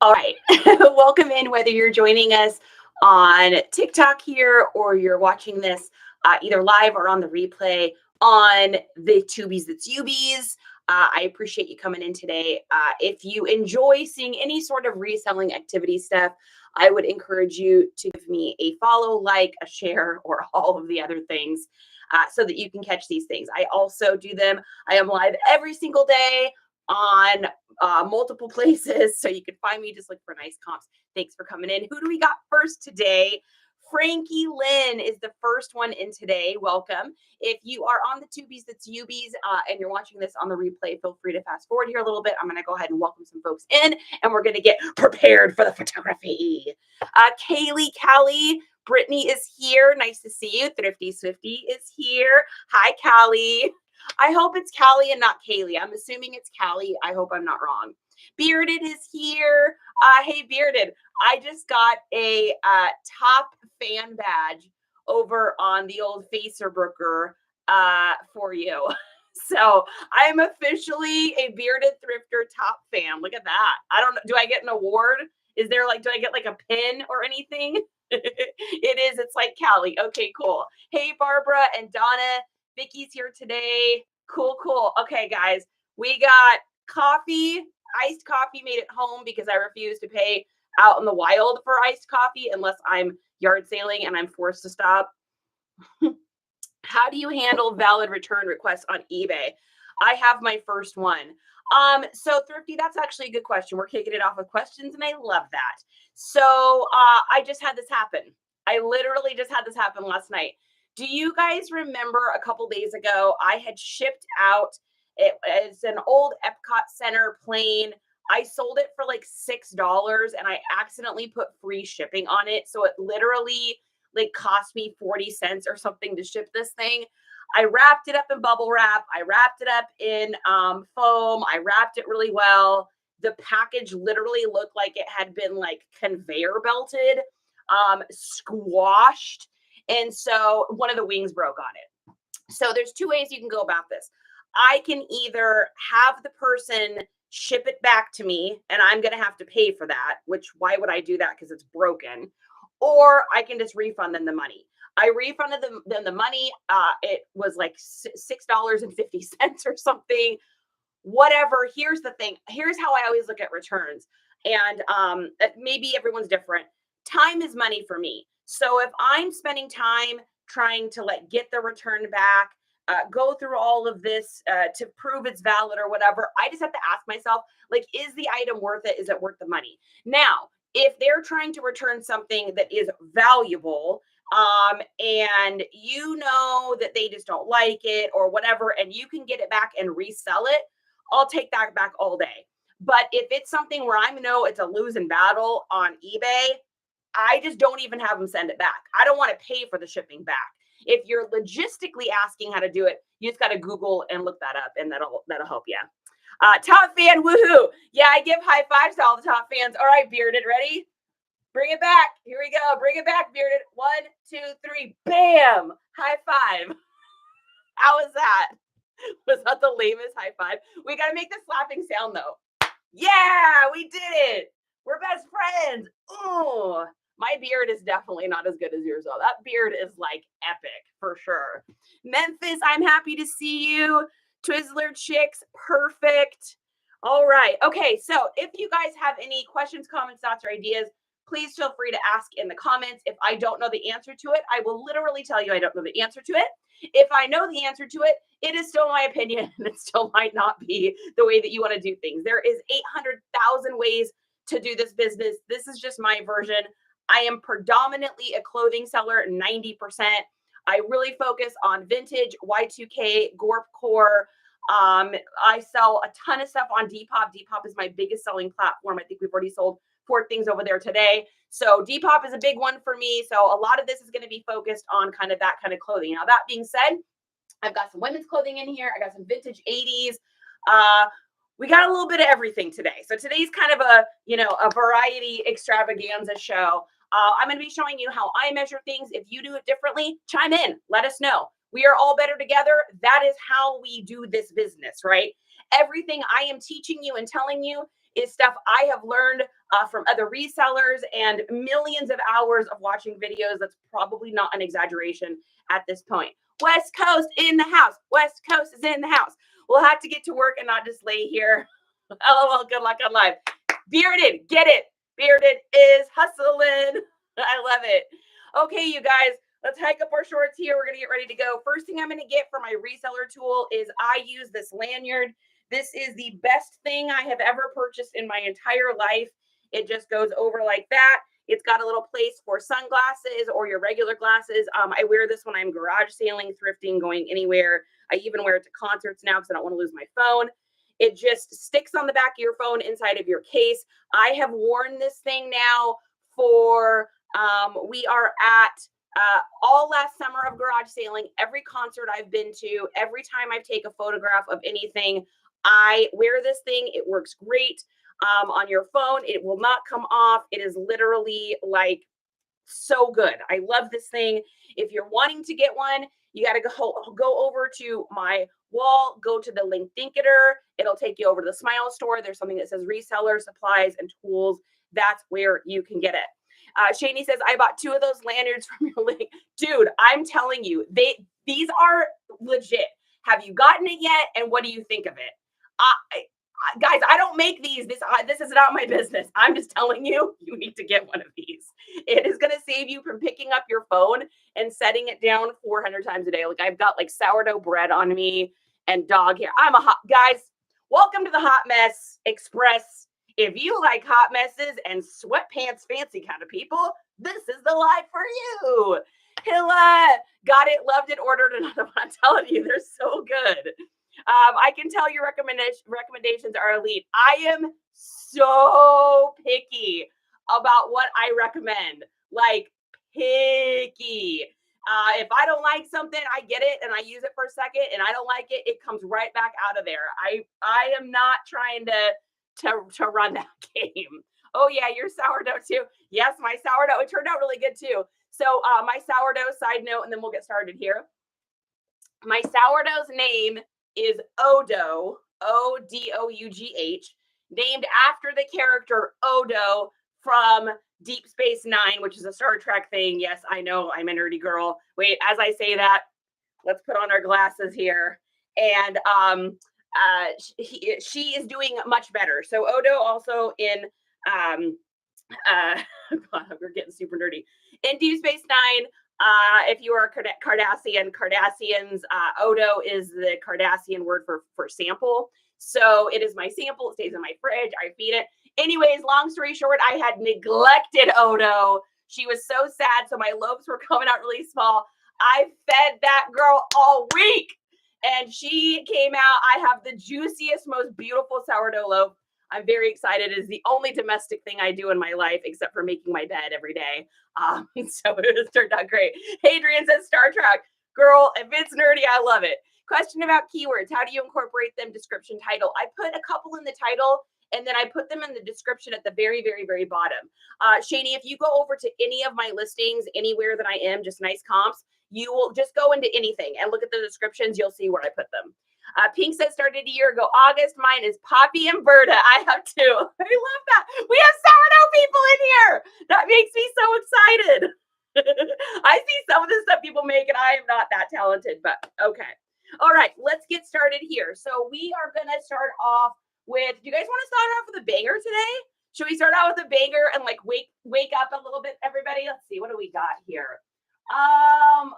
All right. Welcome in, whether you're joining us on TikTok here or you're watching this either live or on the replay on the Tubies That's Ubies. I appreciate you coming in today. If you enjoy seeing any sort of reselling activity stuff, I would encourage you to give me a follow, like, a share, or all of the other things so that you can catch these things. I also do them. I am live every single day on multiple places. So you can find me, just look for nice comps. Thanks for coming in. Who do we got first today? Frankie Lynn is the first one in today. Welcome. If you are on the Tubies That's Ubies and you're watching this on the replay, feel free to fast forward here a little bit. I'm going to go ahead and welcome some folks in, and we're going to get prepared for the photography. Kaylee, Callie, Brittany is here. Nice to see you. Thrifty Swifty is here. Hi, Callie. I hope it's Callie and not Kaylee. I'm assuming it's Callie. I hope I'm not wrong. Bearded is here. Hey, Bearded. I just got a top fan badge over on the old Facerbooker for you. So I'm officially a Bearded Thrifter top fan. Look at that. I don't know. Do I get an award? Is there do I get like a pin or anything? It is. It's like Callie. Okay, cool. Hey, Barbara and Donna. Vicky's here today. Cool. Okay, guys, we got coffee, iced coffee made at home because I refuse to pay out in the wild for iced coffee unless I'm yard sailing and I'm forced to stop. How do you handle valid return requests on eBay? I have my first one. So Thrifty, that's actually a good question. We're kicking it off with questions, and I love that. So I just had this happen. I literally just had this happen last night. Do you guys remember a couple days ago, I had shipped out, it's an old Epcot Center plane. I sold it for like $6 and I accidentally put free shipping on it. So it literally cost me 40 cents or something to ship this thing. I wrapped it up in bubble wrap. I wrapped it up in foam. I wrapped it really well. The package literally looked like it had been conveyor belted, squashed. And so one of the wings broke on it. So there's two ways you can go about this. I can either have the person ship it back to me and I'm going to have to pay for that, which why would I do that? Because it's broken. Or I can just refund them the money. I refunded them the money. It was like $6.50 or something. Whatever. Here's the thing. Here's how I always look at returns. And maybe everyone's different. Time is money for me. So if I'm spending time trying to get the return back, go through all of this to prove it's valid or whatever, I just have to ask myself, is the item worth it? Is it worth the money? Now, if they're trying to return something that is valuable, and you know that they just don't like it or whatever, and you can get it back and resell it, I'll take that back all day. But if it's something where I know it's a losing battle on eBay, I just don't even have them send it back. I don't want to pay for the shipping back. If you're logistically asking how to do it, you just got to Google and look that up, and that'll help you. Top fan, woohoo! Yeah, I give high fives to all the top fans. All right, Bearded, ready? Bring it back. Here we go. Bring it back, Bearded. 1, 2, 3. Bam! High five. How was that? Was that the lamest high five? We got to make the slapping sound, though. Yeah, we did it. We're best friends. Ooh. My beard is definitely not as good as yours, though. That beard is epic for sure. Memphis, I'm happy to see you. Twizzler Chicks, perfect. All right. Okay. So if you guys have any questions, comments, thoughts, or ideas, please feel free to ask in the comments. If I don't know the answer to it, I will literally tell you I don't know the answer to it. If I know the answer to it, it is still my opinion, and it still might not be the way that you want to do things. There is 800,000 ways to do this business. This is just my version. I am predominantly a clothing seller, 90%. I really focus on vintage, Y2K, Gorp Core. I sell a ton of stuff on Depop. Depop is my biggest selling platform. I think we've already sold 4 things over there today. So Depop is a big one for me. So a lot of this is going to be focused on kind of that kind of clothing. Now, that being said, I've got some women's clothing in here. I got some vintage 80s. We got a little bit of everything today. So today's kind of a variety extravaganza show. I'm going to be showing you how I measure things. If you do it differently, chime in. Let us know. We are all better together. That is how we do this business, right? Everything I am teaching you and telling you is stuff I have learned from other resellers and millions of hours of watching videos. That's probably not an exaggeration at this point. West Coast in the house. West Coast is in the house. We'll have to get to work and not just lay here. LOL, good luck on live. Bearded, get it. Bearded is hustling. I love it. Okay, you guys, let's hike up our shorts here. We're going to get ready to go. First thing I'm going to get for my reseller tool is I use this lanyard. This is the best thing I have ever purchased in my entire life. It just goes over like that. It's got a little place for sunglasses or your regular glasses. I wear this when I'm garage sailing, thrifting, going anywhere. I even wear it to concerts now because I don't want to lose my phone. It just sticks on the back of your phone inside of your case. I have worn this thing now for, we are at all last summer of garage sailing, every concert I've been to, every time I take a photograph of anything, I wear this thing. It works great on your phone. It will not come off. It is literally like so good. I love this thing. If you're wanting to get one, you got to go over to my wall, go to the link Thinkitor. It'll take you over to the Smile store. There's something that says reseller supplies and tools. That's where you can get it. Shani says, I bought 2 of those lanyards from your link. Dude, I'm telling you, these are legit. Have you gotten it yet? And what do you think of it? Guys, I don't make these. This is not my business. I'm just telling you, you need to get one of these. It is going to save you from picking up your phone and setting it down 400 times a day. Like I've got like sourdough bread on me and dog hair. Guys, welcome to the Hot Mess Express. If you like hot messes and sweatpants fancy kind of people, this is the life for you. Hilla, got it, loved it, ordered another one. I'm telling you, they're so good. I can tell your recommendations are elite. I am so picky about what I recommend. Like picky. If I don't like something, I get it and I use it for a second, and I don't like it, it comes right back out of there. I am not trying to run that game. Oh yeah, your sourdough too. Yes, my sourdough. It turned out really good too. So my sourdough side note, and then we'll get started here. My sourdough's name is Odo, O-D-O-U-G-H, named after the character Odo from Deep Space Nine, which is a Star Trek thing. Yes, I know, I'm a nerdy girl. Wait, as I say that, let's put on our glasses here. And she is doing much better. So Odo also in, God, we're getting super nerdy. In Deep Space Nine, if you are a Cardassians, Odo is the Cardassian word for sample. So it is my sample. It stays in my fridge. I feed it. Anyways, long story short, I had neglected Odo. She was so sad. So my loaves were coming out really small. I fed that girl all week and she came out. I have the juiciest, most beautiful sourdough loaf. I'm very excited. It is the only domestic thing I do in my life, except for making my bed every day. So it turned out great. Adrian says Star Trek. Girl, if it's nerdy, I love it. Question about keywords. How do you incorporate them? Description, title. I put a couple in the title, and then I put them in the description at the very, very, very bottom. Shani, if you go over to any of my listings, anywhere that I am, just nice comps, you will just go into anything and look at the descriptions. You'll see where I put them. Pink says started a year ago. August, mine is Poppy and Berta. I have 2. I love that. We have sourdough people in here. That makes me so excited. I see some of the stuff people make, and I am not that talented, but okay. All right, let's get started here. So we are going to start off with, do you guys want to start off with a banger today? Should we start out with a banger and like wake up a little bit, everybody? Let's see, what do we got here?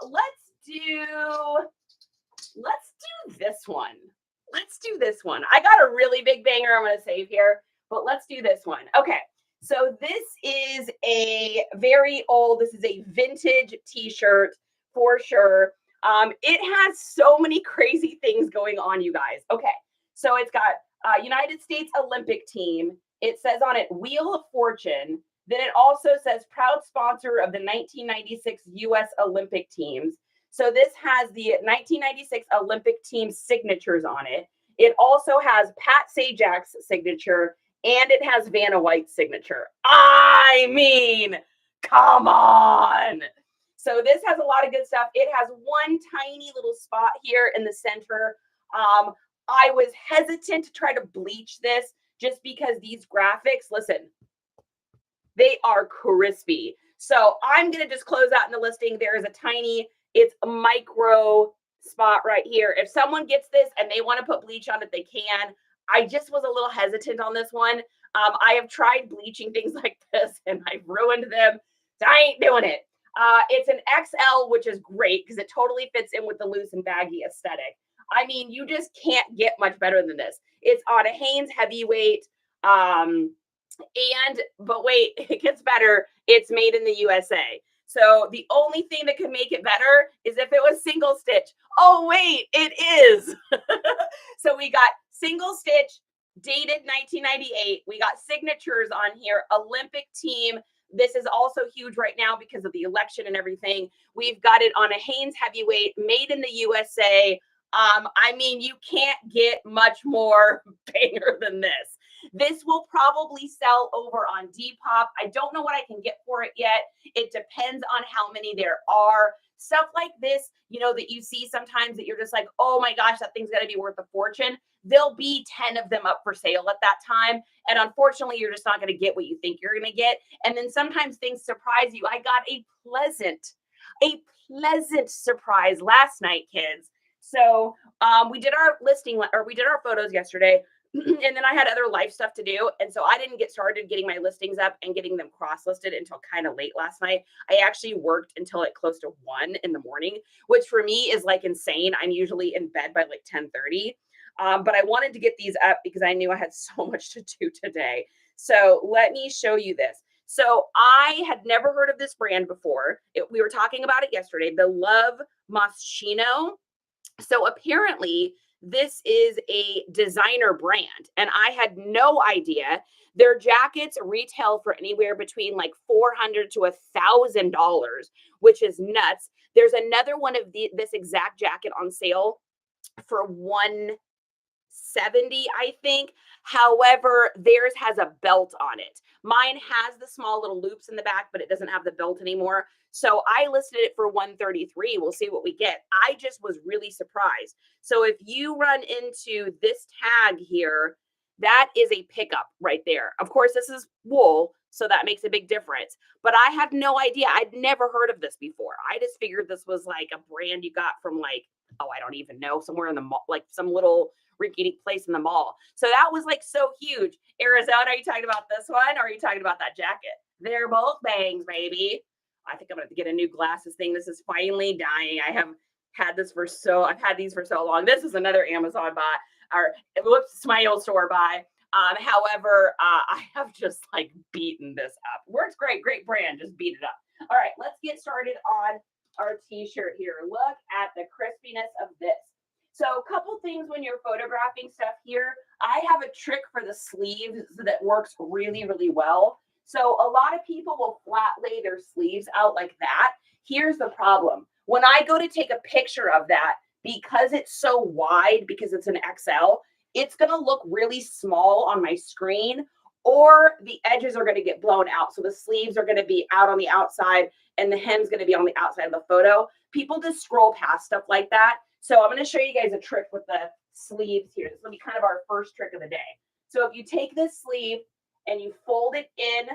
Let's do this one. Let's do this one. I got a really big banger I'm going to save here, but let's do this one. Okay. So this is a very old, this is a vintage t-shirt for sure. It has so many crazy things going on, you guys. Okay. So it's got United States Olympic team. It says on it, Wheel of Fortune. Then it also says proud sponsor of the 1996 U.S. Olympic teams. So this has the 1996 Olympic team signatures on it. It also has Pat Sajak's signature, and it has Vanna White's signature. I mean, come on. So this has a lot of good stuff. It has one tiny little spot here in the center. I was hesitant to try to bleach this just because these graphics, listen, they are crispy. So I'm going to just close out in the listing. There is a tiny, it's a micro spot right here. If someone gets this and they want to put bleach on it, they can. I just was a little hesitant on this one. I have tried bleaching things like this and I've ruined them. So I ain't doing it. It's an XL, which is great because it totally fits in with the loose and baggy aesthetic. I mean, you just can't get much better than this. It's on a Hanes heavyweight. But wait, it gets better. It's made in the USA. So the only thing that could make it better is if it was single stitch. Oh, wait, it is. So we got single stitch, dated 1998. We got signatures on here, Olympic team. This is also huge right now because of the election and everything. We've got it on a Hanes heavyweight, made in the USA. I mean, you can't get much more banger than this. This will probably sell over on Depop. I don't know what I can get for it yet. It depends on how many there are. Stuff like this, you know, that you see sometimes that you're just like, oh my gosh, that thing's going to be worth a fortune. There'll be 10 of them up for sale at that time. And unfortunately, you're just not going to get what you think you're going to get. And then sometimes things surprise you. I got a pleasant surprise last night, kids. So we did our listing, or we did our photos yesterday. And then I had other life stuff to do. And so I didn't get started getting my listings up and getting them cross-listed until kind of late last night. I actually worked until like close to 1 in the morning, which for me is like insane. I'm usually in bed by like 10:30. But I wanted to get these up because I knew I had so much to do today. So let me show you this. So I had never heard of this brand before. We were talking about it yesterday, the Love Moschino. So apparently this is a designer brand and I had no idea. Their jackets retail for anywhere between like $400 to $1,000, which is nuts. There's another one of this exact jacket on sale for $170, I think. However, theirs has a belt on it. Mine has the small little loops in the back, but it doesn't have the belt anymore. So I listed it for $133. We'll see what we get. I just was really surprised. So if you run into this tag here, that is a pickup right there. Of course, this is wool, so that makes a big difference. But I had no idea. I'd never heard of this before. I just figured this was like a brand you got from like, oh, I don't even know, somewhere in the mall, like some little rinky-dink place in the mall. So that was like so huge. Arizona, are you talking about this one or are you talking about that jacket? They're both bangs, baby. I think I'm going to get a new glasses thing. This is finally dying. I've had these for so long. This is another Amazon buy, or whoops, it's my old store buy. However, I have just like beaten this up. Works great, great brand. Just beat it up. All right, let's get started on our t-shirt here. Look at the crispiness of this. So a couple things when you're photographing stuff here. I have a trick for the sleeves that works really, really well. So a lot of people will flat lay their sleeves out like that. Here's the problem. When I go to take a picture of that, because it's so wide, because it's an XL, it's going to look really small on my screen, or the edges are going to get blown out. So the sleeves are going to be out on the outside and the hem's going to be on the outside of the photo. People just scroll past stuff like that. So I'm going to show you guys a trick with the sleeves here. This will be kind of our first trick of the day. So if you take this sleeve and you fold it in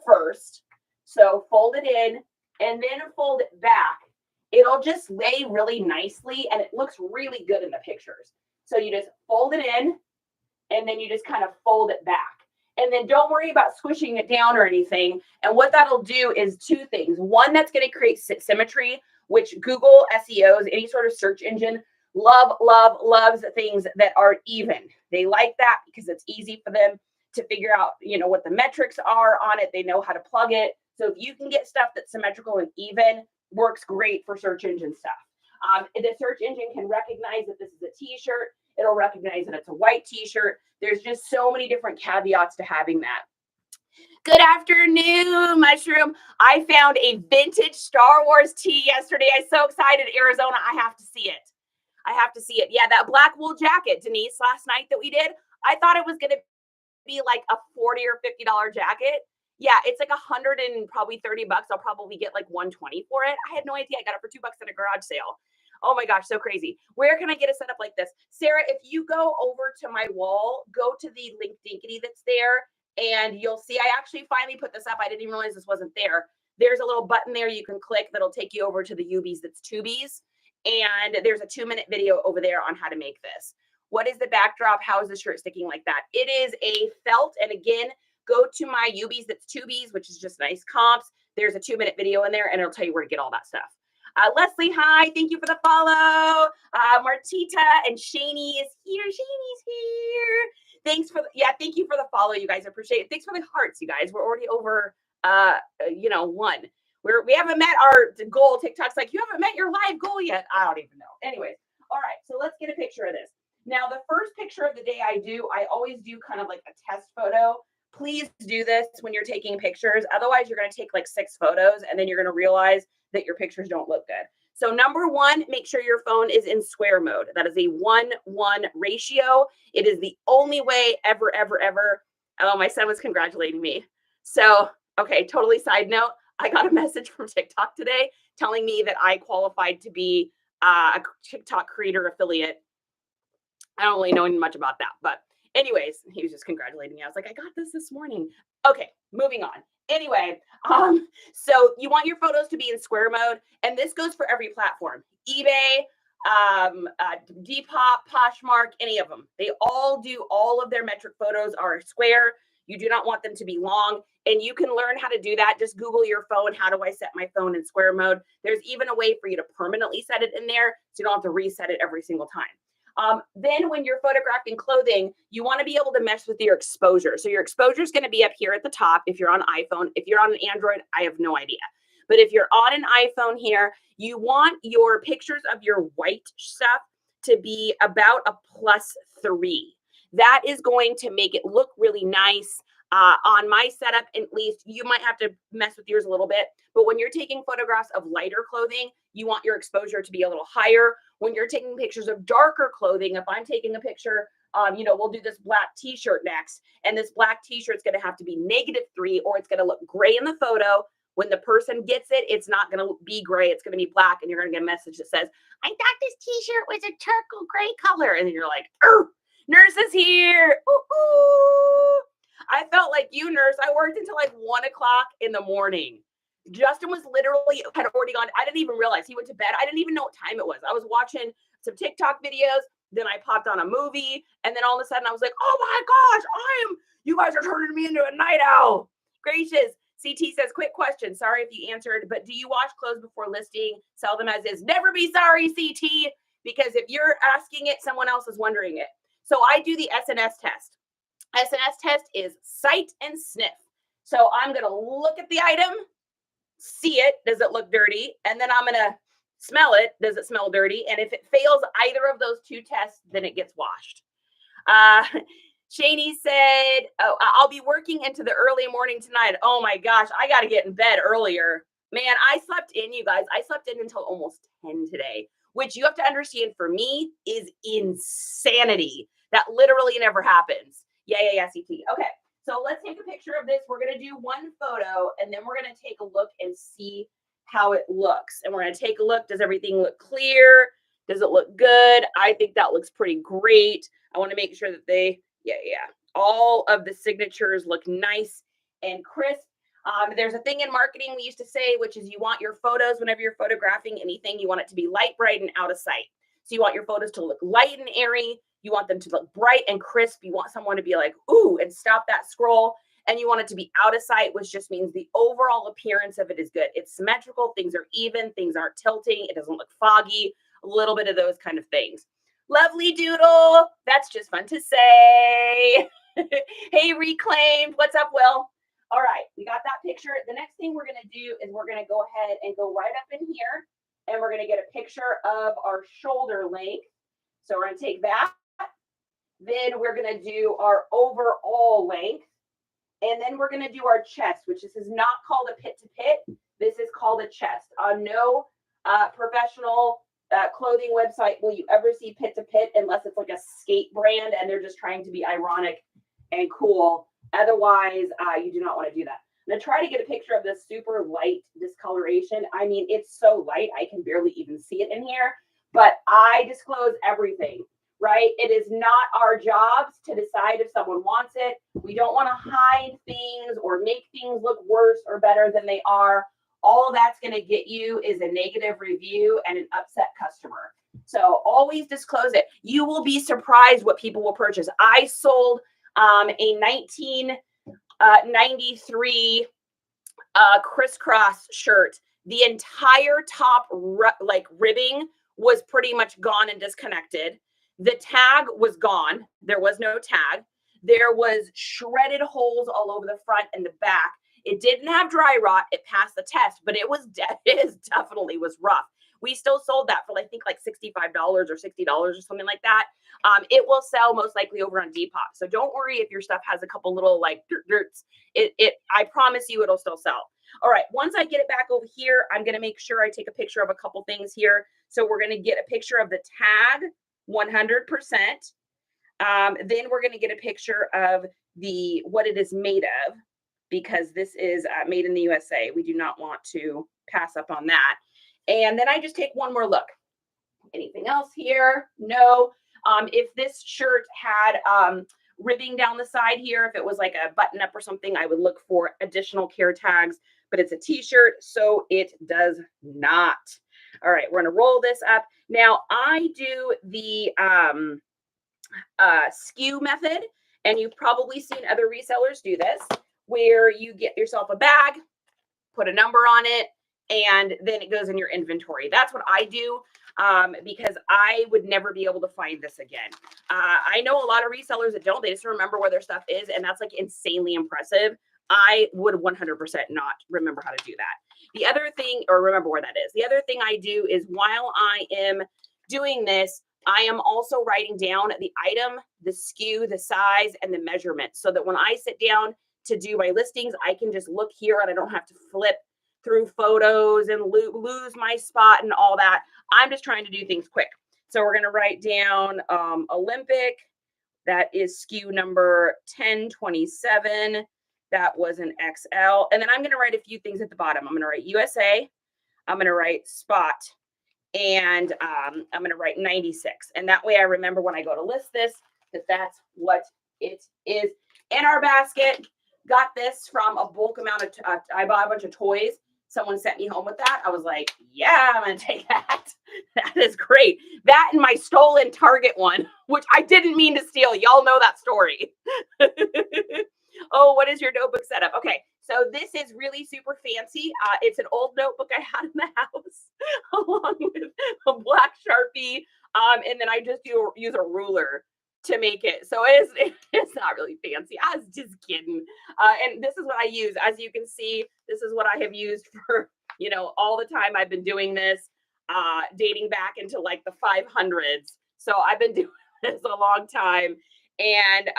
first, so fold it in and then fold it back, it'll just lay really nicely and it looks really good in the pictures. So you just fold it in and then you just kind of fold it back. And then don't worry about squishing it down or anything. And what that'll do is two things. One, that's going to create symmetry, which Google SEOs, any sort of search engine, loves things that are even. They like that because it's easy for them to figure out, you know, what the metrics are on it. They know how to plug it. So if you can get stuff that's symmetrical and even, works great for search engine stuff. The search engine can recognize that this is a t-shirt. It'll recognize that it's a white t-shirt. There's just so many different caveats to having that. Good afternoon, Mushroom. I found a vintage Star Wars tee yesterday. I'm so excited, Arizona. I have to see it. I have to see it. Yeah, that black wool jacket, Denise, last night that we did, I thought it was going to be like a $40 or $50 jacket. Yeah, it's like $100 and probably $30. I'll probably get like $120 for it. I had no idea. I got it for $2 at a garage sale. Oh my gosh, so crazy. Where can I get a setup like this? Sarah, if you go over to my wall, go to the link dinkity that's there, and you'll see I actually finally put this up. I didn't even realize this wasn't there. There's a little button there you can click that'll take you over to the Ubies that's Tubies. And there's a 2-minute video over there on how to make this. What is the backdrop? How is the shirt sticking like that? It is a felt. And again, go to my Ubies that's Tubies, which is just nice comps. There's a 2-minute video in there, and it'll tell you where to get all that stuff. Leslie, hi. Thank you for the follow. Martita and Shani is here. Shani's here. Thank you for the follow, you guys. I appreciate it. Thanks for the hearts, you guys. We're already over, one. We haven't met our goal. TikTok's like, you haven't met your live goal yet. I don't even know. Anyways, all right. So let's get a picture of this. Now, the first picture of the day I always do kind of like a test photo. Please do this when you're taking pictures. Otherwise, you're going to take like 6 photos, and then you're going to realize that your pictures don't look good. So number 1, make sure your phone is in square mode. That is a 1:1 ratio. It is the only way ever. Oh, my son was congratulating me. So, okay, totally side note. I got a message from TikTok today telling me that I qualified to be a TikTok creator affiliate. I don't really know much about that, but anyways, he was just congratulating me. I was like, I got this morning. Okay, moving on. Anyway, so you want your photos to be in square mode, and this goes for every platform. eBay, Depop, Poshmark, any of them. They all do, all of their metric photos are square. You do not want them to be long, and you can learn how to do that. Just Google your phone. How do I set my phone in square mode? There's even a way for you to permanently set it in there, so you don't have to reset it every single time. Then when you're photographing clothing, you want to be able to mess with your exposure. So your exposure is going to be up here at the top if you're on iPhone. If you're on an Android, I have no idea. But if you're on an iPhone here, you want your pictures of your white stuff to be about a +3. That is going to make it look really nice. On my setup, at least, you might have to mess with yours a little bit. But when you're taking photographs of lighter clothing, you want your exposure to be a little higher. When you're taking pictures of darker clothing, if I'm taking a picture, we'll do this black t-shirt next. And this black t-shirt is going to have to be -3, or it's going to look gray in the photo. When the person gets it, it's not going to be gray. It's going to be black. And you're going to get a message that says, I thought this t-shirt was a charcoal gray color. And then you're like, oh, nurse is here. Ooh. I felt like you, nurse. I worked until like 1 o'clock in the morning. Justin was literally had already gone. I didn't even realize he went to bed. I didn't even know what time it was. I was watching some TikTok videos. Then I popped on a movie. And then all of a sudden I was like, oh my gosh, you guys are turning me into a night owl. Gracious. CT says, quick question. Sorry if you answered, but do you wash clothes before listing? Sell them as is. Never be sorry, CT, because if you're asking it, someone else is wondering it. So I do the SNS test. SNS test is sight and sniff. So I'm going to look at the item, see it. Does it look dirty? And then I'm going to smell it. Does it smell dirty? And if it fails either of those 2 tests, then it gets washed. Shani said, oh, I'll be working into the early morning tonight. Oh my gosh, I got to get in bed earlier. Man, I slept in, you guys. I slept in until almost 10 today, which you have to understand for me is insanity. That literally never happens. Yeah, CT. Okay, so let's take a picture of this. We're going to do one photo, and then we're going to take a look and see how it looks. And we're going to take a look. Does everything look clear? Does it look good? I think that looks pretty great. I want to make sure that all of the signatures look nice and crisp. There's a thing in marketing we used to say, which is you want your photos, whenever you're photographing anything, you want it to be light, bright, and out of sight. So you want your photos to look light and airy. You want them to look bright and crisp. You want someone to be like, ooh, and stop that scroll. And you want it to be out of sight, which just means the overall appearance of it is good. It's symmetrical. Things are even. Things aren't tilting. It doesn't look foggy. A little bit of those kind of things. Lovely doodle. That's just fun to say. Hey, Reclaimed. What's up, Will? All right, we got that picture. The next thing we're going to do is we're going to go ahead and go right up in here, and we're going to get a picture of our shoulder length. So we're going to take that. Then we're going to do our overall length. And then we're going to do our chest, which this is not called a pit to pit. This is called a chest. On no professional clothing website will you ever see pit to pit unless it's like a skate brand and they're just trying to be ironic and cool. Otherwise, you do not want to do that. I'm going to try to get a picture of this super light discoloration. I mean, it's so light, I can barely even see it in here. but I disclose everything, right? It is not our jobs to decide if someone wants it. We don't want to hide things or make things look worse or better than they are. All that's going to get you is a negative review and an upset customer. So always disclose it. You will be surprised what people will purchase. I sold a 1993 crisscross shirt. The entire top ribbing was pretty much gone and disconnected. The tag was gone. There was no tag. There was shredded holes all over the front and the back. It didn't have dry rot. It passed the test, but it definitely was rough. We still sold that for I think like $65 or $60 or something like that. It will sell most likely over on Depop. So don't worry if your stuff has a couple little like dirts. I promise you it'll still sell. All right, once I get it back over here, I'm going to make sure I take a picture of a couple things here. So we're going to get a picture of the tag 100%. Then we're going to get a picture of what it is made of, because this is made in the USA. We do not want to pass up on that. And then I just take one more look. Anything else here? No. If this shirt had ribbing down the side here, if it was like a button up or something, I would look for additional care tags, but it's a t-shirt, so it does not. All right, we're going to roll this up. Now I do the SKU method, and you've probably seen other resellers do this, where you get yourself a bag, put a number on it, and then it goes in your inventory. That's what I do, because I would never be able to find this again. I know a lot of resellers that don't. They just remember where their stuff is, and that's like insanely impressive. I would 100% not remember how to do that. The other thing, or remember where that is. The other thing I do is, while I am doing this, I am also writing down the item, the SKU, the size, and the measurement, so that when I sit down to do my listings, I can just look here and I don't have to flip through photos and lose my spot and all that. I'm just trying to do things quick. So we're going to write down Olympic. That is SKU number 1027. That was an XL. And then I'm going to write a few things at the bottom. I'm going to write USA. I'm going to write spot. And I'm going to write 96. And that way I remember when I go to list this, that's what it is. In our basket, got this from a bulk amount of, I bought a bunch of toys. Someone sent me home with that. I was like, yeah, I'm going to take that. That is great. That and my stolen Target one, which I didn't mean to steal. Y'all know that story. Oh, what is your notebook setup? Okay, so this is really super fancy. It's an old notebook I had in the house along with a black Sharpie. And then I just use a ruler to make it. So it's not really fancy. I was just kidding. And this is what I use. As you can see, this is what I have used for, all the time I've been doing this, dating back into like the 500s. So I've been doing this a long time. And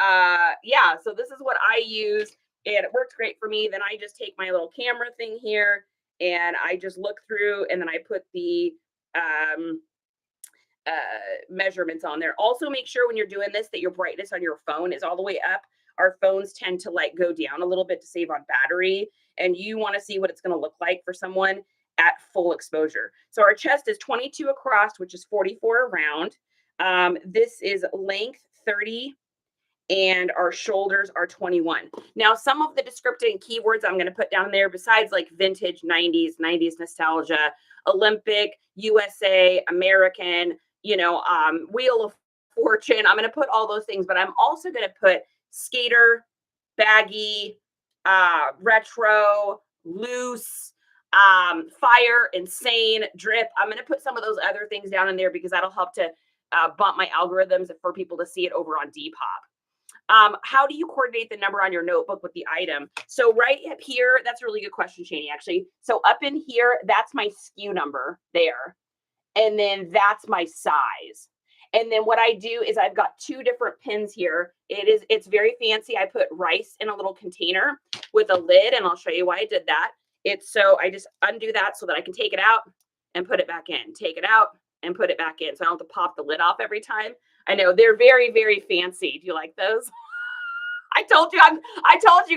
yeah, so this is what I use, and it works great for me. Then I just take my little camera thing here and I just look through, and then I put the measurements on there. Also, make sure when you're doing this that your brightness on your phone is all the way up. Our phones tend to like go down a little bit to save on battery, and you want to see what it's going to look like for someone at full exposure. So our chest is 22 across, which is 44 around. This is length 30, and our shoulders are 21. Now, some of the descriptive keywords I'm going to put down there, besides like vintage, 90s nostalgia, Olympic, USA, American, Wheel of Fortune. I'm going to put all those things, but I'm also going to put skater, baggy, retro, loose, fire, insane, drip. I'm going to put some of those other things down in there because that'll help to bump my algorithms for people to see it over on Depop. How do you coordinate the number on your notebook with the item? So right up here, that's a really good question, Shani, actually. So up in here, that's my SKU number there. And then that's my size. And then what I do is I've got two different pins here. It's very fancy. I put rice in a little container with a lid, and I'll show you why I did that. So I just undo that so that I can take it out and put it back in. Take it out and put it back in. So I don't have to pop the lid off every time. I know they're very, very fancy. Do you like those? I told you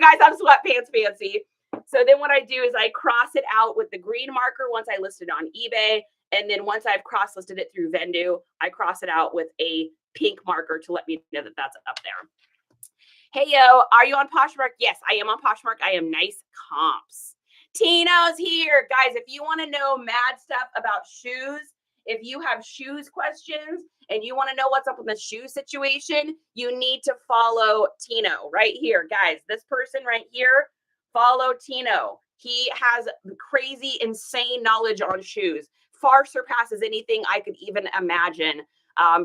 guys I'm sweatpants fancy. So then what I do is I cross it out with the green marker once I list it on eBay, And then once I've cross-listed it through Vendu, I cross it out with a pink marker to let me know that that's up there. Hey, yo, are you on Poshmark? Yes, I am on Poshmark. I am nice comps. Tino's here. Guys, if you want to know mad stuff about shoes, if you have shoes questions and you want to know what's up with the shoe situation, you need to follow Tino right here. Guys, this person right here, follow Tino. He has crazy, insane knowledge on shoes, far surpasses anything I could even imagine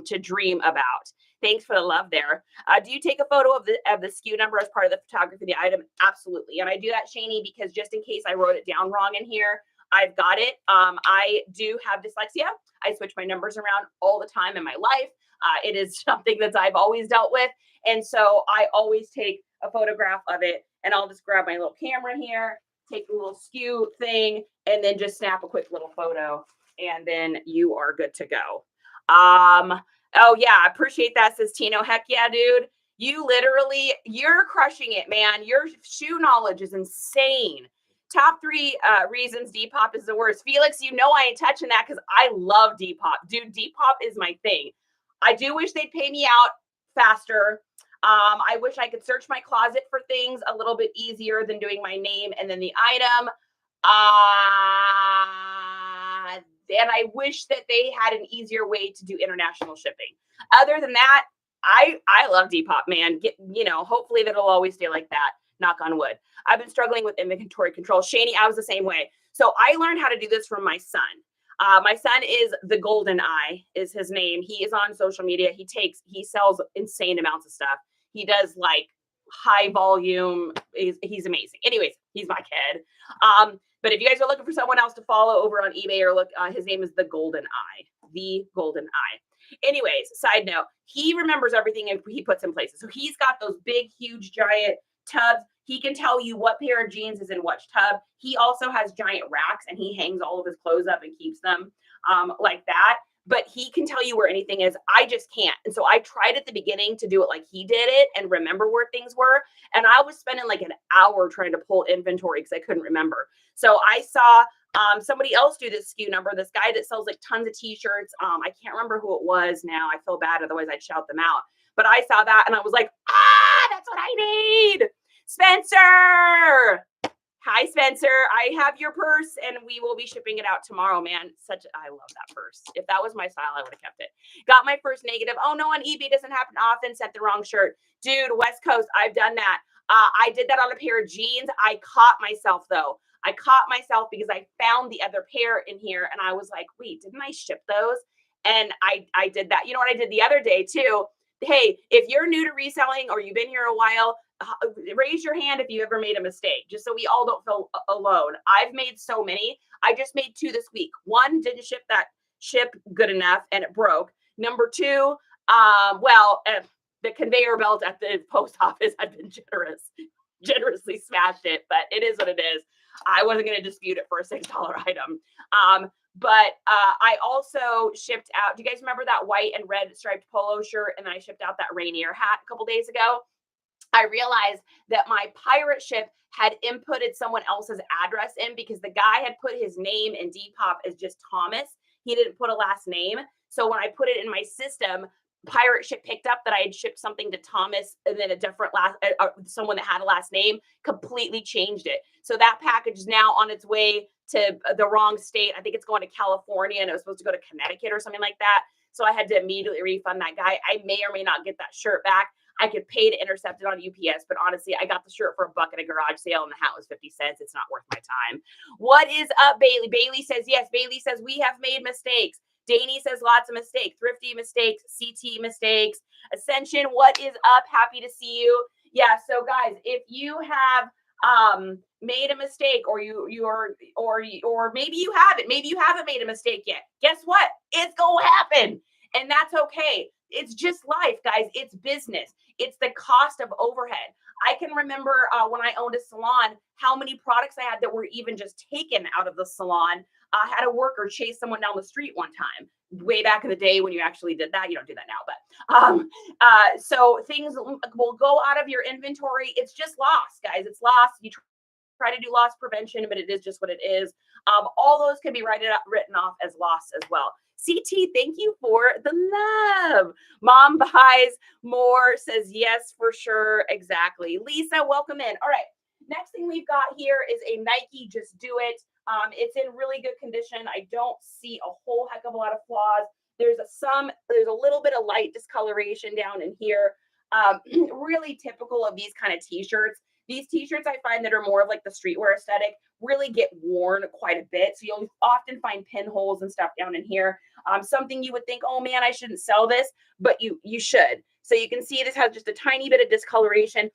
to dream about. Thanks for the love there. Do you take a photo of the SKU number as part of the photography of the item? Absolutely. And I do that, Shani, because just in case I wrote it down wrong in here, I've got it. I do have dyslexia. I switch my numbers around all the time in my life. It is something that I've always dealt with. And so I always take a photograph of it, and I'll just grab my little camera here, take the little SKU thing, and then just snap a quick little photo, and then you are good to go. Oh yeah, I appreciate that, says Tino. Heck yeah, dude. You're crushing it, man. Your shoe knowledge is insane. Top 3 reasons Depop is the worst. Felix, you know I ain't touching that because I love Depop. Dude, Depop is my thing. I do wish they'd pay me out faster. I wish I could search my closet for things a little bit easier than doing my name and then the item. And I wish that they had an easier way to do international shipping. Other than that, I love Depop, man. Hopefully that'll always stay like that. Knock on wood. I've been struggling with inventory control. Shani, I was the same way. So I learned how to do this from my son. My son is the Golden Eye, is his name. He is on social media. He sells insane amounts of stuff. He does like high volume. He's amazing. Anyways, he's my kid. But if you guys are looking for someone else to follow over on eBay or look, his name is the Golden Eye. The Golden Eye. Anyways, side note, he remembers everything he puts in places. So he's got those big, huge, giant tubs. He can tell you what pair of jeans is in what tub. He also has giant racks, and he hangs all of his clothes up and keeps them like that. But he can tell you where anything is. I just can't. And so I tried at the beginning to do it like he did it and remember where things were. And I was spending like an hour trying to pull inventory because I couldn't remember. So I saw somebody else do this SKU number, this guy that sells like tons of t-shirts. I can't remember who it was now. I feel bad. Otherwise I'd shout them out. But I saw that and I was like, that's what I need. Spencer. Hi, Spencer. I have your purse and we will be shipping it out tomorrow, man. I love that purse. If that was my style, I would have kept it. Got my first negative. Oh no, on eBay doesn't happen often. Sent the wrong shirt. Dude, West Coast, I've done that. I did that on a pair of jeans. I caught myself though. I caught myself because I found the other pair in here and I was like, wait, didn't I ship those? And I did that. You know what I did the other day too? Hey, if you're new to reselling or you've been here a while, raise your hand if you ever made a mistake, just so we all don't feel alone. I've made so many. I just made 2 this week. One didn't ship good enough and it broke. Number 2, the conveyor belt at the post office had been generously smashed it, but it is what it is. I wasn't going to dispute it for a $6 item. But I also shipped out. Do you guys remember that white and red striped polo shirt? And then I shipped out that Rainier hat a couple days ago. I realized that my pirate ship had inputted someone else's address in because the guy had put his name in Depop as just Thomas. He didn't put a last name. So when I put it in my system, pirate ship picked up that I had shipped something to Thomas and then a different someone that had a last name, completely changed it. So that package is now on its way to the wrong state. I think it's going to California and it was supposed to go to Connecticut or something like that. So I had to immediately refund that guy. I may or may not get that shirt back. I could pay to intercept it on UPS, but honestly, I got the shirt for $1 at a garage sale and the hat was 50 cents. It's not worth my time. What is up, Bailey? Bailey says, yes. Bailey says, we have made mistakes. Danny says, lots of mistakes. Thrifty mistakes, CT mistakes. Ascension, what is up? Happy to see you. Yeah, so guys, if you have made a mistake or maybe you haven't made a mistake yet, guess what? It's going to happen. And that's okay. It's just life, guys. It's business. It's the cost of overhead. I can remember when I owned a salon, how many products I had that were even just taken out of the salon. I had a worker chase someone down the street one time, way back in the day when you actually did that. You don't do that now, but so things will go out of your inventory. It's just lost, guys. It's lost. You try to do loss prevention, but it is just what it is. All those can be written off as loss as well. CT, thank you for the love. Mom buys more, says yes, for sure. Exactly. Lisa, welcome in. All right. Next thing we've got here is a Nike Just Do It. It's in really good condition. I don't see a whole heck of a lot of flaws. There's a little bit of light discoloration down in here. Really typical of these kind of t-shirts. These t-shirts I find that are more of like the streetwear aesthetic really get worn quite a bit. So you'll often find pinholes and stuff down in here. Something you would think, oh man, I shouldn't sell this, but you should. So you can see this has just a tiny bit of discoloration.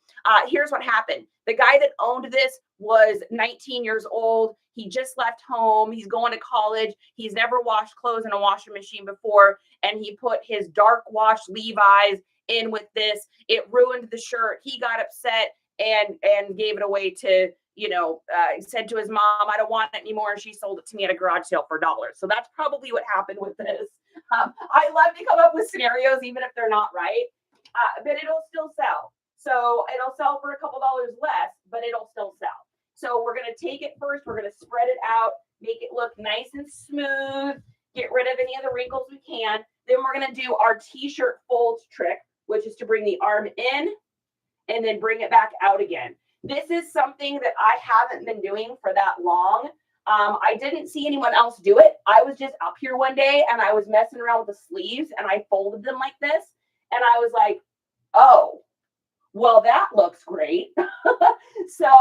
Here's what happened. The guy that owned this was 19 years old. He just left home. He's going to college. He's never washed clothes in a washing machine before. And he put his dark wash Levi's in with this. It ruined the shirt. He got upset and gave it away to, said to his mom, I don't want it anymore. And she sold it to me at a garage sale for $1. So that's probably what happened with this. I love to come up with scenarios, even if they're not right, but it'll still sell. So it'll sell for a couple dollars less, but it'll still sell. So we're going to take it first. We're going to spread it out, make it look nice and smooth, get rid of any of the wrinkles we can. Then we're going to do our t-shirt fold trick, which is to bring the arm in and then bring it back out again. This is something that I haven't been doing for that long. I didn't see anyone else do it. I was just up here one day and I was messing around with the sleeves and I folded them like this. And I was like, oh, well, that looks great. So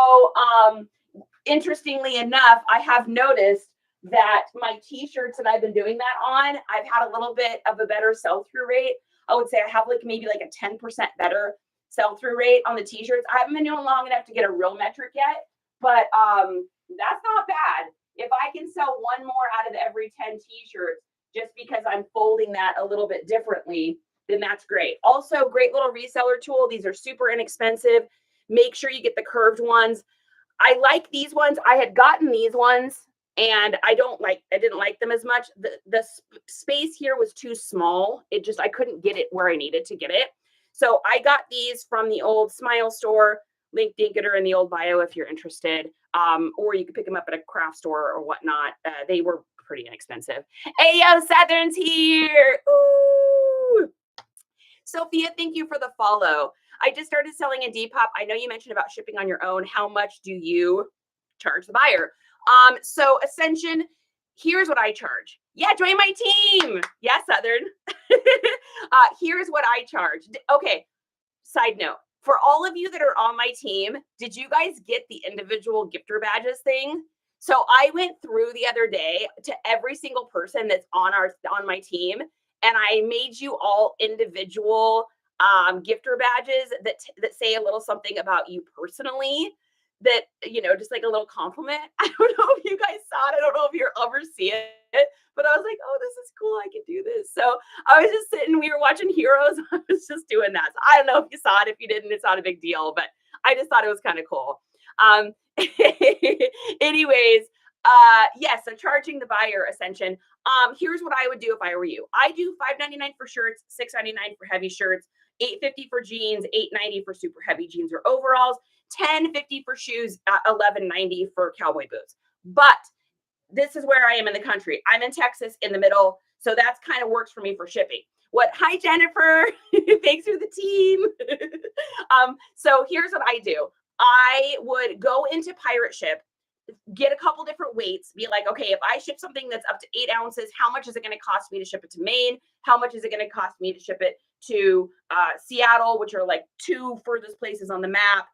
interestingly enough, I have noticed that my t-shirts that I've been doing that on, I've had a little bit of a better sell-through rate. I would say I have maybe a 10% better sell-through rate on the t-shirts. I haven't been doing long enough to get a real metric yet, but that's not bad. If I can sell one more out of every 10 t-shirts just because I'm folding that a little bit differently, then that's great. Also, great little reseller tool. These are super inexpensive. Make sure you get the curved ones. I like these ones. I had gotten these ones and I didn't like them as much. The space here was too small. I couldn't get it where I needed to get it. So I got these from the old Smile store. Link Dinketer in the old bio if you're interested. Or you can pick them up at a craft store or whatnot. They were pretty inexpensive. Ayo, Southern's here. Ooh. Sophia, thank you for the follow. I just started selling in Depop. I know you mentioned about shipping on your own. How much do you charge the buyer? So Ascension, here's what I charge. Yeah, join my team. Yeah, Southern. Here's what I charge. Okay, side note. For all of you that are on my team, did you guys get the individual gifter badges thing? So I went through the other day to every single person that's on my team, and I made you all individual gifter badges that say a little something about you personally, that, just like a little compliment. I don't know if you guys saw it. I don't know if you'll ever see it, but I was like, oh, this is cool. I can do this. So I was just sitting, we were watching Heroes. I was just doing that. So I don't know if you saw it. If you didn't, it's not a big deal, but I just thought it was kind of cool. Anyways, yes, so charging the buyer, Ascension. Here's what I would do if I were you. I do $5.99 for shirts, $6.99 for heavy shirts, $8.50 for jeans, $8.90 for super heavy jeans or overalls, $10.50 for shoes, $11.90 for cowboy boots. But this is where I am in the country. I'm in Texas in the middle, so that's kind of works for me for shipping. Hi, Jennifer. Thanks for the team. So here's what I do. I would go into Pirate Ship, get a couple different weights, be like, okay, if I ship something that's up to 8 ounces, how much is it going to cost me to ship it to Maine? How much is it going to cost me to ship it to Seattle, which are 2 furthest places on the map?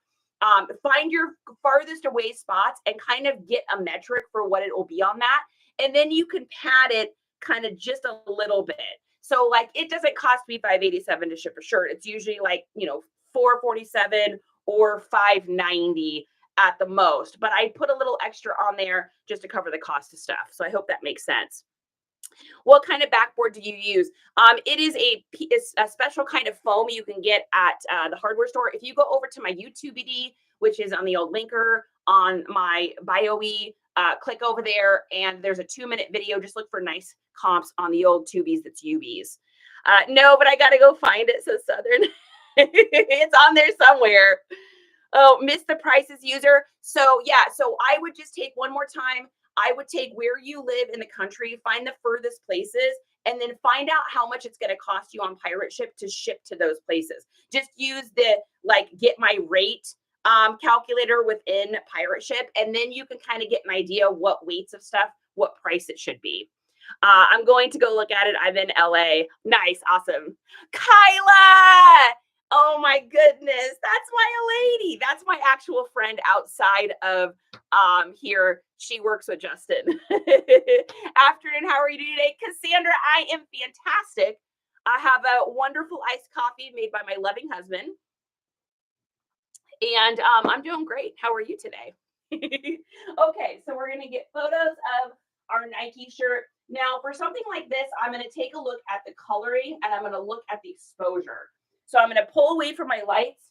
Find your farthest away spots and kind of get a metric for what it will be on that. And then you can pad it kind of just a little bit. So it doesn't cost me $5.87 to ship a shirt. It's usually $4.47 or $5.90 at the most, but I put a little extra on there just to cover the cost of stuff. So I hope that makes sense. What kind of backboard do you use? It is a special kind of foam you can get at the hardware store. If you go over to my YouTube ID, which is on the old linker on my bio-y, click over there and there's a 2-minute video. Just look for nice comps on the old tubies that's UBs. No, but I got to go find it. So Southern, it's on there somewhere. Oh, miss the prices user. So yeah, so I would just take one more time. I would take where you live in the country, find the furthest places, and then find out how much it's going to cost you on pirate ship to ship to those places. Just use the like get my rate calculator within pirate ship, and then you can kind of get an idea what weights of stuff, what price it should be. I'm going to go look at it. I'm in LA. Nice, awesome. Kyla! Oh my goodness, that's my lady. That's my actual friend outside of here. She works with Justin. Afternoon, how are you today? Cassandra, I am fantastic. I have a wonderful iced coffee made by my loving husband. And I'm doing great. How are you today? Okay, so we're going to get photos of our Nike shirt. Now, for something like this, I'm going to take a look at the coloring and I'm going to look at the exposure. So I'm going to pull away from my lights.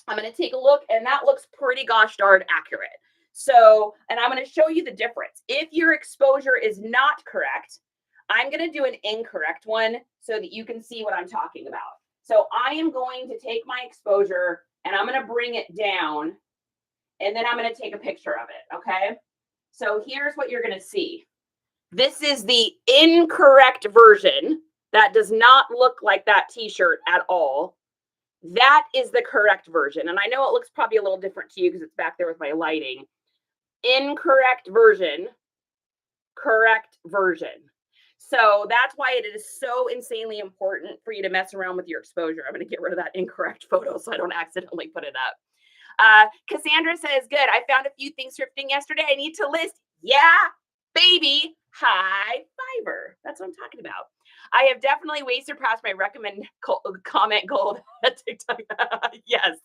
I'm going to take a look, and that looks pretty gosh darn accurate. So, and I'm going to show you the difference. If your exposure is not correct, I'm going to do an incorrect one so that you can see what I'm talking about. So I am going to take my exposure and I'm going to bring it down, and then I'm going to take a picture of it, okay? So here's what you're going to see. This is the incorrect version. That does not look like that t-shirt at all. That is the correct version. And I know it looks probably a little different to you because it's back there with my lighting. Incorrect version, correct version. So that's why it is so insanely important for you to mess around with your exposure. I'm going to get rid of that incorrect photo so I don't accidentally put it up. Cassandra says, good. I found a few things thrifting yesterday. I need to list. Yeah, baby. High fiber. That's what I'm talking about. I have definitely way surpassed my comment goal at TikTok. Yes,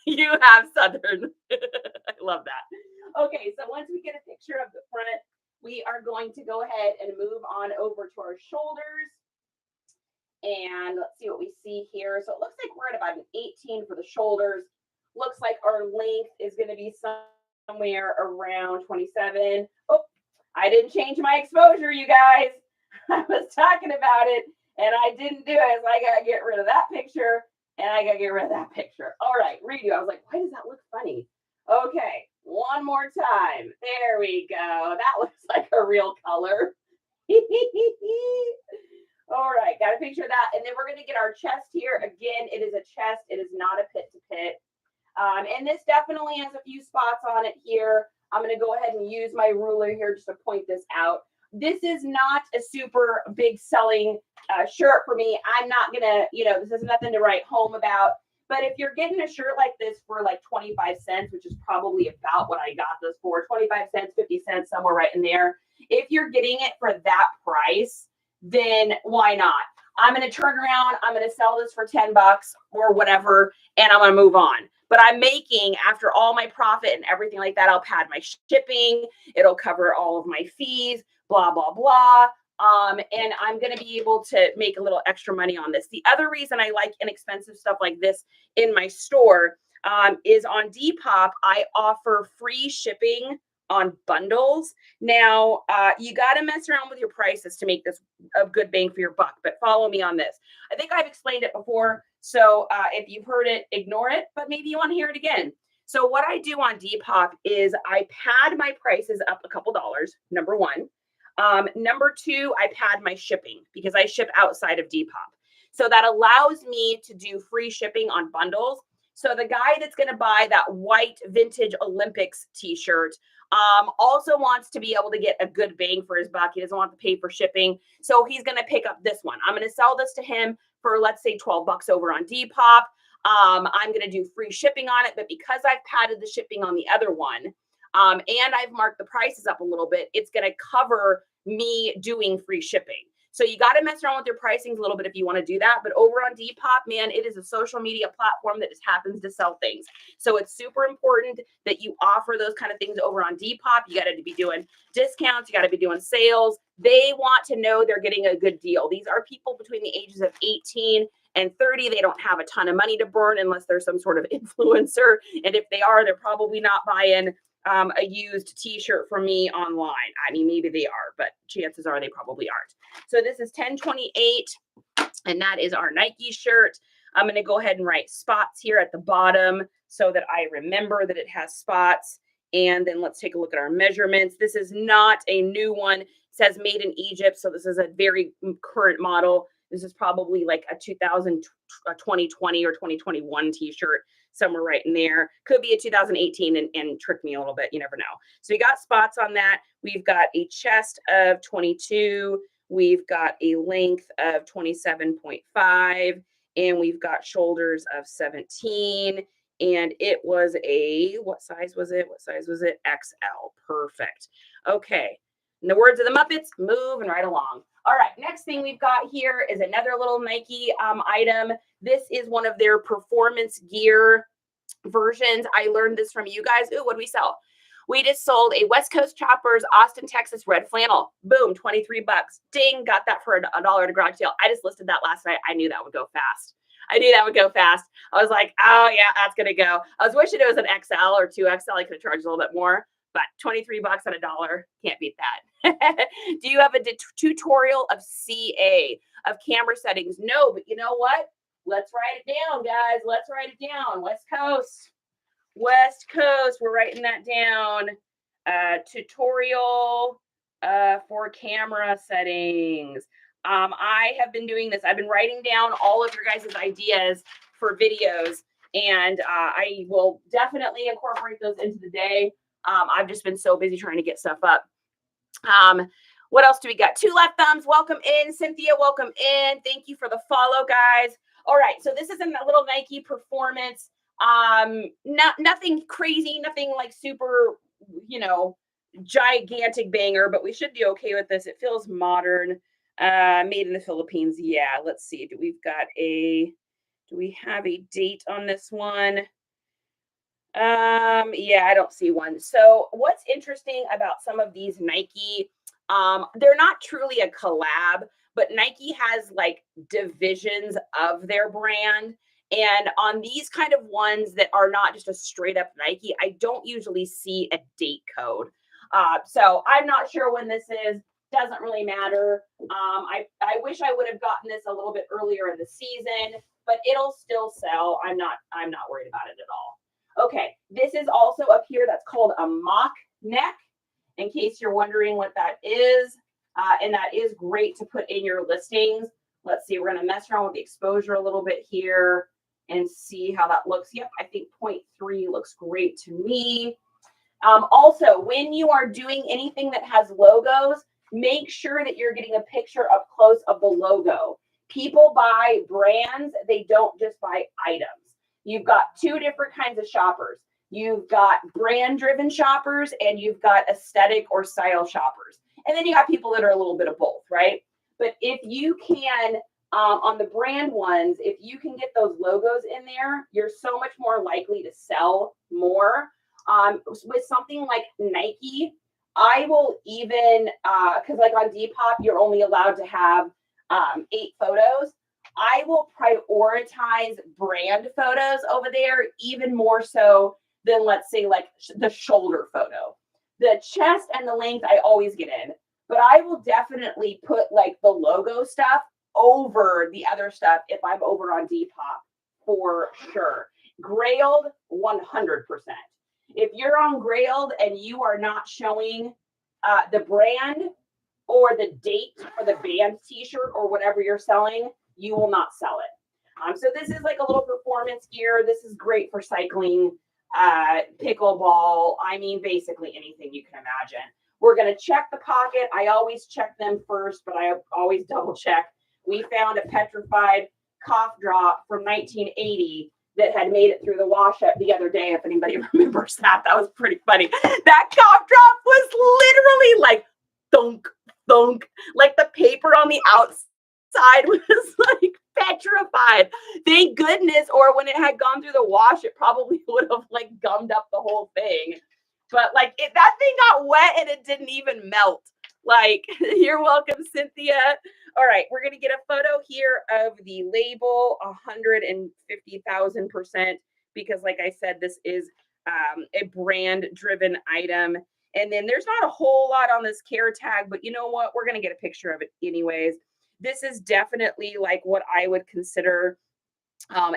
you have Southern. I love that. Okay, so once we get a picture of the front, we are going to go ahead and move on over to our shoulders. And let's see what we see here. So it looks like we're at about an 18 for the shoulders. Looks like our length is going to be somewhere around 27. Oh, I didn't change my exposure, you guys. I was talking about it and I didn't do it. So I got to get rid of that picture and I got to get rid of that picture. All right, redo. I was like, why does that look funny? Okay, one more time. There we go. That looks like a real color. All right, got a picture of that. And then we're going to get our chest here. Again, it is a chest. It is not a pit to pit. And this definitely has a few spots on it here. I'm going to go ahead and use my ruler here just to point this out. This is not a super big selling shirt for me. I'm not going to, this is nothing to write home about. But if you're getting a shirt like this for like 25 cents, which is probably about what I got this for, 25 cents, 50 cents, somewhere right in there. If you're getting it for that price, then why not? I'm going to turn around. I'm going to sell this for 10 bucks or whatever, and I'm going to move on. But I'm making, after all my profit and everything like that, I'll pad my shipping. It'll cover all of my fees, blah, blah, blah. And I'm going to be able to make a little extra money on this. The other reason I like inexpensive stuff like this in my store is on Depop, I offer free shipping on bundles. Now, you got to mess around with your prices to make this a good bang for your buck, but follow me on this. I think I've explained it before. So if you've heard it, ignore it, but maybe you want to hear it again. So what I do on Depop is I pad my prices up a couple dollars, number one. Number two, I pad my shipping because I ship outside of Depop. So that allows me to do free shipping on bundles. So the guy that's going to buy that white vintage Olympics t-shirt also wants to be able to get a good bang for his buck. He doesn't want to pay for shipping. So he's going to pick up this one. I'm going to sell this to him for, let's say, 12 bucks over on Depop. I'm going to do free shipping on it. But because I've padded the shipping on the other one, and I've marked the prices up a little bit, it's going to cover me doing free shipping. So you got to mess around with your pricings a little bit if you want to do that. But over on Depop, man, it is a social media platform that just happens to sell things. So it's super important that you offer those kind of things over on Depop. You got to be doing discounts. You got to be doing sales. They want to know they're getting a good deal. These are people between the ages of 18 and 30. They don't have a ton of money to burn unless they're some sort of influencer. And if they are, they're probably not buying a used t-shirt from me online. I mean, maybe they are, but chances are they probably aren't. So this is 1028, and that is our Nike shirt. I'm going to go ahead and write spots here at the bottom so that I remember that it has spots. And then let's take a look at our measurements. This is not a new one. It says made in Egypt. So this is a very current model. This is probably like a 2020 or 2021 t-shirt, somewhere right in there. Could be a 2018 and trick me a little bit. You never know. So we got spots on that. We've got a chest of 22. We've got a length of 27.5. And we've got shoulders of 17. And it was what size was it? XL. Perfect. Okay. In the words of the Muppets, moving right along. All right, next thing we've got here is another little Nike item. This is one of their performance gear versions. I learned this from you guys. Ooh, what do we sell? We just sold a West Coast Choppers Austin, Texas red flannel. Boom, 23 bucks. Ding, got that for $1 at a garage sale. I just listed that last night. I knew that would go fast. I was like, oh yeah, that's gonna go. I was wishing it was an XL or 2XL. I could have charged a little bit more, but 23 bucks at $1, can't beat that. Do you have a tutorial of CA, of camera settings? No, but you know what? Let's write it down, guys. Let's write it down. West Coast. We're writing that down. Tutorial for camera settings. I have been doing this. I've been writing down all of your guys' ideas for videos, and I will definitely incorporate those into the day. I've just been so busy trying to get stuff up. What else do we got? 2 left thumbs. Welcome in, Cynthia. Welcome in. Thank you for the follow, guys. All right, so this is a little Nike performance. Nothing crazy, nothing like super, gigantic banger, but we should be okay with this. It feels modern. Made in the Philippines. Yeah, let's see. Do we have a date on this one? Yeah, I don't see one. So what's interesting about some of these Nike, they're not truly a collab, but Nike has like divisions of their brand. And on these kind of ones that are not just a straight up Nike, I don't usually see a date code. So I'm not sure when this is. Doesn't really matter. I wish I would have gotten this a little bit earlier in the season, but it'll still sell. I'm not worried about it at all. Okay, this is also up here. That's called a mock neck, in case you're wondering what that is. And that is great to put in your listings. Let's see. We're going to mess around with the exposure a little bit here and see how that looks. Yep, I think 0.3 looks great to me. Also, when you are doing anything that has logos, make sure that you're getting a picture up close of the logo. People buy brands, they don't just buy items. You've got 2 different kinds of shoppers. You've got brand-driven shoppers and you've got aesthetic or style shoppers. And then you got people that are a little bit of both, right? But if you can, on the brand ones, if you can get those logos in there, you're so much more likely to sell more. With something like Nike, I will even, because like on Depop, you're only allowed to have 8 photos. I will prioritize brand photos over there, even more so than, let's say, like the shoulder photo. The chest and the length, I always get in, but I will definitely put like the logo stuff over the other stuff if I'm over on Depop, for sure. Grailed, 100%. If you're on Grailed and you are not showing the brand or the date for the band t-shirt or whatever you're selling, you will not sell it. So this is like a little performance gear. This is great for cycling, pickleball. I mean, basically anything you can imagine. We're going to check the pocket. I always check them first, but I always double check. We found a petrified cough drop from 1980 that had made it through the wash up the other day. If anybody remembers that, that was pretty funny. That cough drop was literally like thunk, thunk, like the paper on the outside was like petrified. Thank goodness, or when it had gone through the wash, it probably would have like gummed up the whole thing. But like that thing got wet and it didn't even melt. Like, you're welcome, Cynthia. All right, we're going to get a photo here of the label, 150,000%, because like I said, this is a brand-driven item. And then there's not a whole lot on this care tag, but you know what? We're going to get a picture of it anyways. This is definitely like what I would consider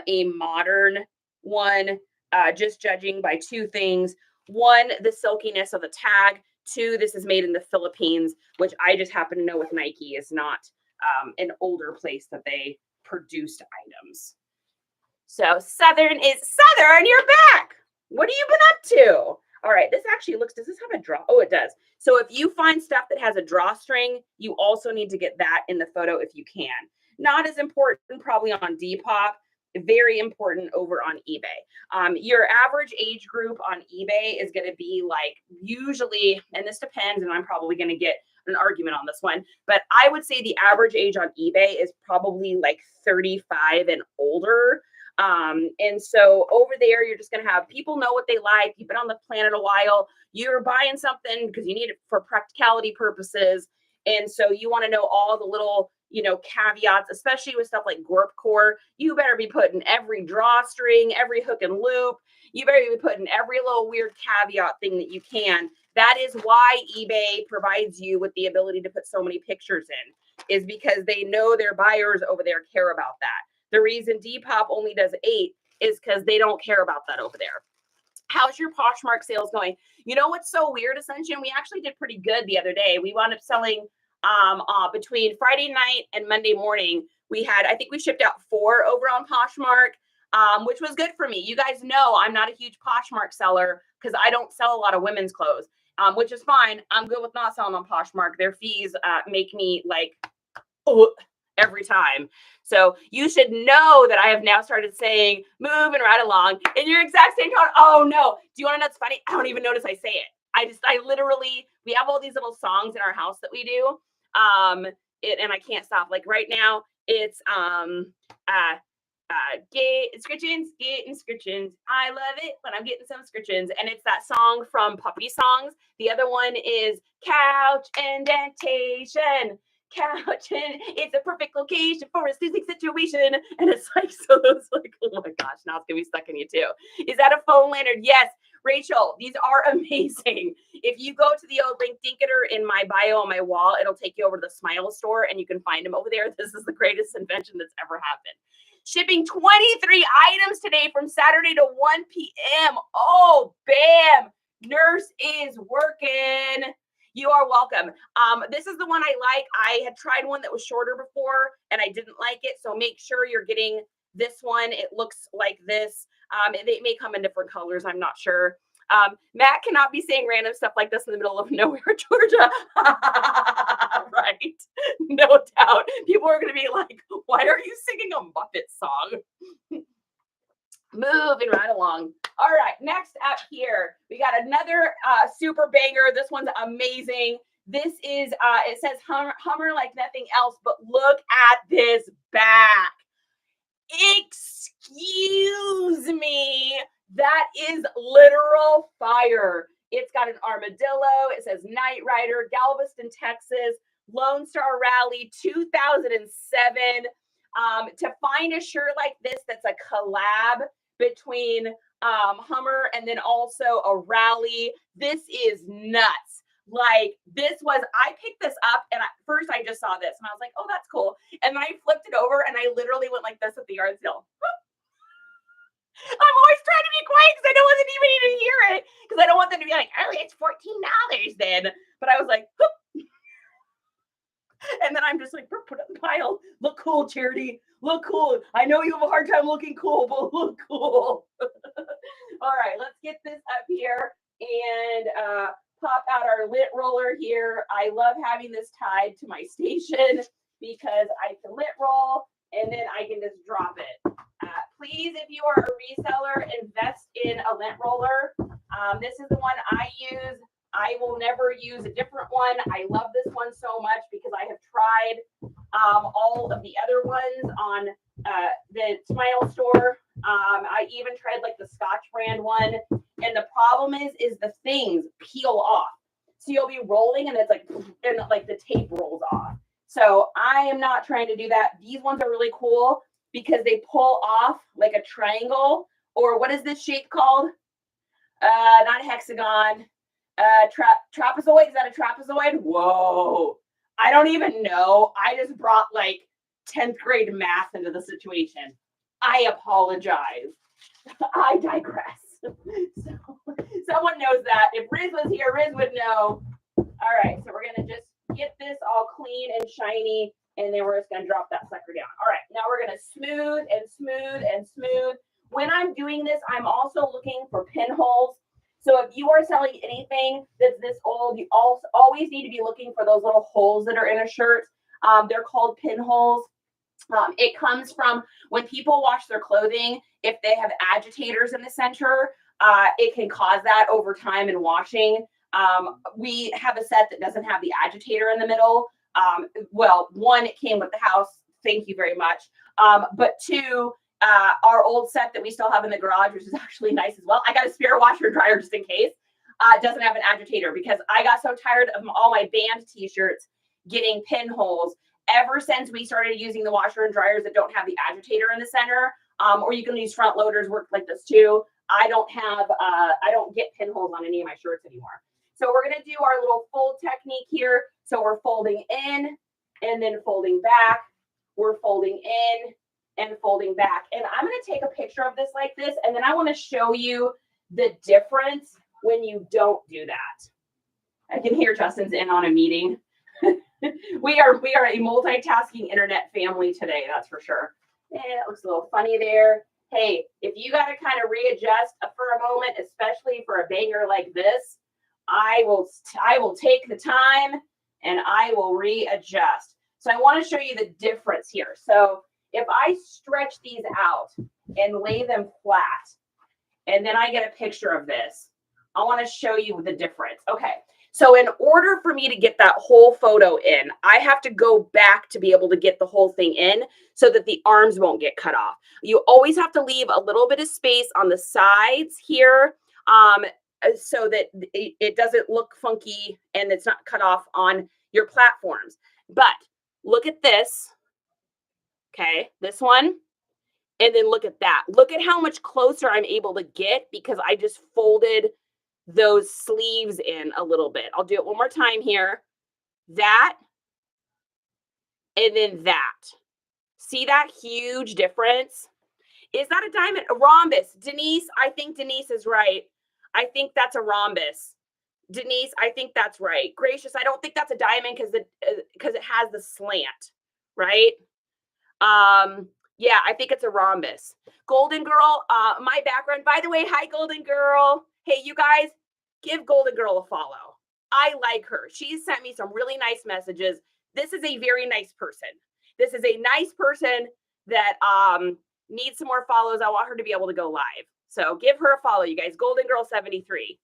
a modern one. just judging by two things. One, the silkiness of the tag. Two, this is made in the Philippines, which I just happen to know with Nike is not an older place that they produced items. So Southern is Southern, you're back. What have you been up to? All right, this actually looks, does this have a draw? Oh, it does. So if you find stuff that has a drawstring, you also need to get that in the photo if you can. Not as important probably on Depop, very important over on eBay. Your average age group on eBay is going to be like usually, and this depends, and I'm probably going to get an argument on this one, but I would say the average age on eBay is probably like 35 and older. And so over there, you're just going to have people know what they like. You've been on the planet a while. You're buying something because you need it for practicality purposes. And so you want to know all the little, caveats, especially with stuff like Gorp Core. You better be putting every drawstring, every hook and loop. You better be putting every little weird caveat thing that you can. That is why eBay provides you with the ability to put so many pictures in, is because they know their buyers over there care about that. The reason Depop only does 8 is because they don't care about that over there. How's your Poshmark sales going? You know what's so weird, Ascension? We actually did pretty good the other day. We wound up selling between Friday night and Monday morning. I think we shipped out 4 over on Poshmark, which was good for me. You guys know I'm not a huge Poshmark seller because I don't sell a lot of women's clothes, which is fine. I'm good with not selling on Poshmark. Their fees make me like, oh, every time. So you should know that I have now started saying moving right along in your exact same tone. Oh no. Do you want to know what's funny? I don't even notice I say it. I literally, we have all these little songs in our house that we do. And I can't stop. Like right now it's getting scritchins. I love it when I'm getting some scritchins. And it's that song from Puppy Songs. The other one is Couch Indentation. Couch and it's a perfect location for a sleeping situation. And it's like, so it's like, oh my gosh, now it's gonna be stuck in you too. Is that a phone lantern? Yes, Rachel, these are amazing. If you go to the old link dinketer in my bio on my wall, it'll take you over to the Smile store and you can find them over there. This is the greatest invention that's ever happened. Shipping 23 items today from Saturday to 1 p.m. Oh, bam. Nurse is working. You are welcome. This is the one I like. I had tried one that was shorter before and I didn't like it. So make sure you're getting this one. It looks like this. It may come in different colors. I'm not sure. Matt cannot be saying random stuff like this in the middle of nowhere, Georgia. Right. No doubt. People are going to be like, why are you singing a Muppet song? Moving right along. All right, next up here, we got another super banger. This one's amazing. This is, it says Hummer like nothing else, but look at this back. Excuse me. That is literal fire. It's got an armadillo. It says Knight Rider, Galveston, Texas, Lone Star Rally 2007. To find a shirt like this that's a collab between Hummer and then also a rally, this is nuts. Like I picked this up and first I just saw this and I was like, oh, that's cool. And then I flipped it over and I literally went like this at the yard sale. I'm always trying to be quiet because I don't want anybody to hear it because I don't want them to be like, oh, it's $14 then. But I was like, whoop. And then I'm just like, put it in the pile. Look cool, Charity. Look cool. I know you have a hard time looking cool, but look cool. All right, let's get this up here and pop out our lit roller here. I love having this tied to my station because I can lit roll and then I can just drop it. Please, if you are a reseller, invest in a lint roller. This is the one I use. I will never use a different one. I love this one so much because I have tried all of the other ones on the Smile store. I even tried like the Scotch brand one. And the problem is the things peel off. So you'll be rolling and it's like, and like the tape rolls off. So I am not trying to do that. These ones are really cool because they pull off like a triangle, or what is this shape called? Not a hexagon. Trapezoid. Is that a trapezoid? Whoa. I don't even know. I just brought like 10th grade math into the situation. I apologize. I digress. So someone knows that. If Riz was here, Riz would know. All right, so we're gonna just get this all clean and shiny, and then we're just gonna drop that sucker down. All right, now we're gonna smooth and smooth and smooth. When I'm doing this, I'm also looking for pinholes. So if you are selling anything that's this old, you also always need to be looking for those little holes that are in a shirt. They're called pinholes. It comes from when people wash their clothing. If they have agitators in the center, it can cause that over time in washing. We have a set that doesn't have the agitator in the middle. Well, one, it came with the house. Thank you very much. But two, our old set that we still have in the garage, which is actually nice as well. I got a spare washer and dryer just in case. Doesn't have an agitator because I got so tired of all my band t-shirts getting pinholes ever since we started using the washer and dryers that don't have the agitator in the center. Or you can use front loaders, work like this too. I don't get pinholes on any of my shirts anymore. So we're going to do our little fold technique here. So we're folding in and then folding back. We're folding in and folding back. And I'm going to take a picture of this like this. And then I want to show you the difference when you don't do that. I can hear Justin's in on a meeting. We are a multitasking internet family today, that's for sure. And it looks a little funny there. Hey, if you got to kind of readjust for a moment, especially for a banger like this, I will take the time and I will readjust. So I want to show you the difference here. So if I stretch these out and lay them flat, and then I get a picture of this, I want to show you the difference. Okay. So in order for me to get that whole photo in, I have to go back to be able to get the whole thing in so that the arms won't get cut off. You always have to leave a little bit of space on the sides here so that it doesn't look funky and it's not cut off on your platforms. But look at this. Okay, this one. And then look at that. Look at how much closer I'm able to get because I just folded those sleeves in a little bit. I'll do it one more time here. That, and then that. See that huge difference? Is that a diamond? A rhombus. Denise, I think Denise is right. I think that's a rhombus. Denise, I think that's right. Gracious, I don't think that's a diamond because it has the slant, right? Yeah, I think it's a rhombus. Golden Girl, my background. By the way, hi, Golden Girl. Hey, you guys, give Golden Girl a follow. I like her. She's sent me some really nice messages. This is a very nice person. This is a nice person that needs some more follows. I want her to be able to go live. So give her a follow, you guys. Golden Girl 73.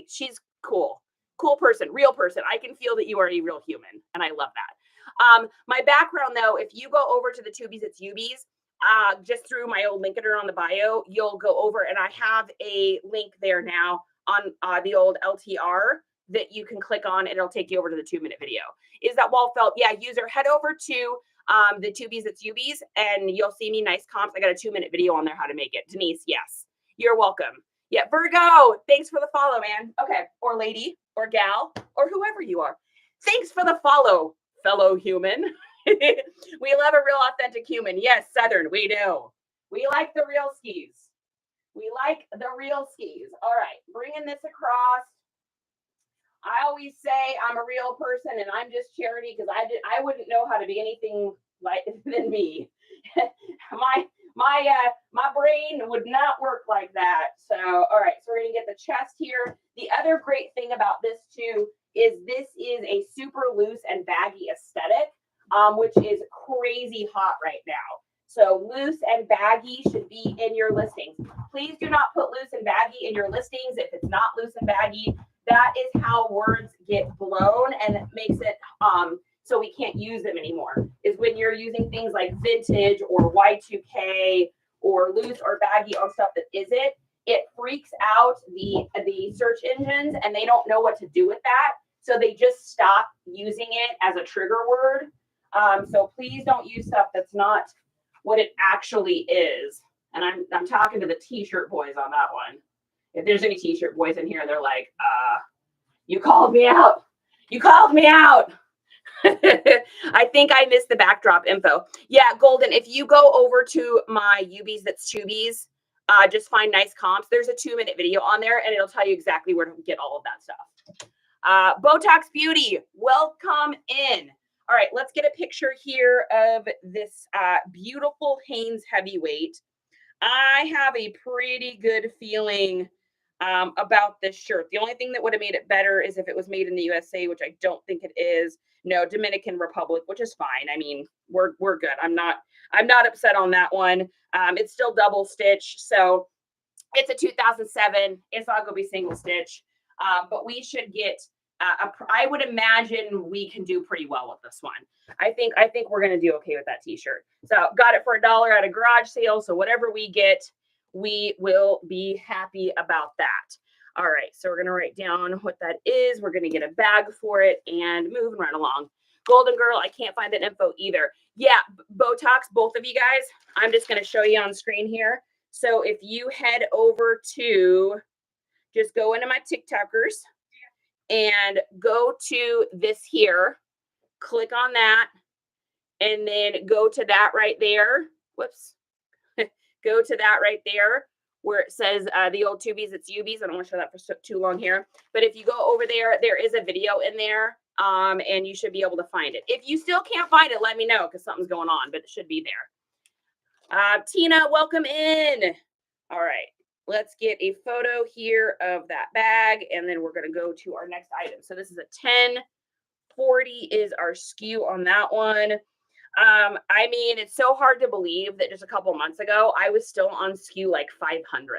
She's cool. Cool person, real person. I can feel that you are a real human, and I love that. My background, though, if you go over to the Tubies It's Ubies, just through my old link on the bio, you'll go over, and I have a link there now on the old LTR that you can click on, and it'll take you over to the 2-minute video. Is that wall felt? Yeah, user, head over to the Tubies It's Ubies, and you'll see me nice comps. I got a 2-minute video on there how to make it. Denise, yes, you're welcome. Yeah, Virgo, thanks for the follow, man. Okay, or lady, or gal, or whoever you are. Thanks for the follow, fellow human. We love a real authentic human. Yes, Southern, we do. We like the real skis. We like the real skis. All right, bringing this across. I always say I'm a real person and I'm just charity because I wouldn't know how to be anything like than me. My brain would not work like that. So, all right, so we're gonna get the chest here. The other great thing about this too is this is a super loose and baggy aesthetic, which is crazy hot right now. So loose and baggy should be in your listings. Please do not put loose and baggy in your listings if it's not loose and baggy. That is how words get blown and it makes it so we can't use them anymore, is when you're using things like vintage or Y2K or loose or baggy on stuff that isn't. It freaks out the search engines and they don't know what to do with that. So they just stop using it as a trigger word. So please don't use stuff that's not what it actually is. And I'm talking to the t-shirt boys on that one. If there's any t-shirt boys in here, they're like, you called me out. You called me out. I think I missed the backdrop info. Yeah, Golden, if you go over to my Ubies That's Tubies Just find nice comps. There's a 2-minute video on there, and it'll tell you exactly where to get all of that stuff. Botox Beauty, welcome in. All right, let's get a picture here of this beautiful Hanes heavyweight. I have a pretty good feeling about this shirt. The only thing that would have made it better is if it was made in the USA, which I don't think it is. No, Dominican Republic, which is fine. I mean, we're good. I'm not upset on that one. It's still double stitch, so it's a 2007. It's not going to be single stitch, but we should get. I would imagine we can do pretty well with this one. I think we're going to do okay with that t-shirt. So got it for $1 at a garage sale. So whatever we get, we will be happy about that. All right. So we're going to write down what that is. We're going to get a bag for it and moving right along. Golden Girl, I can't find that info either. Yeah, Botox, both of you guys. I'm just going to show you on screen here. So if you head over to, just go into my TikTokers and go to this here, click on that, and then go to that right there. Whoops. Go to that right there where it says the old tubies, it's Ubies. I don't want to show that for too long here. But if you go over there, there is a video in there, and you should be able to find it. If you still can't find it, let me know because something's going on, but it should be there. Tina, welcome in. All right. Let's get a photo here of that bag, and then we're going to go to our next item. So this is a 1040 is our SKU on that one. I mean, it's so hard to believe that just a couple months ago, I was still on SKU like 500.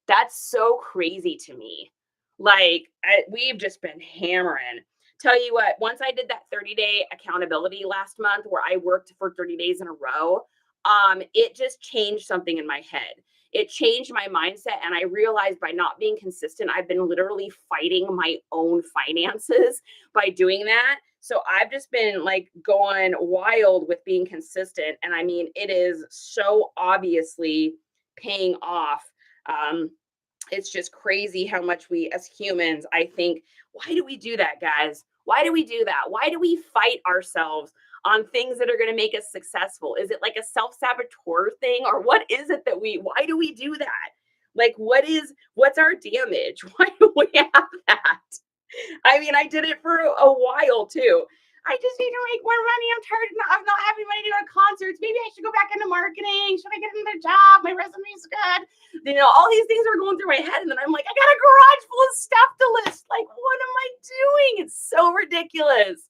That's so crazy to me. Like, we've just been hammering. Tell you what, once I did that 30-day accountability last month where I worked for 30 days in a row, it just changed something in my head. It changed my mindset, and I realized by not being consistent, I've been literally fighting my own finances by doing that. So I've just been like going wild with being consistent. And I mean, it is so obviously paying off. It's just crazy how much we as humans, I think, why do we do that, guys? Why do we do that? Why do we fight ourselves on things that are going to make us successful? Is it like a self-saboteur thing, or what is it that why do we do that? Like, what's our damage? Why do we have that? I mean, I did it for a while too. I just need to make more money. I'm tired of not having money to go to concerts. Maybe I should go back into marketing. Should I get another job? My resume is good. You know, all these things were going through my head. And then I'm like, I got a garage full of stuff to list. Like, what am I doing? It's so ridiculous.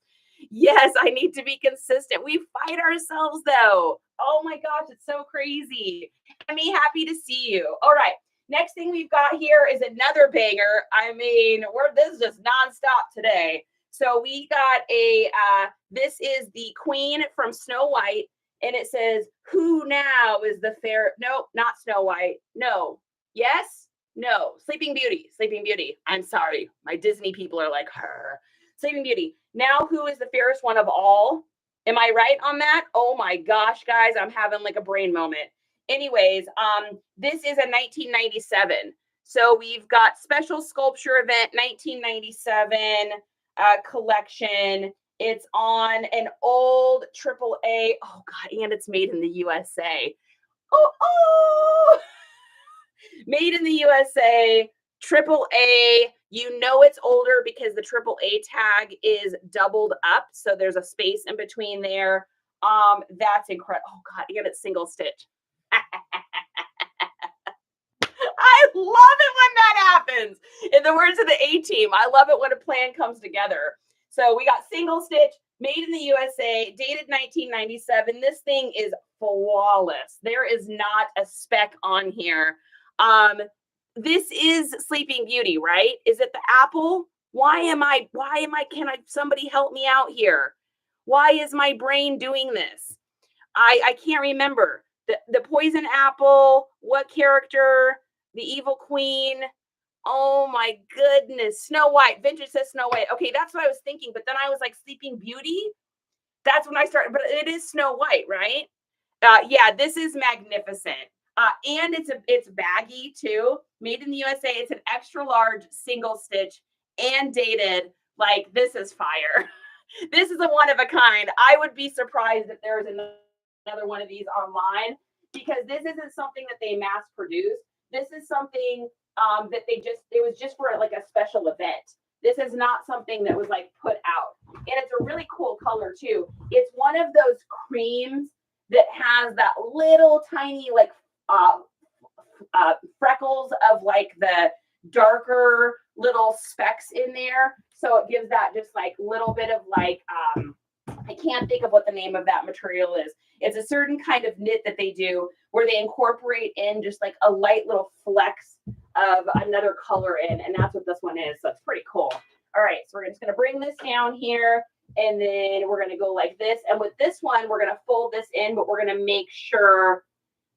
Yes, I need to be consistent. We fight ourselves though. Oh my gosh, it's so crazy. Emmy, happy to see you. All right. Next thing we've got here is another banger. I mean, this is just nonstop today. So we got this is the Queen from Snow White, and it says, who now is the fair? Nope, not Snow White. No. Yes? No. Sleeping Beauty. Sleeping Beauty. I'm sorry. My Disney people are like, her. Sleeping Beauty. Now who is the fairest one of all? Am I right on that? Oh my gosh, guys, I'm having like a brain moment. Anyways, this is a 1997. So we've got special sculpture event 1997 collection. It's on an old AAA. Oh God, and it's made in the USA. Oh, made in the USA. AAA. You know it's older because the AAA tag is doubled up, so there's a space in between there. That's incredible. Oh God, and it's single stitch. I love it when that happens. In the words of the A-Team, I love it when a plan comes together. So we got single stitch, made in the USA, dated 1997. This thing is flawless. There is not a speck on here. This is Sleeping Beauty, right? Is it the apple? Somebody help me out here. Why is my brain doing this? I can't remember. The poison apple, what character? The evil queen. Oh my goodness. Snow White. Vintage says Snow White. Okay, that's what I was thinking. But then I was like, Sleeping Beauty? That's when I started. But it is Snow White, right? Yeah, this is magnificent. And it's baggy too. Made in the USA. It's an extra large single stitch and dated. Like, this is fire. This is a one of a kind. I would be surprised if there's another one of these online. because this isn't something that they mass produce. This is something that it was just for like a special event. This is not something that was like put out. And it's a really cool color too. It's one of those creams that has that little tiny like freckles of like the darker little specks in there. So it gives that just like little bit of like, I can't think of what the name of that material is. It's a certain kind of knit that they do where they incorporate in just like a light little flecks of another color in. And that's what this one is. So it's pretty cool. All right. So we're just going to bring this down here and then we're going to go like this. And with this one, we're going to fold this in, but we're going to make sure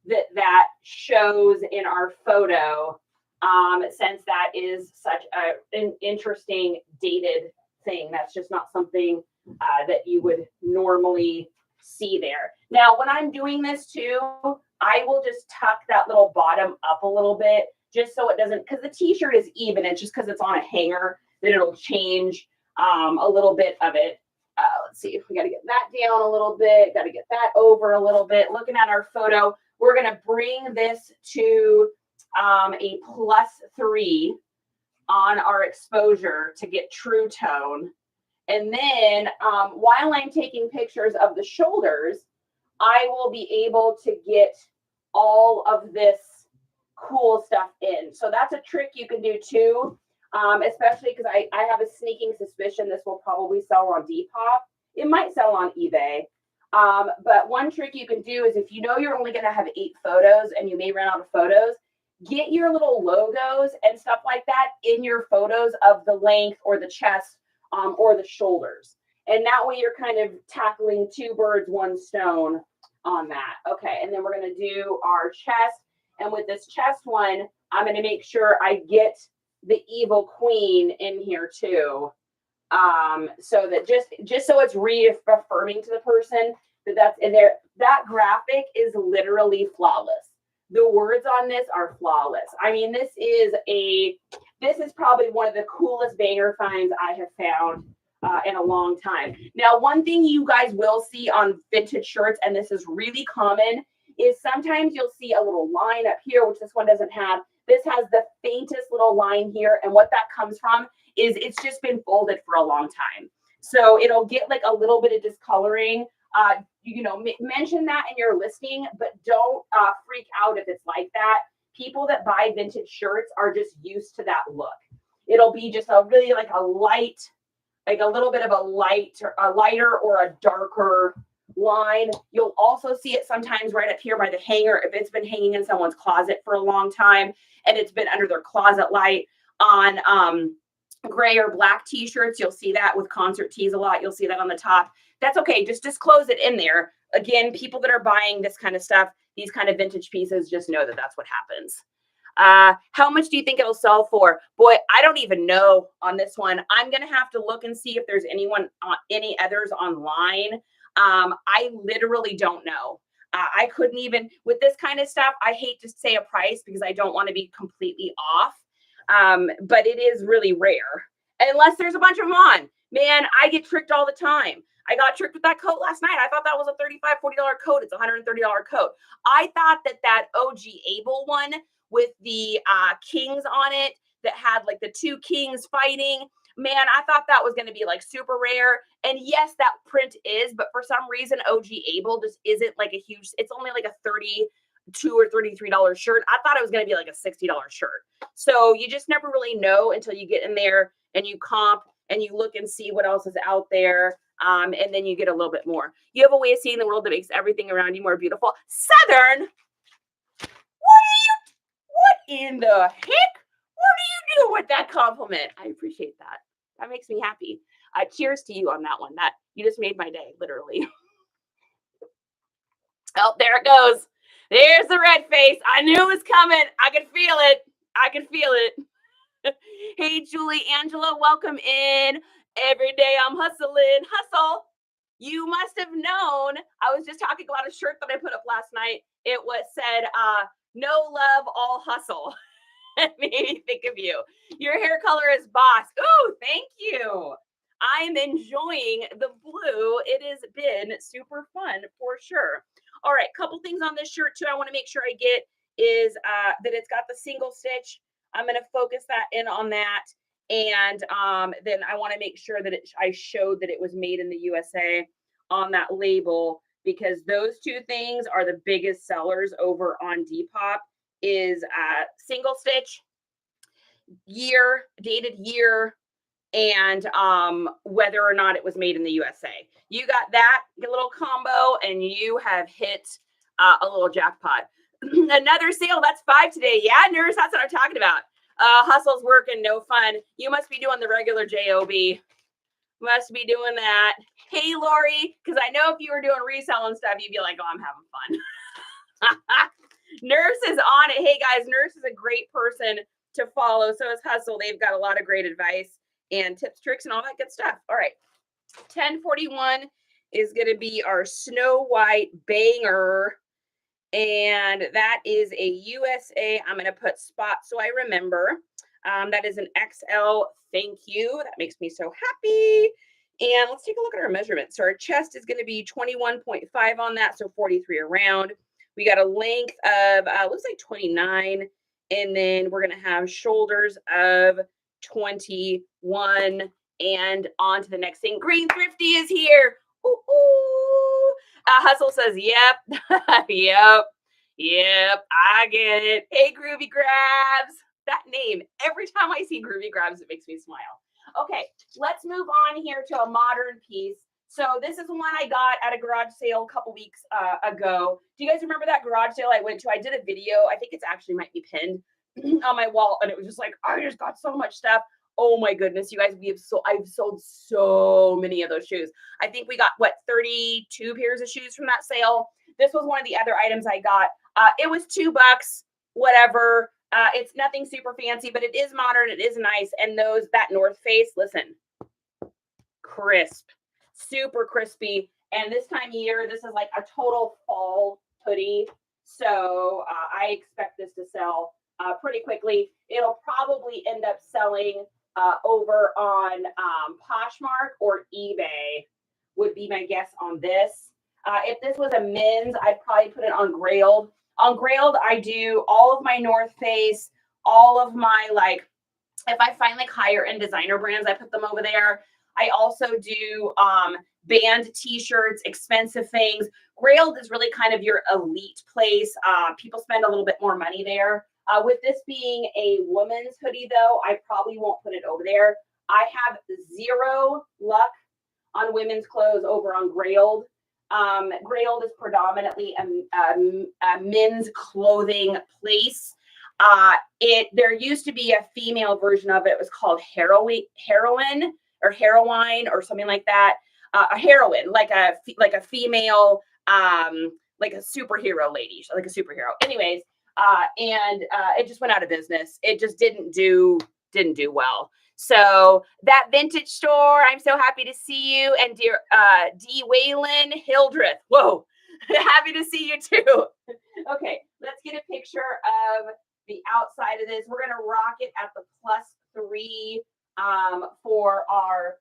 that that shows in our photo, since that is such an interesting dated thing. That's just not something that you would normally see there. Now, when I'm doing this too, I will just tuck that little bottom up a little bit just so it doesn't, because the t-shirt is even. It's just because it's on a hanger that it'll change a little bit of it. Let's see if we got to get that down a little bit, got to get that over a little bit. Looking at our photo, we're going to bring this to a +3 on our exposure to get true tone. And then while I'm taking pictures of the shoulders, I will be able to get all of this cool stuff in. So that's a trick you can do too, especially because I have a sneaking suspicion this will probably sell on Depop. It might sell on eBay. But one trick you can do is if you know you're only going to have 8 photos and you may run out of photos, get your little logos and stuff like that in your photos of the length or the chest or the shoulders. And that way you're kind of tackling 2 birds, 1 stone on that. Okay, and then we're going to do our chest. And with this chest one, I'm going to make sure I get the evil queen in here too. So that just so it's reaffirming to the person that that's in there. That graphic is literally flawless. The words on this are flawless. I mean, this is probably one of the coolest banger finds I have found in a long time. Now, one thing you guys will see on vintage shirts, and this is really common, is sometimes you'll see a little line up here, which this one doesn't have. This has the faintest little line here. And what that comes from is it's just been folded for a long time. So it'll get like a little bit of discoloring. Mention that in your listing, but don't freak out if it's like that. People that buy vintage shirts are just used to that look. It'll be just a really like a light, like a little bit of a lighter or a darker line. You'll also see it sometimes right up here by the hanger if it's been hanging in someone's closet for a long time and it's been under their closet light. On gray or black t-shirts, you'll see that with concert tees a lot. You'll see that on the top. That's okay. Just close it in there. Again, people that are buying this kind of stuff, these kind of vintage pieces, just know that that's what happens. How much do you think it'll sell for? Boy, I don't even know on this one. I'm going to have to look and see if there's any others online. I literally don't know. I couldn't even, with this kind of stuff, I hate to say a price because I don't want to be completely off. But it is really rare unless there's a bunch of them on. Man, I get tricked all the time. I got tricked with that coat last night. I thought that was a $35, $40 coat. It's a $130 coat. I thought that OG Able one with the kings on it that had like the 2 kings fighting, man, I thought that was going to be like super rare. And yes, that print is, but for some reason, OG Able just isn't like a huge, it's only like a $32 or $33 shirt. I thought it was going to be like a $60 shirt. So you just never really know until you get in there and you comp and you look and see what else is out there. And then you get a little bit more. You have a way of seeing the world that makes everything around you more beautiful. Southern, what in the heck? What do you do with that compliment? I appreciate that. That makes me happy. Cheers to you on that one. That you just made my day, literally. Oh, there it goes. There's the red face. I knew it was coming. I could feel it. Hey, Julie, Angela, welcome in. Every day I'm hustling. Hustle. You must have known. I was just talking about a shirt that I put up last night. It said, no love, all hustle. It made me think of you. Your hair color is boss. Ooh, thank you. I'm enjoying the blue. It has been super fun for sure. All right, couple things on this shirt too I want to make sure I get is that it's got the single stitch. I'm going to focus that in on that. And then I want to make sure that I showed that it was made in the USA on that label, because those two things are the biggest sellers over on Depop is single stitch, year, dated year, and whether or not it was made in the USA. You got that little combo and you have hit a little jackpot. Another sale, that's 5 today. Yeah, nurse, that's what I'm talking about. Hustle's working, no fun. You must be doing the regular job. Must be doing that. Hey, Lori, because I know if you were doing resell and stuff, you'd be like, oh, I'm having fun. Nurse is on it. Hey, guys, Nurse is a great person to follow. So is Hustle. They've got a lot of great advice and tips, tricks, and all that good stuff. All right. 1041 is going to be our Snow White banger. And that is a USA. I'm going to put spot so I remember. That is an XL. Thank you. That makes me so happy. And let's take a look at our measurements. So our chest is going to be 21.5 on that, so 43 around. We got a length of, looks like 29. And then we're going to have shoulders of 21. And on to the next thing. Green Thrifty is here. Ooh, ooh. Hustle says, yep, yep, I get it. Hey, Groovy Grabs. That name, every time I see Groovy Grabs, it makes me smile. Okay, let's move on here to a modern piece. So this is one I got at a garage sale a couple weeks ago. Do you guys remember that garage sale I went to? I did a video. I think it's actually might be pinned on my wall. And it was just like, I just got so much stuff. Oh my goodness, you guys, I've sold so many of those shoes. I think we got, 32 pairs of shoes from that sale. This was one of the other items I got. It was $2, whatever. It's nothing super fancy, but it is modern. It is nice. And that North Face, listen, crisp, super crispy. And this time of year, this is like a total fall hoodie. So I expect this to sell pretty quickly. It'll probably end up selling over on Poshmark or eBay would be my guess on this. If this was a men's, I'd probably put it on Grailed. On Grailed, I do all of my North Face, all of my, if I find higher end designer brands, I put them over there. I also do band t-shirts, expensive things. Grailed is really kind of your elite place. People spend a little bit more money there. With this being a woman's hoodie, though, I probably won't put it over there. I have zero luck on women's clothes over on Grailed. Grailed is predominantly a men's clothing place. There used to be a female version of it. It was called Heroine or something like that. A heroine, like a female, like a superhero lady, like a superhero. Anyways, and it just went out of business. It just didn't do well. So that vintage store, I'm so happy to see you. And dear D. Whalen Hildreth, whoa, happy to see you too. Okay, let's get a picture of the outside of this. We're gonna rock it at the +3 for our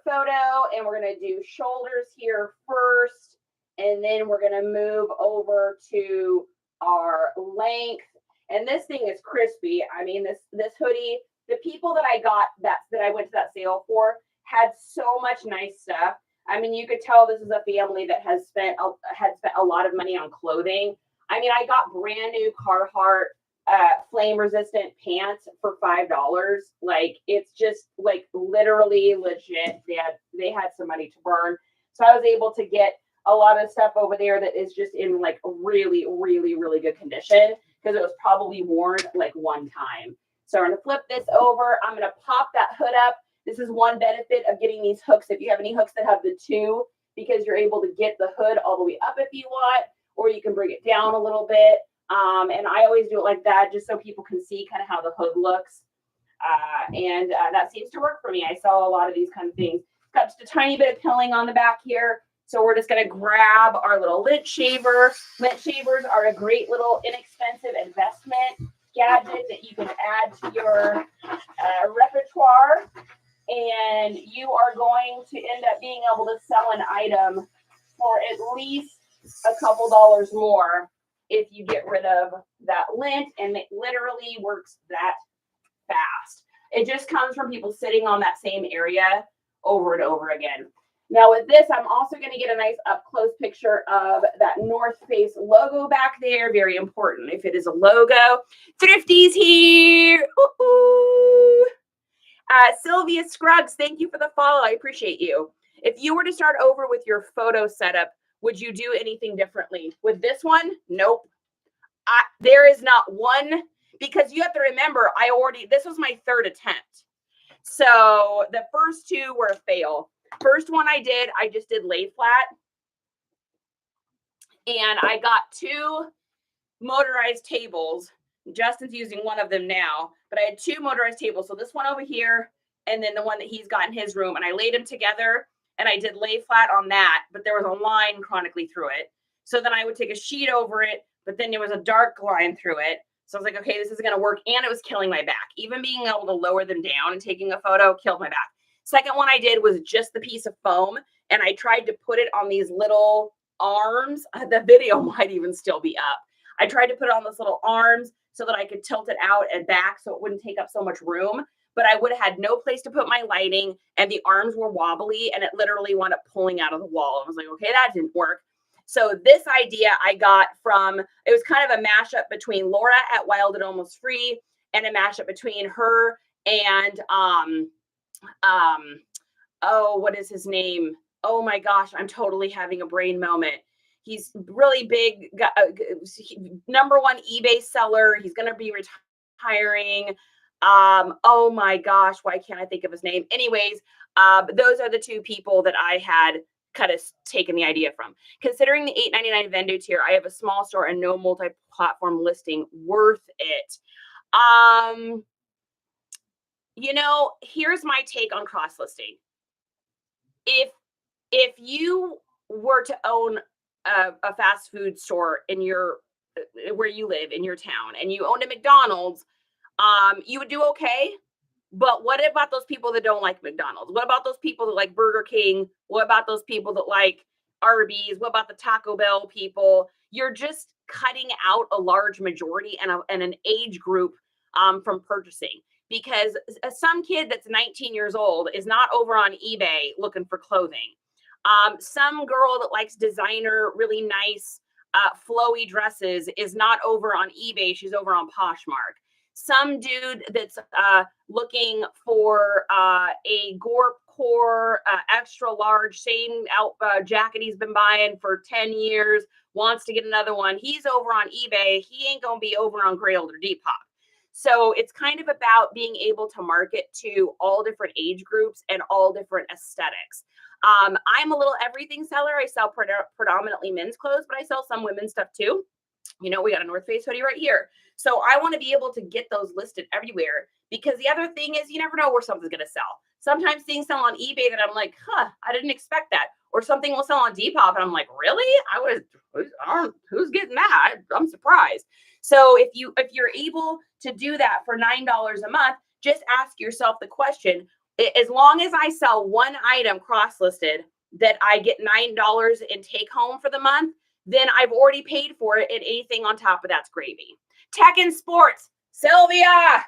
photo, and we're gonna do shoulders here first, and then we're gonna move over to our length. And this thing is crispy. I mean, this hoodie, the people that I got that I went to that sale for had so much nice stuff. I mean, you could tell this is a family that had spent a lot of money on clothing. I mean, I got brand new Carhartt flame resistant pants for $5. It's just literally legit. They had some money to burn. So I was able to get a lot of stuff over there that is just in really, really, really good condition, because it was probably worn one time. So I'm going to flip this over. I'm going to pop that hood up. This is one benefit of getting these hooks. If you have any hooks that have the 2, because you're able to get the hood all the way up if you want, or you can bring it down a little bit. And I always do it like that, just so people can see kind of how the hood looks. And that seems to work for me. I saw a lot of these kind of things. Got just a tiny bit of pilling on the back here. So we're just going to grab our little lint shaver. Lint shavers are a great little inexpensive investment gadget that you can add to your repertoire. And you are going to end up being able to sell an item for at least a couple dollars more if you get rid of that lint, and it literally works that fast. It just comes from people sitting on that same area over and over again. Now with this, I'm also going to get a nice up close picture of that North Face logo back there. Very important. If it is a logo, Thrifty's here. Ooh. Sylvia Scruggs, thank you for the follow. I appreciate you. If you were to start over with your photo setup, would you do anything differently? With this one, nope. There is not one, because you have to remember, this was my third attempt. So the first two were a fail. First one I just did lay flat. And I got 2 motorized tables. Justin's using one of them now, but I had 2 motorized tables. So this one over here, and then the one that he's got in his room. And I laid them together, and I did lay flat on that, but there was a line chronically through it. So then I would take a sheet over it, but then there was a dark line through it. So I was like, okay, this is going to work. And it was killing my back. Even being able to lower them down and taking a photo killed my back. Second one I did was just the piece of foam, and I tried to put it on these little arms. The video might even still be up. I tried to put it on those little arms so that I could tilt it out and back so it wouldn't take up so much room. But I would have had no place to put my lighting, and the arms were wobbly, and it literally wound up pulling out of the wall. I was like, okay, that didn't work. So this idea I got from, it was kind of a mashup between Laura at Wild and Almost Free and a mashup between her and, oh, what is his name? Oh my gosh, I'm totally having a brain moment. He's really big, #1 eBay seller. He's going to be retiring. Oh my gosh, why can't I think of his name? Anyways, those are the 2 people that I had kind of taken the idea from. Considering the $8.99 vendor tier, I have a small store and no multi-platform listing. Worth it. You know, here's my take on cross listing. If you were to own a fast food store in your where you live in your town, and you owned a McDonald's, you would do okay. But what about those people that don't like McDonald's? What about those people that like Burger King? What about those people that like Arby's? What about the Taco Bell people? You're just cutting out a large majority and an age group from purchasing, because some kid that's 19 years old is not over on eBay looking for clothing. Some girl that likes designer, really nice, flowy dresses is not over on eBay. She's over on Poshmark. Some dude that's looking for a Gorp Core extra large, same jacket he's been buying for 10 years, wants to get another one. He's over on eBay. He ain't going to be over on Grailed or Depop. So it's kind of about being able to market to all different age groups and all different aesthetics. I'm a little everything seller. I sell predominantly men's clothes, but I sell some women's stuff too. You know, we got a North Face hoodie right here. So I want to be able to get those listed everywhere, because the other thing is you never know where something's going to sell. Sometimes things sell on eBay that I'm like, I didn't expect that. Or something will sell on Depop and I'm like, really? Who's getting that? I'm surprised. So if you're able to do that for $9 a month, just ask yourself the question, as long as I sell one item cross-listed that I get $9 in take home for the month, then I've already paid for it, and anything on top of that's gravy. Tech and sports, Sylvia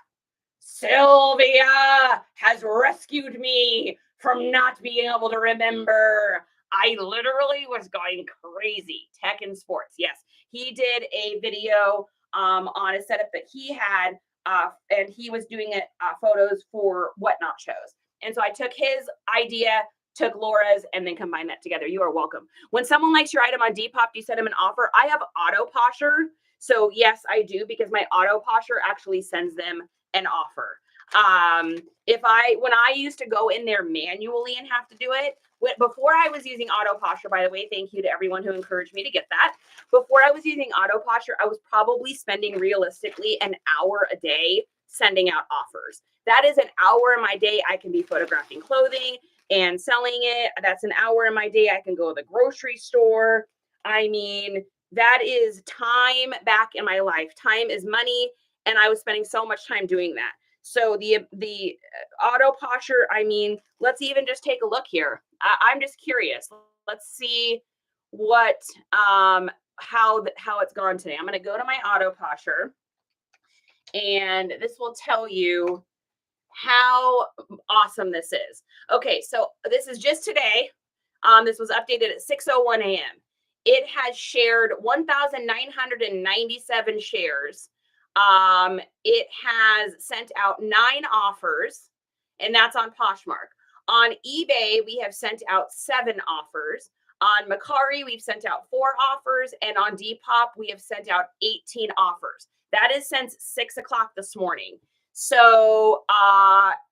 has rescued me from not being able to remember. I literally was going crazy. Tech and sports, yes. He did a video on a setup that he had, and he was doing it photos for Whatnot shows. And so I took his idea, took Laura's, and then combined that together. You are welcome. When someone likes your item on Depop, do you send them an offer? I have auto posher. So yes, I do, because my auto posher actually sends them an offer. When I used to go in there manually and have to do it, before I was using auto posher, by the way, thank you to everyone who encouraged me to get that. Before I was using auto posher, I was probably spending realistically an hour a day sending out offers. That is an hour in my day I can be photographing clothing and selling it. That's an hour in my day I can go to the grocery store. I mean, that is time back in my life. Time is money, and I was spending so much time doing that. So the auto posher, I mean, let's even just take a look here. I'm just curious. Let's see how it's gone today. I'm going to go to my auto posture, and this will tell you how awesome this is. Okay, so this is just today. This was updated at 6:01 a.m. It has shared 1,997 shares. It has sent out 9 offers, and that's on Poshmark. On eBay, we have sent out 7 offers. On Macari, we've sent out 4 offers, and on Depop, we have sent out 18 offers. That is since 6 o'clock this morning. So,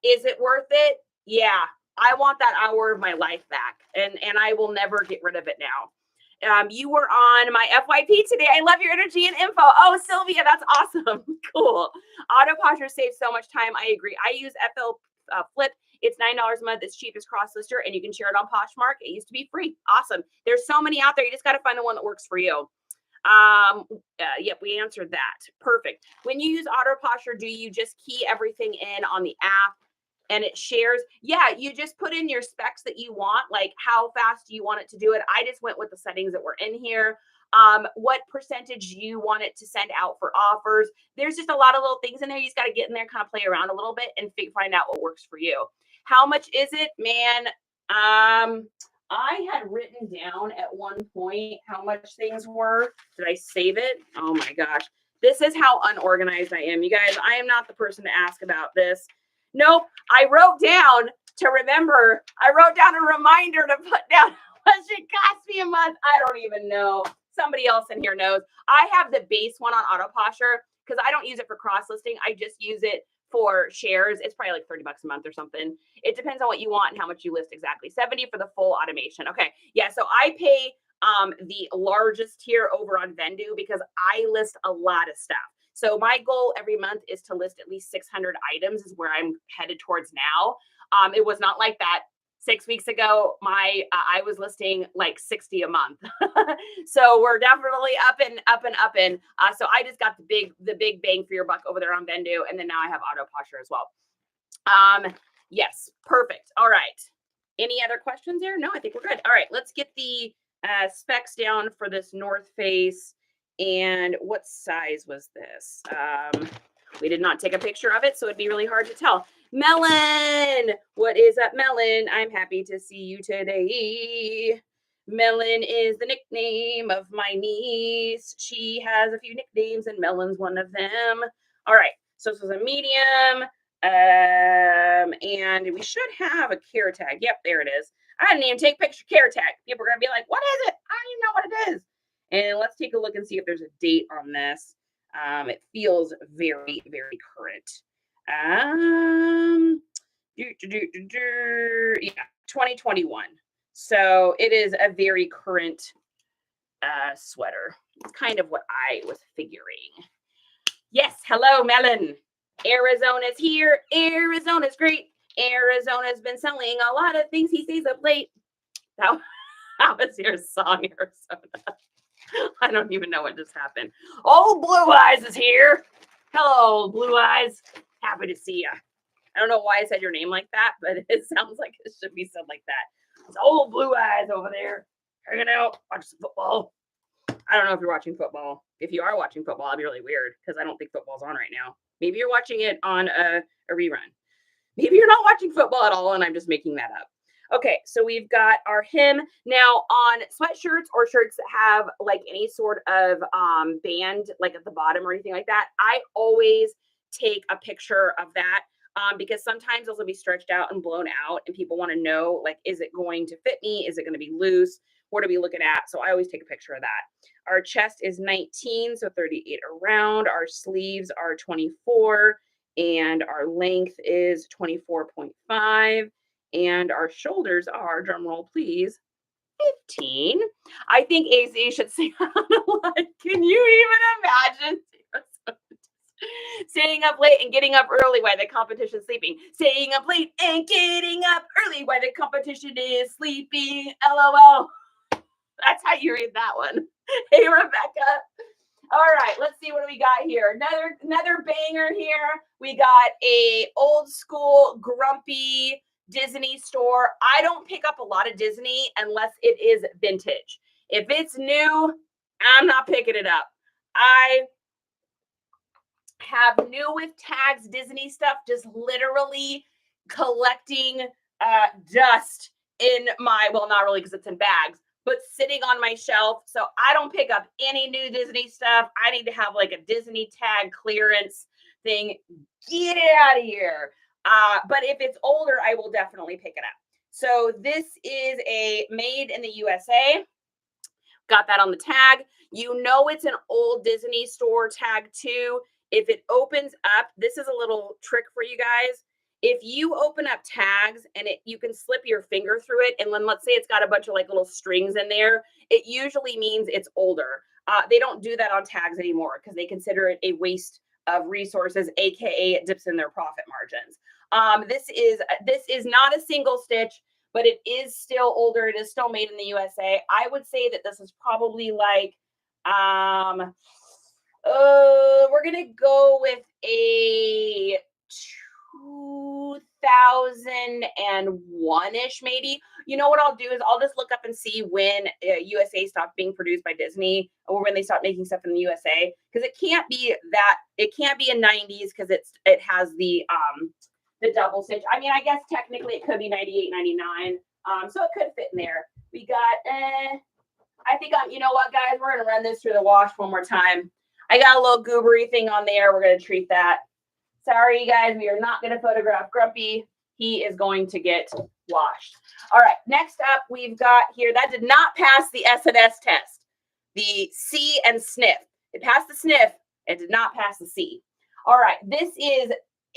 is it worth it? Yeah, I want that hour of my life back, and I will never get rid of it now. You were on my FYP today. I love your energy and info. Oh, Sylvia, that's awesome. Cool. Auto posture saves so much time. I agree. I use FL Flip. It's $9 a month. It's cheap as Crosslister, and you can share it on Poshmark. It used to be free. Awesome. There's so many out there. You just got to find the one that works for you. Yep, we answered that. Perfect. When you use auto posture, do you just key everything in on the app and it shares? Yeah, you just put in your specs that you want, like how fast do you want it to do it. I just went with the settings that were in here. What percentage you want it to send out for offers. There's just a lot of little things in there. You just got to get in there, kind of play around a little bit and find out what works for you. How much is it, man? I had written down at one point how much things were. Did I save it? Oh my gosh. This is how unorganized I am. You guys, I am not the person to ask about this. Nope. I wrote down to remember. I wrote down a reminder to put down how much it cost me a month. I don't even know. Somebody else in here knows. I have the base one on auto posture because I don't use it for cross listing. I just use it for shares. It's probably like $30 a month or something. It depends on what you want and how much you list exactly. 70 for the full automation. Okay. Yeah. So I pay the largest tier over on Vendu because I list a lot of stuff. So my goal every month is to list at least 600 items is where I'm headed towards now. It was not like that 6 weeks ago. I was listing like 60 a month. So we're definitely up and up and up. And so I just got the big bang for your buck over there on Vendu. And then now I have auto posture as well. Yes, perfect. All right. Any other questions there? No, I think we're good. All right, let's get the specs down for this North Face. And what size was this? We did not take a picture of it, so it'd be really hard to tell. Melon, what is up, Melon? I'm happy to see you today. Melon is the nickname of my niece. She has a few nicknames, and Melon's one of them. All right, so this was a medium, and we should have a care tag. Yep, there it is. I didn't even take picture care tag. People are gonna be like, "What is it?" I don't even know what it is. And let's take a look and see if there's a date on this. It feels very, very current. Yeah, 2021. So it is a very current sweater. It's kind of what I was figuring. Yes, hello, Melon. Arizona's here. Arizona's great. Arizona's been selling a lot of things he sees up late. That was your song, Arizona. I don't even know what just happened. Oh, Blue Eyes is here. Hello, Blue Eyes. Happy to see you. I don't know why I said your name like that, but it sounds like it should be said like that. It's old Blue Eyes over there, hanging out, watching some football. I don't know if you're watching football. If you are watching football, it'd be really weird because I don't think football's on right now. Maybe you're watching it on a rerun. Maybe you're not watching football at all, and I'm just making that up. Okay, so we've got our hem. Now on sweatshirts or shirts that have like any sort of band like at the bottom or anything like that, I always take a picture of that because sometimes those will be stretched out and blown out and people want to know, like, is it going to fit me? Is it going to be loose? What are we looking at? So I always take a picture of that. Our chest is 19, so 38 around. Our sleeves are 24 and our length is 24.5. And our shoulders are, drum roll please, 15. I think AZ should sing on a lot. Can you even imagine staying up late and getting up early while the competition's sleeping? Staying up late and getting up early while the competition is sleeping. LOL. That's how you read that one. Hey, Rebecca. All right, let's see what do we got here. Another banger here. We got a old school grumpy Disney store. I don't pick up a lot of Disney unless it is vintage. If it's new, I'm not picking it up. I have new with tags Disney stuff just literally collecting dust in my, well, not really because it's in bags, but sitting on my shelf. So I don't pick up any new Disney stuff. I need to have like a Disney tag clearance thing. Get it out of here. But if it's older, I will definitely pick it up. So this is a made in the USA. Got that on the tag. You know it's an old Disney store tag too. If it opens up, this is a little trick for you guys. If you open up tags and you can slip your finger through it, and then let's say it's got a bunch of like little strings in there, it usually means it's older. They don't do that on tags anymore because they consider it a waste of resources, aka it dips in their profit margins. This is not a single stitch, but it is still older. It is still made in the USA. I would say that this is probably like, we're gonna go with a 2001-ish maybe. You know what I'll do is I'll just look up and see when USA stopped being produced by Disney or when they stopped making stuff in the USA, because it can't be in 90s because it has the double stitch. I mean, I guess technically it could be 98, 99. So it could fit in there. We got, I think, you know what, guys? We're going to run this through the wash one more time. I got a little goobery thing on there. We're going to treat that. Sorry, you guys. We are not going to photograph Grumpy. He is going to get washed. All right. Next up, we've got here, that did not pass the S&S test. The see and sniff. It passed the sniff. It did not pass the see. All right. This is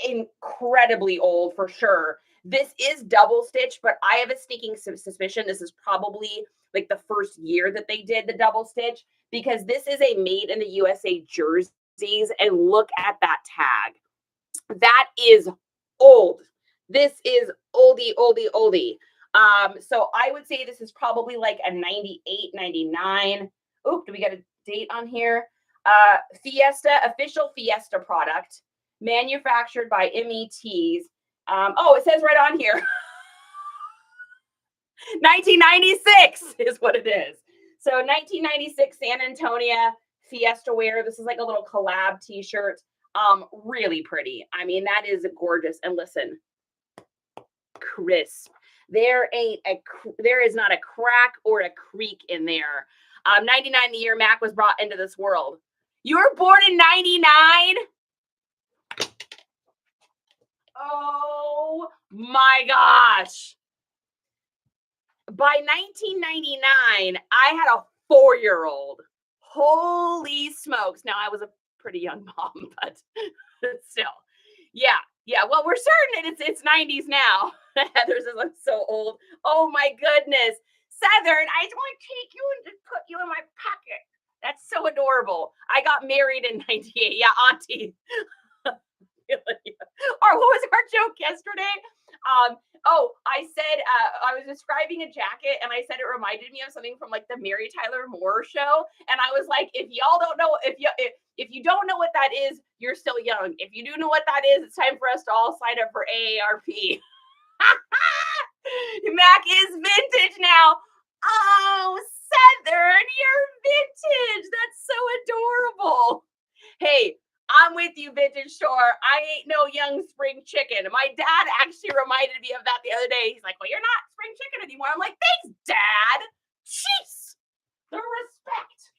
incredibly old for sure. This is double stitch, but I have a sneaking suspicion this is probably like the first year that they did the double stitch, because this is a made in the USA jerseys, and look at that tag. That is old. This is oldie. So I would say this is probably like a 98, 99. Oh, do we get a date on here? Fiesta, official Fiesta product, manufactured by METs. It says right on here. 1996 is what it is. So 1996 San Antonio Fiesta wear. This is like a little collab t-shirt. Really pretty. I mean, that is gorgeous. And listen, crisp. There is not a crack or a creak in there. 99, the year Mac was brought into this world. You were born in 99? Oh my gosh. By 1999, I had a 4-year-old. Holy smokes. Now, I was a pretty young mom, but still. Yeah. Well, we're certain it's 90s now. Heather's is so old. Oh my goodness. Southern, I just want to take you and just put you in my pocket. That's so adorable. I got married in 98. Yeah, auntie. Or what was our joke yesterday? I said I was describing a jacket, and I said it reminded me of something from like the Mary Tyler Moore show, and I was like, if y'all don't know, if you don't know what that is, you're still young. If you do know what that is, it's time for us to all sign up for AARP. Mac is vintage now. Oh, Southern, you're vintage. That's so adorable. Hey, I'm with you, vintage store. I ain't no young spring chicken. My dad actually reminded me of that the other day. He's like, well, you're not spring chicken anymore. I'm like, thanks, Dad. Jeez. The respect.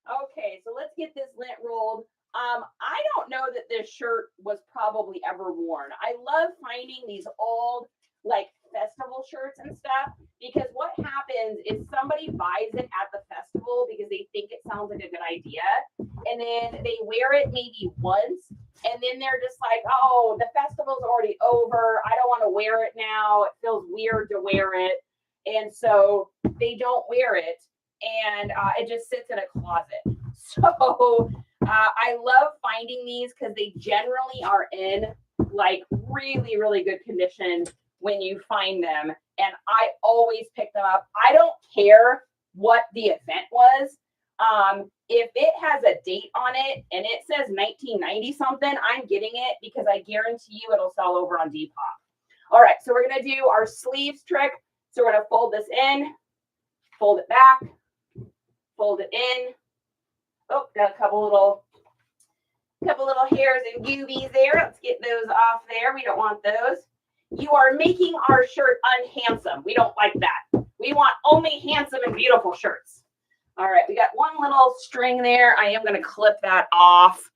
Okay, so let's get this lint rolled. I don't know that this shirt was probably ever worn. I love finding these old, like, festival shirts and stuff, because what happens is somebody buys it at the festival because they think it sounds like a good idea, and then they wear it maybe once, and then they're just like, oh, the festival's already over, I don't want to wear it now, it feels weird to wear it, and so they don't wear it, and it just sits in a closet. So I love finding these because they generally are in like really, really good condition when you find them, and I always pick them up. I don't care what the event was. If it has a date on it and it says 1990 something, I'm getting it because I guarantee you it'll sell over on Depop. All right, so we're gonna do our sleeves trick. So we're gonna fold this in, fold it back, fold it in. Oh, got a couple little hairs and goobies there. Let's get those off there. We don't want those. You are making our shirt unhandsome. We don't like that. We want only handsome and beautiful shirts. All right, we got one little string there. I am going to clip that off.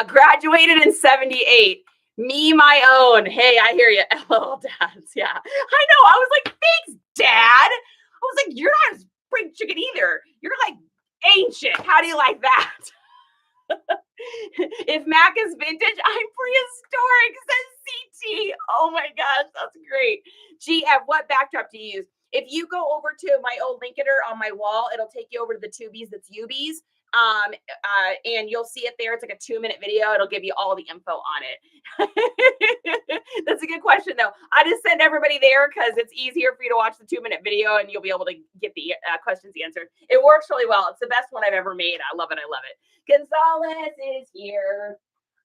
Graduated in 78. Me, my own. Hey, I hear you. LOL, dads. Yeah, I know. I was like, thanks, Dad. I was like, you're not a spring chicken either. You're like ancient. How do you like that? If Mac is vintage, I'm prehistoric, says CT. Oh my gosh, that's great. GF, what backdrop do you use? If you go over to my old Linkater on my wall, it'll take you over to the Tubies that's Ubies. And you'll see it there. It's like a 2-minute video. It'll give you all the info on it. That's a good question, though. I just send everybody there because it's easier for you to watch the 2-minute video and you'll be able to get the questions answered. It works really well. It's the best one I've ever made. I love it. I love it. Gonzalez is here.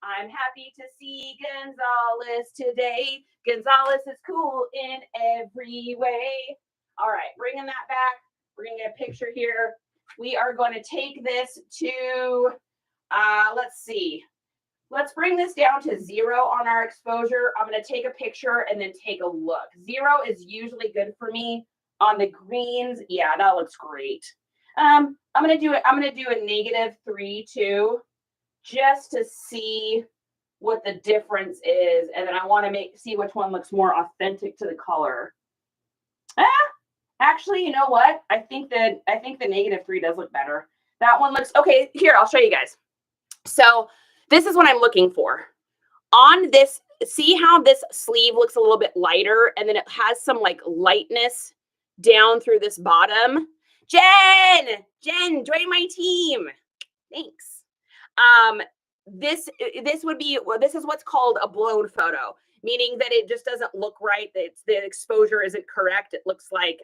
I'm happy to see Gonzalez today. Gonzalez is cool in every way. All right, bringing that back. We're going to get a picture here. We are going to take this to, let's see. Let's bring this down to 0 on our exposure. I'm going to take a picture and then take a look. 0 is usually good for me. On the greens, yeah, that looks great. I'm going to do a -3 too, just to see what the difference is. And then I want to see which one looks more authentic to the color. Actually, you know what? I think the -3 does look better. That one looks okay. Here, I'll show you guys. So this is what I'm looking for. On this, see how this sleeve looks a little bit lighter and then it has some like lightness down through this bottom. Jen, join my team. Thanks. This is what's called a blown photo, meaning that it just doesn't look right. The exposure isn't correct. It looks like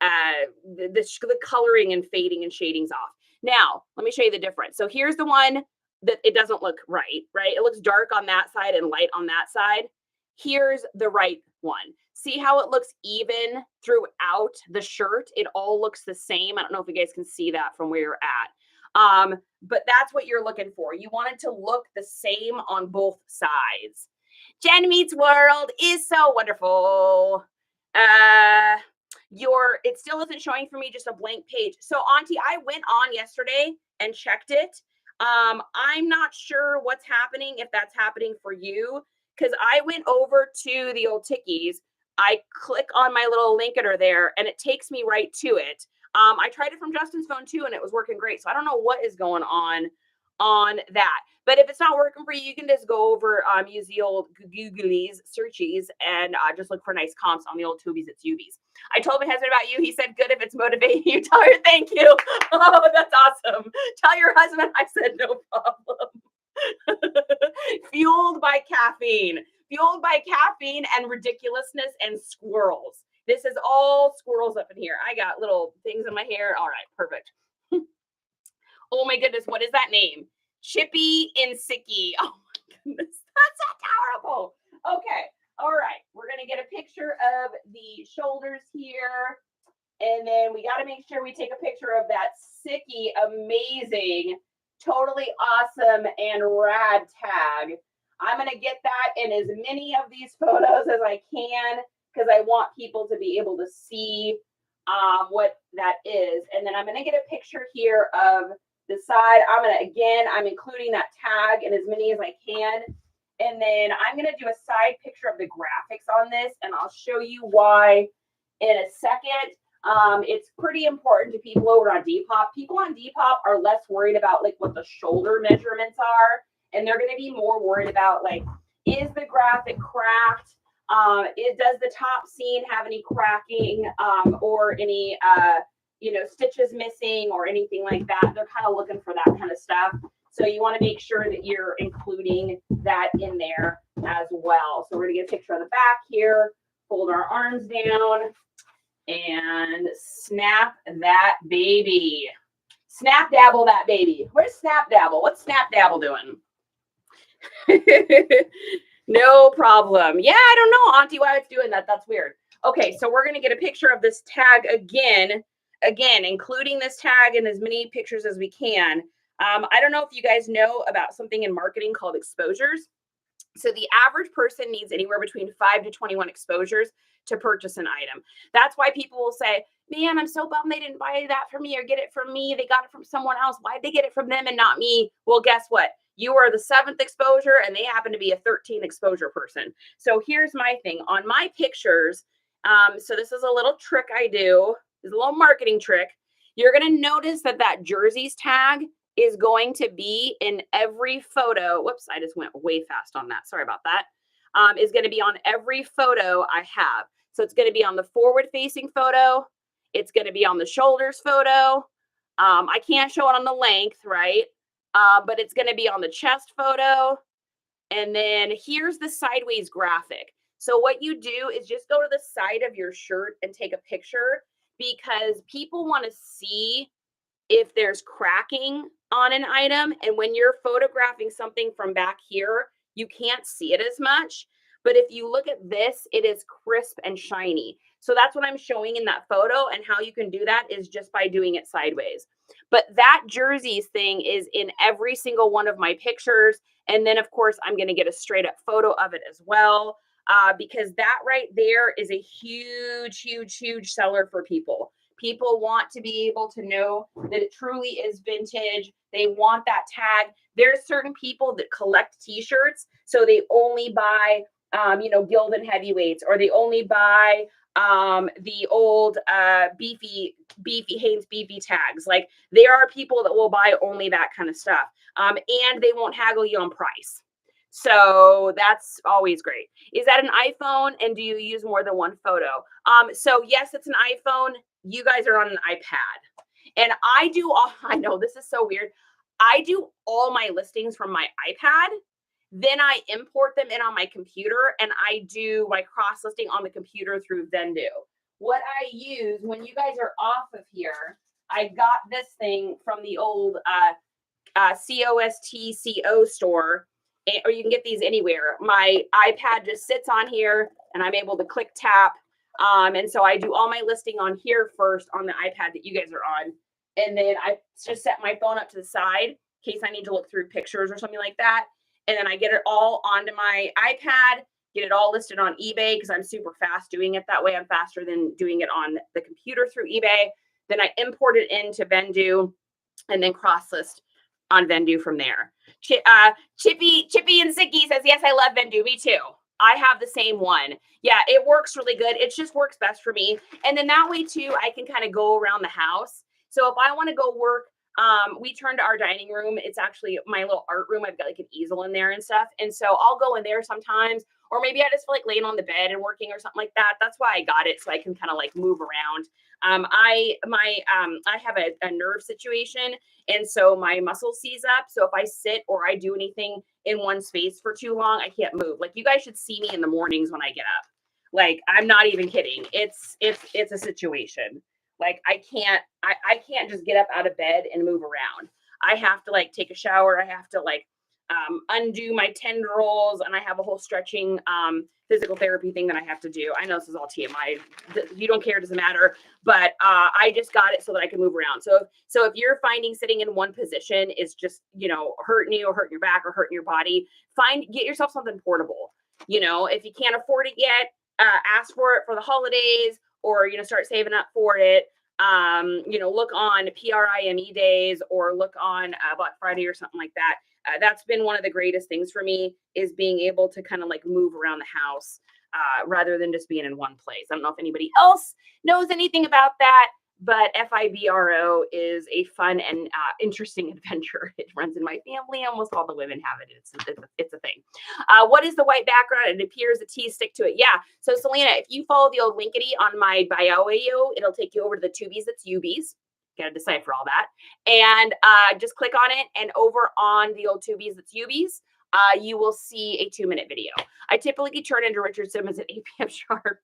the coloring and fading and shading's off. Now, let me show you the difference. So here's the one that it doesn't look right? It looks dark on that side and light on that side. Here's the right one. See how it looks even throughout the shirt? It all looks the same. I don't know if you guys can see that from where you're at. But that's what you're looking for. You want it to look the same on both sides. Jen Meets World is so wonderful. It still isn't showing for me, just a blank page. So Auntie, I went on yesterday and checked it. I'm not sure what's happening, if that's happening for you, because I went over to the old Tickies. I click on my little linkater there and it takes me right to it. I tried it from Justin's phone too, and it was working great. So I don't know what is going on that. But if it's not working for you, you can just go over, use the old Googlies, searchies, and just look for nice comps on the old Tubies. It's Ubies. I told my husband about you. He said, good if it's motivating you. Tell her thank you. Oh, that's awesome. Tell your husband I said no problem. Fueled by caffeine. Fueled by caffeine and ridiculousness and squirrels. This is all squirrels up in here. I got little things in my hair. All right, perfect. Oh my goodness, what is that name? Chippy and Sicky. Oh my goodness, that's so terrible. Okay, all right. We're gonna get a picture of the shoulders here. And then we gotta make sure we take a picture of that Sicky, amazing, totally awesome and rad tag. I'm gonna get that in as many of these photos as I can, because I want people to be able to see what that is. And then I'm going to get a picture here of the side. I'm including that tag in as many as I can. And then I'm going to do a side picture of the graphics on this, and I'll show you why in a second. It's pretty important to people over on Depop. People on Depop are less worried about like what the shoulder measurements are, and they're going to be more worried about like, is the graphic cracked? Does the top seam have any cracking or any stitches missing or anything like that? They're kind of looking for that kind of stuff. So you want to make sure that you're including that in there as well. So we're going to get a picture of the back here, fold our arms down, and snap that baby. Snap dabble that baby. Where's Snap Dabble? What's Snap Dabble doing? No problem. Yeah, I don't know, Auntie, why it's doing that. That's weird. Okay, so we're going to get a picture of this tag again. again, including this tag in as many pictures as we can. I don't know if you guys know about something in marketing called exposures. So the average person needs anywhere between 5 to 21 exposures to purchase an item. That's why people will say, man, I'm so bummed they didn't buy that from me or get it from me. They got it from someone else. Why'd they get it from them and not me? Well, guess what? You are the 7th exposure and they happen to be a 13 exposure person. So here's my thing on my pictures. So this is a little trick I do. This is a little marketing trick. You're going to notice that jerseys tag is going to be in every photo. Whoops, I just went way fast on that. Sorry about that. Is going to be on every photo I have. So it's going to be on the forward facing photo. It's going to be on the shoulders photo. I can't show it on the length, right? But it's going to be on the chest photo. And then here's the sideways graphic. So what you do is just go to the side of your shirt and take a picture because people want to see if there's cracking on an item. And when you're photographing something from back here, you can't see it as much. But if you look at this, it is crisp and shiny. So that's what I'm showing in that photo. And how you can do that is just by doing it sideways. But that jerseys thing is in every single one of my pictures. And then, of course, I'm going to get a straight up photo of it as well. Because that right there is a huge, huge, huge seller for people. People want to be able to know that it truly is vintage. They want that tag. There's certain people that collect t-shirts. So they only buy, Gildan heavyweights, or they only buy the old beefy Hanes beefy tags. Like there are people that will buy only that kind of stuff. And they won't haggle you on price. So that's always great. Is that an iPhone? And do you use more than one photo? So yes, it's an iPhone. You guys are on an iPad. And I know this is so weird. I do all my listings from my iPad. Then I import them in on my computer and I do my cross listing on the computer through Vendu. What I use when you guys are off of here, I got this thing from the old COSTCO store, or you can get these anywhere. My iPad just sits on here and I'm able to click tap. And so I do all my listing on here first on the iPad that you guys are on. And then I just set my phone up to the side in case I need to look through pictures or something like that. And then I get it all onto my iPad, get it all listed on eBay because I'm super fast doing it that way. I'm faster than doing it on the computer through eBay. Then I import it into Vendu and then cross list on Vendu from there. Chippy and Sicky says, yes, I love Vendu. Me too. I have the same one. Yeah, it works really good. It just works best for me. And then that way too, I can kind of go around the house. So if I want to go work, we turned our dining room. It's actually my little art room. I've got like an easel in there and stuff. And so I'll go in there sometimes, or maybe I just feel like laying on the bed and working or something like that. That's why I got it. So I can kind of like move around. I have a nerve situation. And so my muscle seize up. So if I sit or I do anything in one space for too long, I can't move. Like you guys should see me in the mornings when I get up. Like, I'm not even kidding. It's a situation. Like I can't just get up out of bed and move around. I have to like take a shower. I have to like undo my tendrils, and I have a whole stretching physical therapy thing that I have to do. I know this is all TMI. You don't care, it doesn't matter. But I just got it so that I can move around. So if you're finding sitting in one position is just, hurting you or hurting your back or hurting your body, get yourself something portable. If you can't afford it yet, ask for it for the holidays, or, start saving up for it. Look on PRIME days, or look on Black Friday or something like that. That's been one of the greatest things for me, is being able to kind of like move around the house rather than just being in one place. I don't know if anybody else knows anything about that, but FIBRO is a fun and interesting adventure. It runs in my family. Almost all the women have it. It's a thing. What is the white background? It appears the T's stick to it. Yeah. So Selena, if you follow the old linkity on my bio, it'll take you over to the tubies. That's UBs. Got to decipher all that. And just click on it. And over on the old tubies, that's UBs, you will see a 2-minute video. I typically turn into Richard Simmons at 8 p.m. sharp.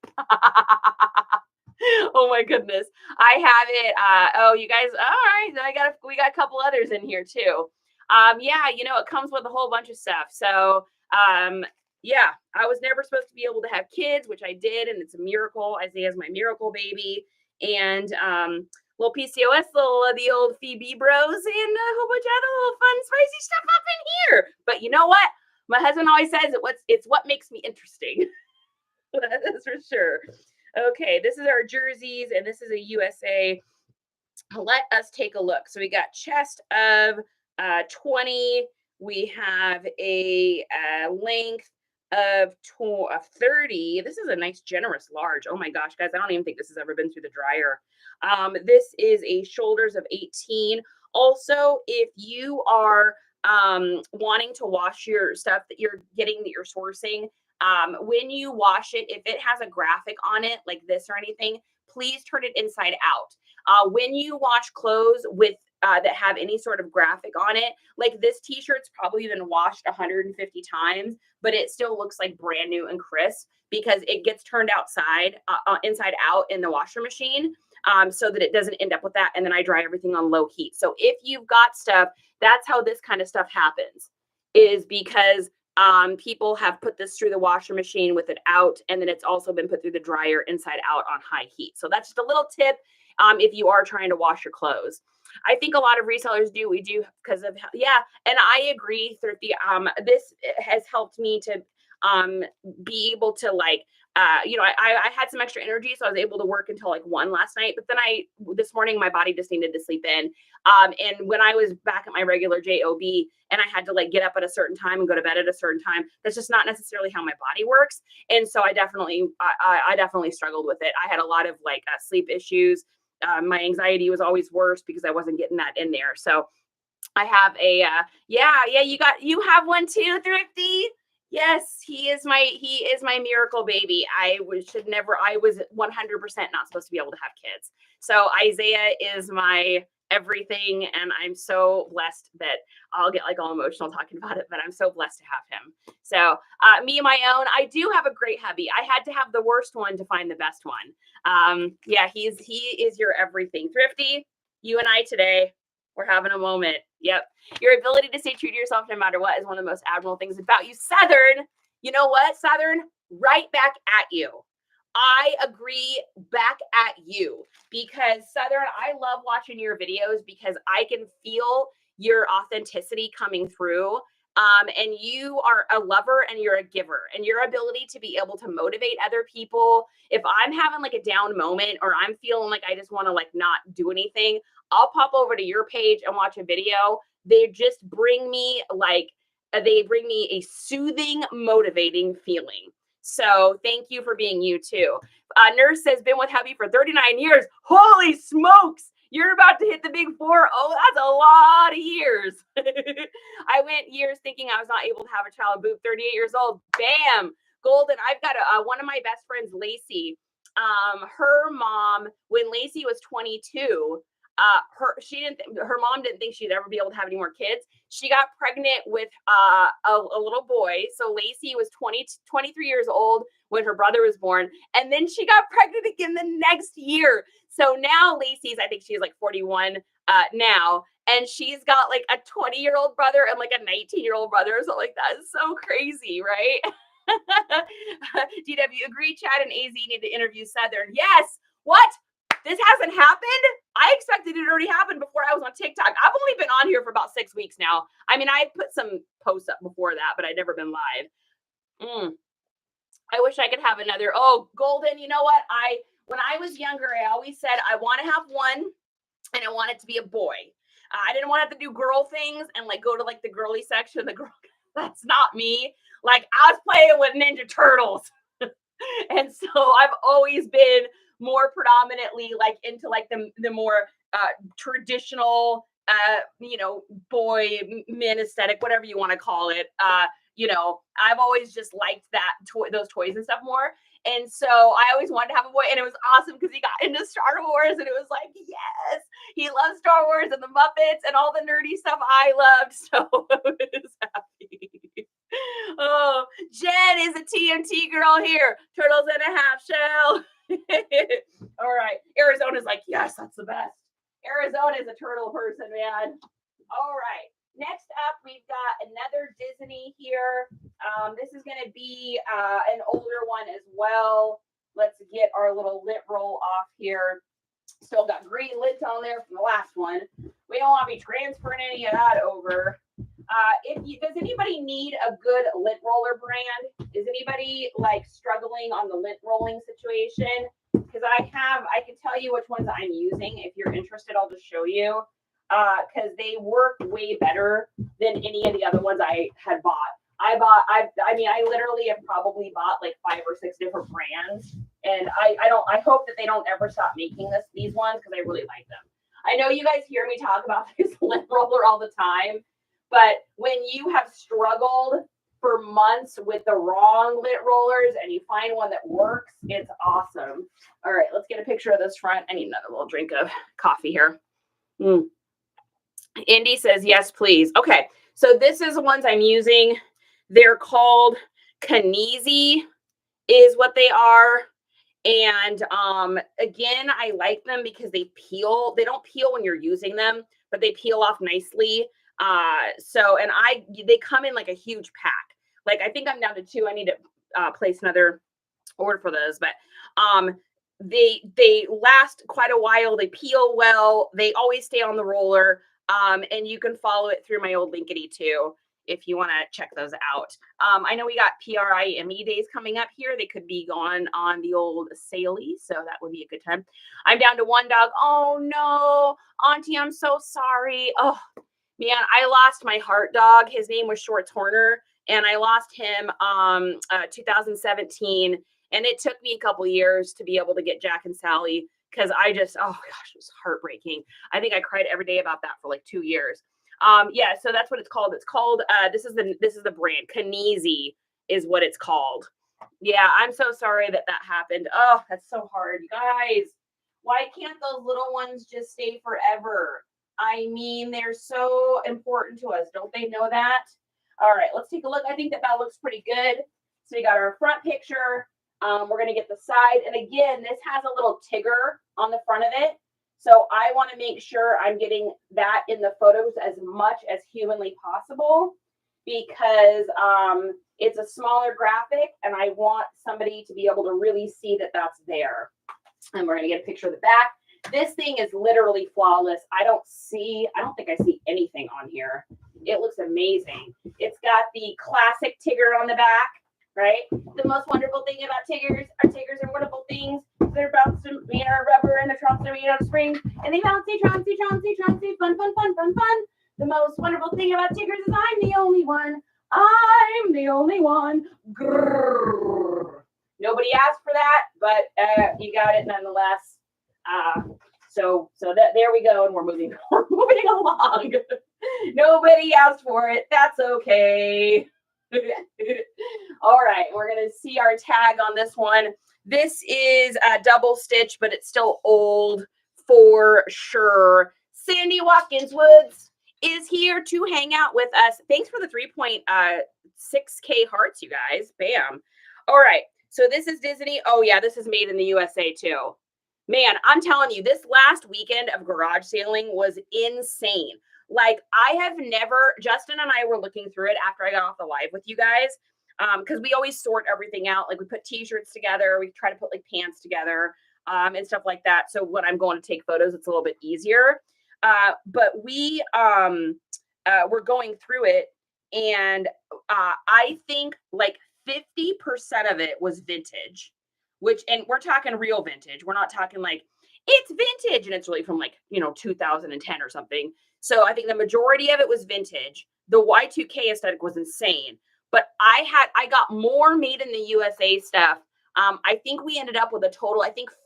Oh my goodness. I have it. You guys, all right. We got a couple others in here too. It comes with a whole bunch of stuff. So, yeah, I was never supposed to be able to have kids, which I did. And it's a miracle. Isaiah's my miracle baby. And, little PCOS, the old Phoebe Bros, and a whole bunch of other little fun, spicy stuff up in here. But you know what? My husband always says it's what makes me interesting. That's for sure. Okay, this is our jerseys, and this is a USA. Let us take a look. So we got chest of 20. We have a length of 30. This is a nice, generous large. Oh my gosh, guys, I don't even think this has ever been through the dryer. This is a shoulders of 18. Also, if you are wanting to wash your stuff that you're getting, that you're sourcing, when you wash it, if it has a graphic on it like this or anything, please turn it inside out. When you wash clothes with that have any sort of graphic on it, like this t-shirt's probably been washed 150 times, but it still looks like brand new and crisp because it gets turned inside out in the washer machine, so that it doesn't end up with that. And then I dry everything on low heat. So if you've got stuff, that's how this kind of stuff happens, is because people have put this through the washer machine with it out, and then it's also been put through the dryer inside out on high heat. So that's just a little tip if you are trying to wash your clothes. I think a lot of resellers do. We do because of, yeah, and I agree, Thrifty. This has helped me to be able to I had some extra energy, so I was able to work until like 1 last night. But then this morning, my body just needed to sleep in. And when I was back at my regular job and I had to like get up at a certain time and go to bed at a certain time, that's just not necessarily how my body works. And so I definitely struggled with it. I had a lot of like sleep issues. My anxiety was always worse because I wasn't getting that in there. So I have a you have one too, Thrifty. Yes, he is my miracle baby. I was 100% not supposed to be able to have kids. So Isaiah is my everything, and I'm so blessed that I'll get like all emotional talking about it, but I'm so blessed to have him. So me, my own, I do have a great hubby. I had to have the worst one to find the best one. He is your everything. Thrifty, you and I today, we're having a moment. Yep. Your ability to stay true to yourself no matter what is one of the most admirable things about you. Southern, you know what, Southern? Right back at you. I agree, back at you, because Southern, I love watching your videos because I can feel your authenticity coming through. And you are a lover and you're a giver, and your ability to be able to motivate other people. If I'm having like a down moment or I'm feeling like I just want to like not do anything, I'll pop over to your page and watch a video. They just bring me a soothing, motivating feeling. So thank you for being you too. Nurse says, been with hubby for 39 years. Holy smokes. You're about to hit the big 4. Oh, that's a lot of years. I went years thinking I was not able to have a child. Boop, 38 years old. Bam. Golden. I've got one of my best friends, Lacey. Her mom, when Lacey was 22, her mom didn't think she'd ever be able to have any more kids. She got pregnant with a little boy. So Lacey was 23 years old when her brother was born. And then she got pregnant again the next year. So now I think she's like 41 now. And she's got like a 20-year-old brother and like a 19-year-old brother or something like that. It's so crazy, right? DW, agree, Chad and AZ need to interview Southern. Yes. What? This hasn't happened? I expected it already happened before I was on TikTok. I've only been on here for about 6 weeks now. I mean, I had put some posts up before that, but I'd never been live. I wish I could have another. Oh, Golden, you know what? When I was younger, I always said I want to have one, and I want it to be a boy. I didn't want to have to do girl things and like go to like the girly section. That's not me. Like I was playing with Ninja Turtles. And so I've always been more predominantly like into like the more traditional boy men aesthetic, whatever you want to call it. I've always just liked those toys and stuff more. And so I always wanted to have a boy, and it was awesome because he got into Star Wars, and it was like, yes, he loves Star Wars and the Muppets and all the nerdy stuff I loved. So I was happy. Oh, Jen is a TMT girl here. Turtles and a half shell. All right. Arizona's like, yes, that's the best. Arizona is a turtle person, man. All right. Next up, we've got another Disney here. This is going to be an older one as well. Let's get our little lint roll off here. Still got green lids on there from the last one. We don't want to be transferring any of that over. Does anybody need a good lint roller brand? Is anybody like struggling on the lint rolling situation? Because I can tell you which ones I'm using. If you're interested, I'll just show you. Because they work way better than any of the other ones I had bought. I literally have probably bought like 5 or 6 different brands, and I hope that they don't ever stop making these ones because I really like them. I know you guys hear me talk about this lint roller all the time, but when you have struggled for months with the wrong lint rollers and you find one that works, it's awesome. All right, let's get a picture of this front. I need another little drink of coffee here. Indy says, yes, please. Okay, so this is the ones I'm using. They're called Kinesi is what they are. And again, I like them because they peel. They don't peel when you're using them, but they peel off nicely. They come in like a huge pack. Like I think I'm down to 2. I need to place another order for those, but they last quite a while. They peel well. They always stay on the roller. And you can follow it through my old Linkity too, if you want to check those out. I know we got PRIME days coming up here. They could be gone on the old Saley, so that would be a good time. I'm down to 1 dog. Oh no, Auntie, I'm so sorry. Oh man, I lost my heart dog. His name was Shorts Horner, and I lost him 2017. And it took me a couple years to be able to get Jack and Sally because oh gosh, it was heartbreaking. I think I cried every day about that for like 2 years. Yeah, so that's what it's called. It's called this is the brand. Kinesi is what it's called. Yeah, I'm so sorry that happened. Oh, that's so hard. You guys, why can't those little ones just stay forever? I mean, they're so important to us. Don't they know that? All right, let's take a look. I think that looks pretty good. So we got our front picture. We're going to get the side. And again, this has a little Tigger on the front of it. So I want to make sure I'm getting that in the photos as much as humanly possible because it's a smaller graphic and I want somebody to be able to really see that that's there. And we're going to get a picture of the back. This thing is literally flawless. I don't think I see anything on here. It looks amazing. It's got the classic Tigger on the back. Right? The most wonderful thing about Tiggers are wonderful things. They're bounced made out of rubber and the trunks are made out of springs. And they bouncy, troncy, fun, fun, fun, fun, fun. The most wonderful thing about Tiggers is I'm the only one. I'm the only one. Grrr. Nobody asked for that, but you got it nonetheless. So there we go, and we're moving along. Nobody asked for it. That's okay. All right, we're going to see our tag on this one. This is a double stitch, but it's still old for sure. Sandy Watkins Woods is here to hang out with us. Thanks for the 3.6K hearts, you guys. Bam. All right, so this is Disney. Oh, yeah, this is made in the USA too. Man, I'm telling you, this last weekend of garage sailing was insane. Like Justin and I were looking through it after I got off the live with you guys, because we always sort everything out. Like we put t-shirts together, we try to put like pants together, and stuff like that. So when I'm going to take photos, it's a little bit easier. But we were going through it, and I think like 50% of it was vintage, and we're talking real vintage. We're not talking like it's vintage and it's really from like, 2010 or something. So I think the majority of it was vintage. The Y2K aesthetic was insane, but I got more made in the USA stuff. I think we ended up with a total,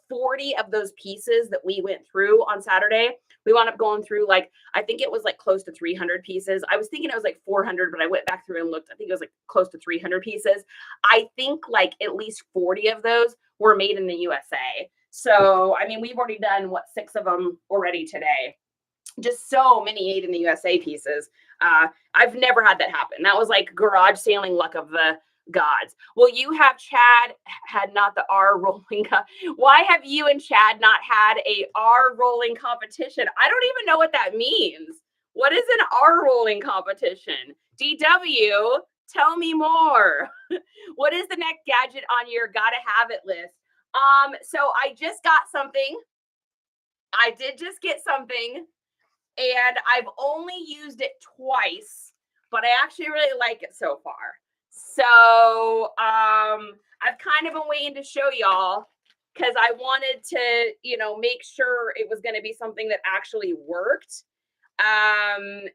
40 of those pieces that we went through on Saturday. We wound up going through I think it was like close to 300 pieces. I was thinking it was like 400, but I went back through and looked. I think it was like close to 300 pieces. I think like at least 40 of those were made in the USA. So, I mean, we've already done 6 of them already today. Just so many made in the USA pieces. I've never had that happen. That was like garage sailing luck of the gods. Well, you have Chad had not the R rolling. Why have you and Chad not had a R rolling competition? I don't even know what that means. What is an R rolling competition? DW, tell me more. What is the next gadget on your gotta have it list? So I just got something. I did just get something, and I've only used it twice, but I actually really like it so far. So I've kind of been waiting to show y'all because I wanted to, make sure it was going to be something that actually worked. I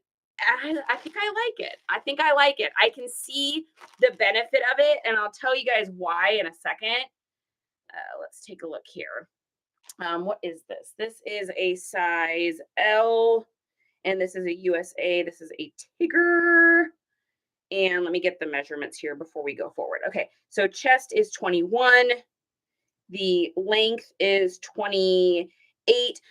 think I like it. I think I like it. I can see the benefit of it, and I'll tell you guys why in a second. Let's take a look here. What is this? This is a size L, and this is a USA. This is a Tigger. And let me get the measurements here before we go forward. Okay, so chest is 21. The length is 28.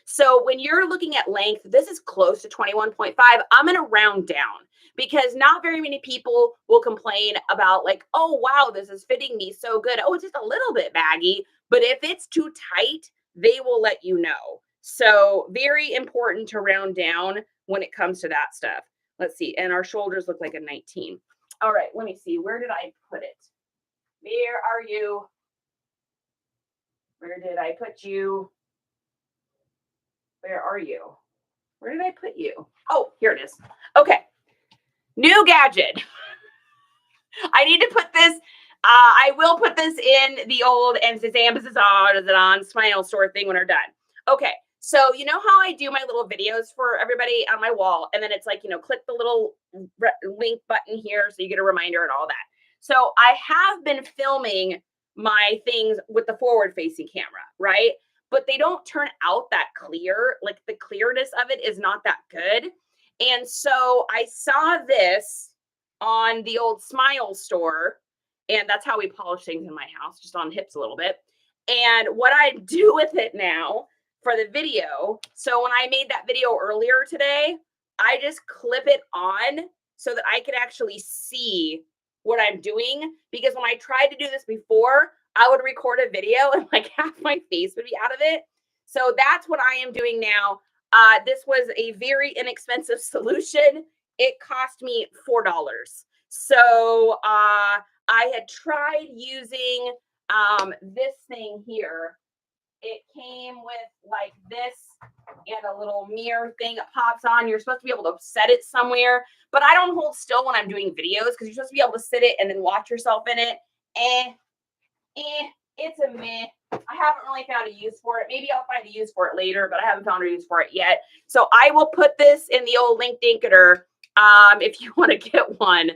So when you're looking at length, this is close to 21.5. I'm going to round down because not very many people will complain about like, oh, wow, this is fitting me so good. Oh, it's just a little bit baggy. But if it's too tight, they will let you know. So very important to round down when it comes to that stuff. Let's see. And our shoulders look like a 19. All right, let me see. Where did I put it? Where are you? Where did I put you? Where are you? Where did I put you? Oh, here it is. Okay. New gadget. I need to put this. I will put this in the old and on Smile Store thing when we're done. Okay. So you know how I do my little videos for everybody on my wall, and then it's like, click the little link button here so you get a reminder and all that. So I have been filming my things with the forward facing camera, right? But they don't turn out that clear. Like the clearness of it is not that good. And so I saw this on the old Smile Store, and that's how we polish things in my house, just on hips a little bit. And what I do with it now for the video, so when I made that video earlier today, I just clip it on so that I could actually see what I'm doing. Because when I tried to do this before, I would record a video and like half my face would be out of it. So that's what I am doing now. This was a very inexpensive solution. It cost me $4. So I had tried using this thing here. It came with like this and a little mirror thing that pops on. You're supposed to be able to set it somewhere, but I don't hold still when I'm doing videos because you're supposed to be able to sit it and then watch yourself in it. It's a meh. I haven't really found a use for it. Maybe I'll find a use for it later, but I haven't found a use for it yet. So I will put this in the old LinkedInketer if you want to get one.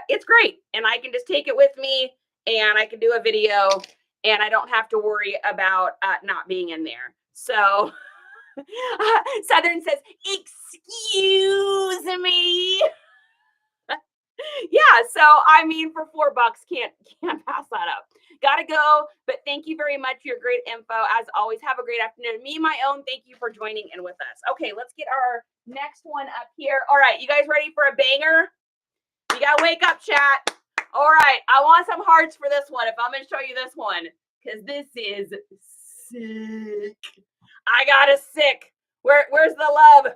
It's great, and I can just take it with me, and I can do a video, and I don't have to worry about not being in there. So Southern says, "Excuse me." Yeah, so I mean, for $4, can't pass that up. Gotta go, but thank you very much for your great info. As always, have a great afternoon. Me, my own, thank you for joining in with us. Okay, let's get our next one up here. All right, you guys ready for a banger? You gotta wake up, chat. All right, I want some hearts for this one if I'm gonna show you this one, because this is sick. I got a sick. Where's the love?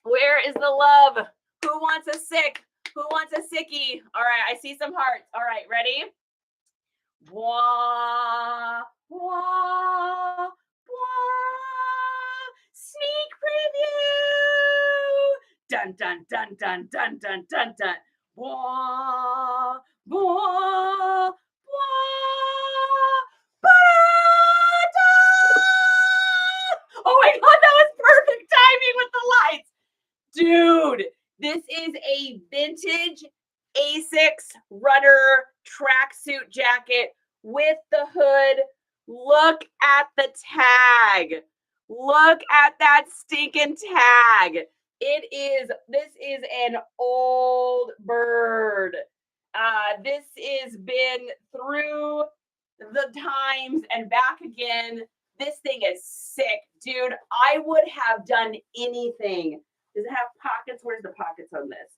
Where is the love? Who wants a sick? Who wants a sickie? All right, I see some hearts. All right, ready? Wah, wah, wah. Sneak preview. Dun, dun, dun, dun, dun, dun, dun, dun. Wah, wah, wah. Oh my God, that was perfect timing with the lights. Dude, this is a vintage Asics runner tracksuit jacket with the hood. Look at the tag. Look at that stinking tag. This is an old bird. This has been through the times and back again. This thing is sick, dude. I would have done anything. Does it have pockets? Where's the pockets on this?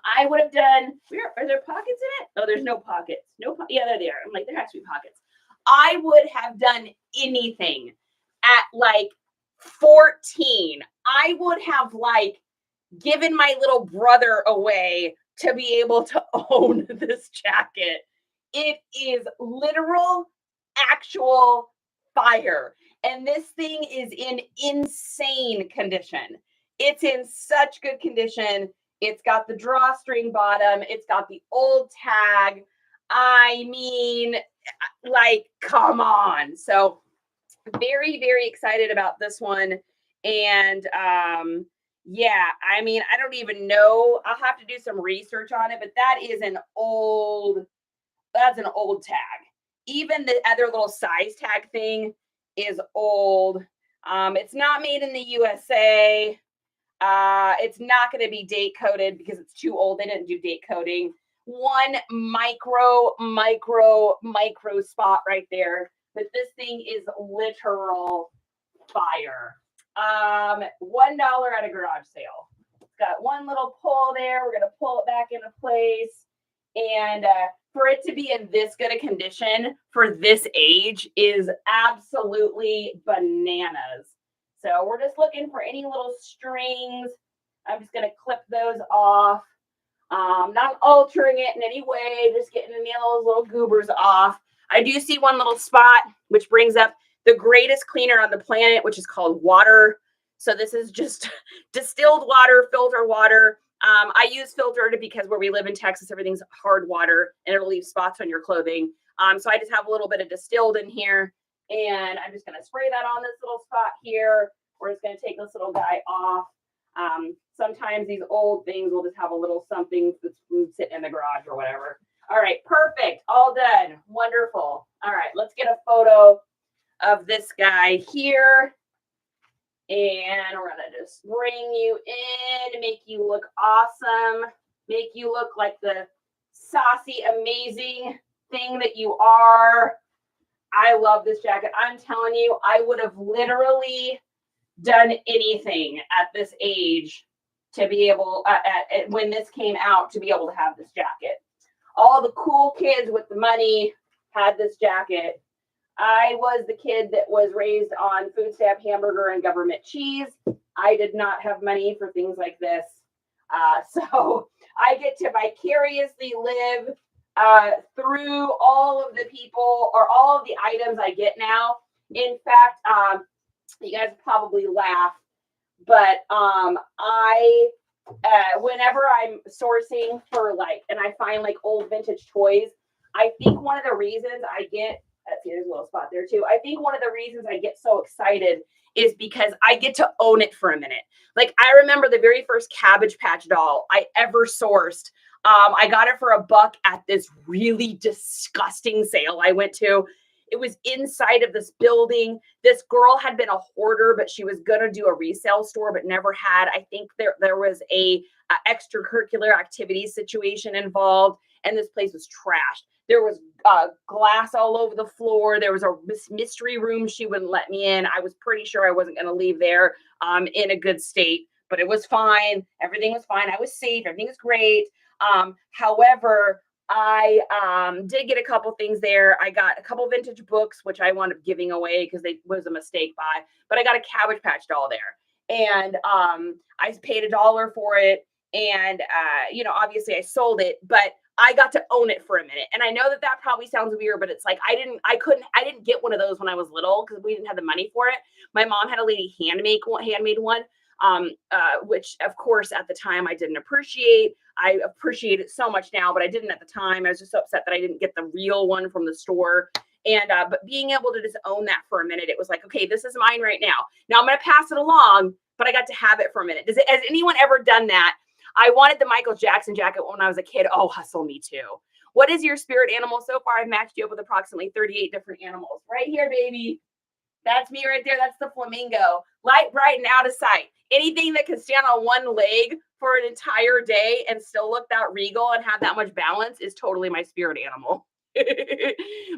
I would have done. Are there pockets in it? Oh, there's no pockets. Yeah, they're there. I'm like, there has to be pockets. I would have done anything at like 14. I would have like given my little brother away to be able to own this jacket. It is literal, actual fire. And this thing is in insane condition. It's in such good condition. It's got the drawstring bottom. It's got the old tag. I mean, like, come on. So very, very excited about this one. And yeah, I mean, I don't even know. I'll have to do some research on it, but that's an old tag. Even the other little size tag thing is old. It's not made in the USA. It's not going to be date coded because it's too old. They didn't do date coding. One micro spot right there. But this thing is literal fire. $1 at a garage sale. It's got one little pull there. We're going to pull it back into place. And for it to be in this good a condition for this age is absolutely bananas. So we're just looking for any little strings. I'm just going to clip those off. Not altering it in any way, just getting any of those little goobers off. I do see one little spot, which brings up the greatest cleaner on the planet, which is called water. So this is just distilled water, filter water. I use filtered because where we live in Texas, everything's hard water and it'll leave spots on your clothing. So I just have a little bit of distilled in here. And I'm just going to spray that on this little spot here. We're just going to take this little guy off. Sometimes these old things will just have a little something that's sitting in the garage or whatever. All right, perfect. All done. Wonderful. All right, let's get a photo of this guy here. And we're going to just bring you in, make you look awesome, make you look like the saucy, amazing thing that you are. I love this jacket. I'm telling you, I would have literally done anything at this age to be able, when this came out, to be able to have this jacket. All the cool kids with the money had this jacket. I was the kid that was raised on food stamp hamburger and government cheese. I did not have money for things like this. So I get to vicariously live through all of the people or all of the items I get now. In fact, you guys probably laugh, but whenever I'm sourcing for and I find old vintage toys, I think one of the reasons I get, see, there's a little spot there too. I think one of the reasons I get so excited is because I get to own it for a minute. I remember the very first Cabbage Patch doll I ever sourced. I got it for $1 at this really disgusting sale I went to. It was inside of this building. This girl had been a hoarder, but she was going to do a resale store, but never had. I think there was a extracurricular activity situation involved, and this place was trashed. There was glass all over the floor. There was a mystery room she wouldn't let me in. I was pretty sure I wasn't going to leave there in a good state, but it was fine. Everything was fine. I was safe. Everything was great. However, I did get a couple things there. I got a couple vintage books, which I wound up giving away because they was a mistake buy. But I got a Cabbage Patch doll there. And I paid $1 for it. And, obviously I sold it. But I got to own it for a minute. And I know that probably sounds weird, but it's I didn't get one of those when I was little because we didn't have the money for it. My mom had a lady handmade one, which of course at the time I didn't appreciate. I appreciate it so much now, but I didn't at the time. I was just so upset that I didn't get the real one from the store. And, but being able to just own that for a minute, it was okay, this is mine right now. Now I'm going to pass it along, but I got to have it for a minute. Has anyone ever done that? I wanted the Michael Jackson jacket when I was a kid. Oh, hustle me too. What is your spirit animal? So far, I've matched you up with approximately 38 different animals. Right here, baby. That's me right there. That's the flamingo. Light, bright, and out of sight. Anything that can stand on one leg for an entire day and still look that regal and have that much balance is totally my spirit animal.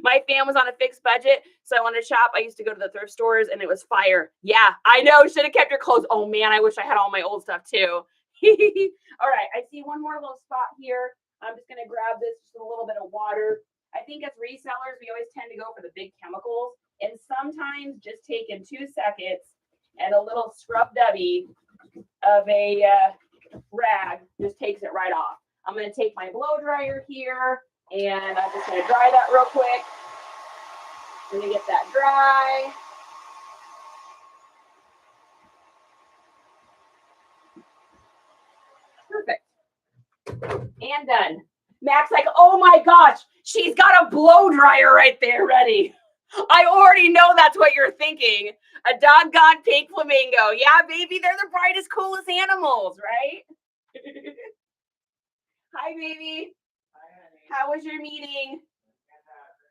My fam was on a fixed budget, so I wanted to shop. I used to go to the thrift stores, and it was fire. Yeah, I know. Should have kept your clothes. Oh, man, I wish I had all my old stuff, too. All right, I see one more little spot here. I'm just going to grab this, just a little bit of water. I think as resellers, we always tend to go for the big chemicals. And sometimes just taking 2 seconds and a little scrub dubby of a rag just takes it right off. I'm going to take my blow dryer here, and I'm just going to dry that real quick. I'm going to get that dry. And done. Mac's like, oh my gosh, she's got a blow dryer right there ready. I already know that's what you're thinking. A doggone pink flamingo. Yeah, baby, they're the brightest, coolest animals, right? Hi, baby. How was your meeting?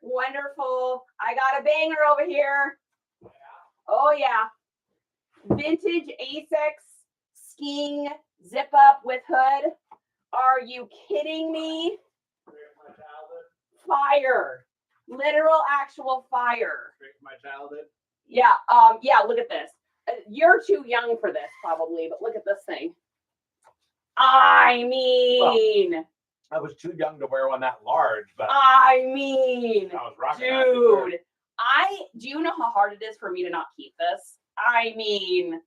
Wonderful. I got a banger over here. Oh, yeah. Vintage Asics skiing zip up with hood. Are you kidding me? Fire. Literal actual fire. My childhood. Yeah, yeah, look at this. You're too young for this probably, but look at this thing. I mean, well, I was too young to wear one that large, but I mean, I was rocking dude, do you know how hard it is for me to not keep this? I mean,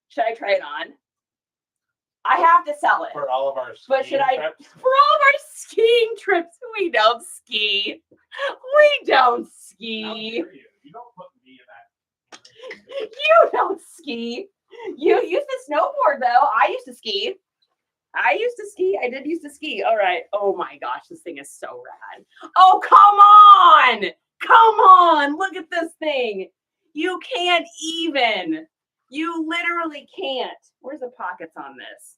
should I try it on? I have to sell it. For all of our but should I trips? For all of our skiing trips? We don't ski. We don't ski. How dare you? You don't put me in that. You don't ski. You used to snowboard though. I used to ski. I did used to ski. All right. Oh my gosh, this thing is so rad. Oh, come on. Come on. Look at this thing. You can't even. You literally can't. Where's the pockets on this?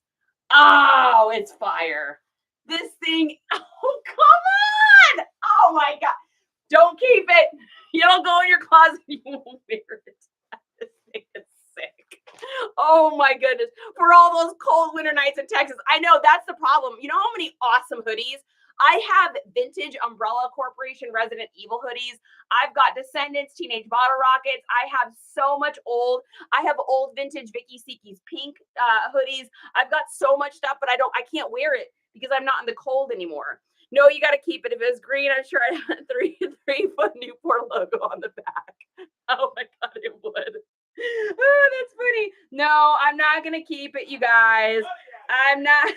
Oh, it's fire. This thing. Oh, come on. Oh my God. Don't keep it. You don't go in your closet. You won't wear it. This thing is sick. Oh my goodness. For all those cold winter nights in Texas. I know that's the problem. You know how many awesome hoodies? I have vintage Umbrella Corporation Resident Evil hoodies. I've got Descendants, Teenage Bottle Rockets. I have so much I have old vintage Vicky Seki's pink hoodies. I've got so much stuff, but I can't wear it because I'm not in the cold anymore. No, you got to keep it. If it was green, I'm sure I'd have a 3-foot Newport logo on the back. Oh my God, it would. Oh, that's funny. No, I'm not going to keep it, you guys. I'm not.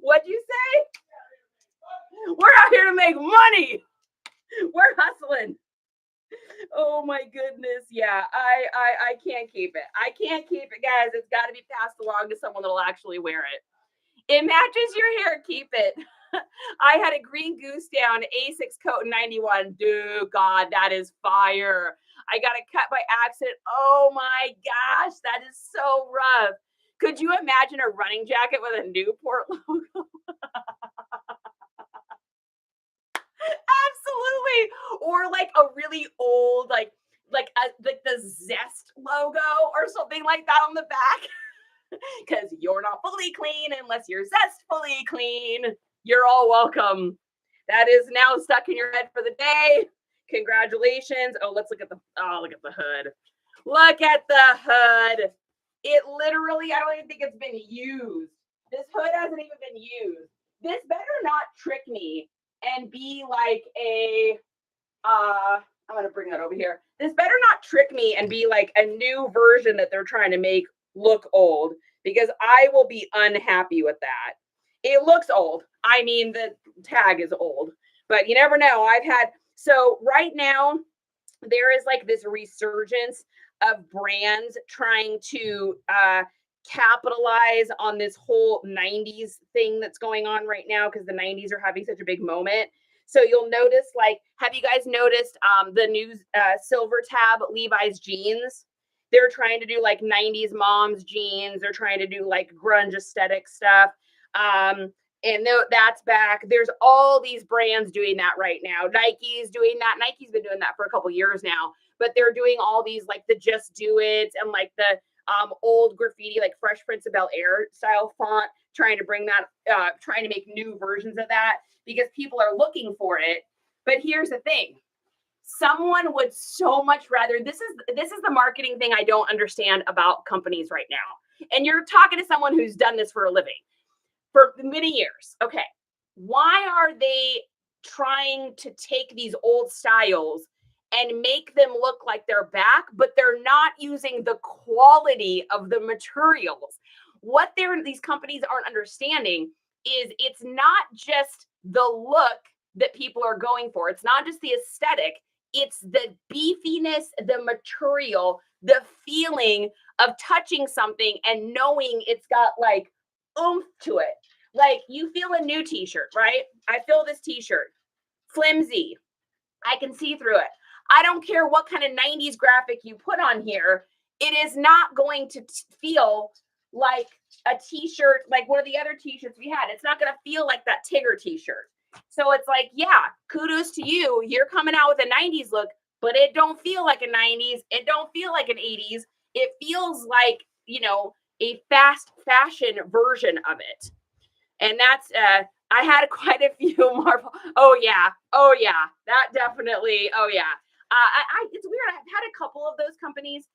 What'd you say? We're out here to make money. We're hustling. Oh my goodness. Yeah, I can't keep it. I can't keep it, guys. It's got to be passed along to someone that'll actually wear it. It matches your hair. Keep it. I had a green goose down A6 coat in 91. Dude, God, that is fire. I got a cut by accident. Oh my gosh, that is so rough. Could you imagine a running jacket with a Newport logo? Absolutely. Or like a really old, like the Zest logo or something like that on the back. Because you're not fully clean unless you're zestfully clean. You're all welcome. That is now stuck in your head for the day. Congratulations. Oh, let's look at the hood. Look at the hood. It literally, I don't even think it's been used. This hood hasn't even been used. This better not trick me and be like I'm going to bring that over here. This better not trick me and be like a new version that they're trying to make look old, because I will be unhappy with that. It looks old. I mean, the tag is old, but you never know. So right now there is like this resurgence of brands trying to capitalize on this whole 90s thing that's going on right now, because the 90s are having such a big moment. So you'll notice, like, have you guys noticed the new silver tab Levi's jeans? They're trying to do like 90s moms jeans. They're trying to do like grunge aesthetic stuff. And that's back. There's all these brands doing that right now. Nike's doing that. Nike's been doing that for a couple years now, but they're doing all these like the Just Do It and like the old graffiti, like Fresh Prince of Bel-Air style font, trying to bring that, trying to make new versions of that because people are looking for it. But here's the thing. Someone would so much rather, this is the marketing thing I don't understand about companies right now. And you're talking to someone who's done this for a living for many years. Okay. Why are they trying to take these old styles and make them look like they're back, but they're not using the quality of the materials? What these companies aren't understanding is it's not just the look that people are going for. It's not just the aesthetic. It's the beefiness, the material, the feeling of touching something and knowing it's got like oomph to it. Like you feel a new t-shirt, right? I feel this t-shirt, flimsy. I can see through it. I don't care what kind of 90s graphic you put on here. It is not going to feel like a t-shirt, like one of the other t-shirts we had. It's not going to feel like that Tigger t-shirt. So it's like, yeah, kudos to you. You're coming out with a 90s look, but it don't feel like a 90s. It don't feel like an 80s. It feels like, a fast fashion version of it. And that's I had quite a few Marvel. Oh yeah, that definitely. Oh yeah, it's weird. I've had a couple of those companies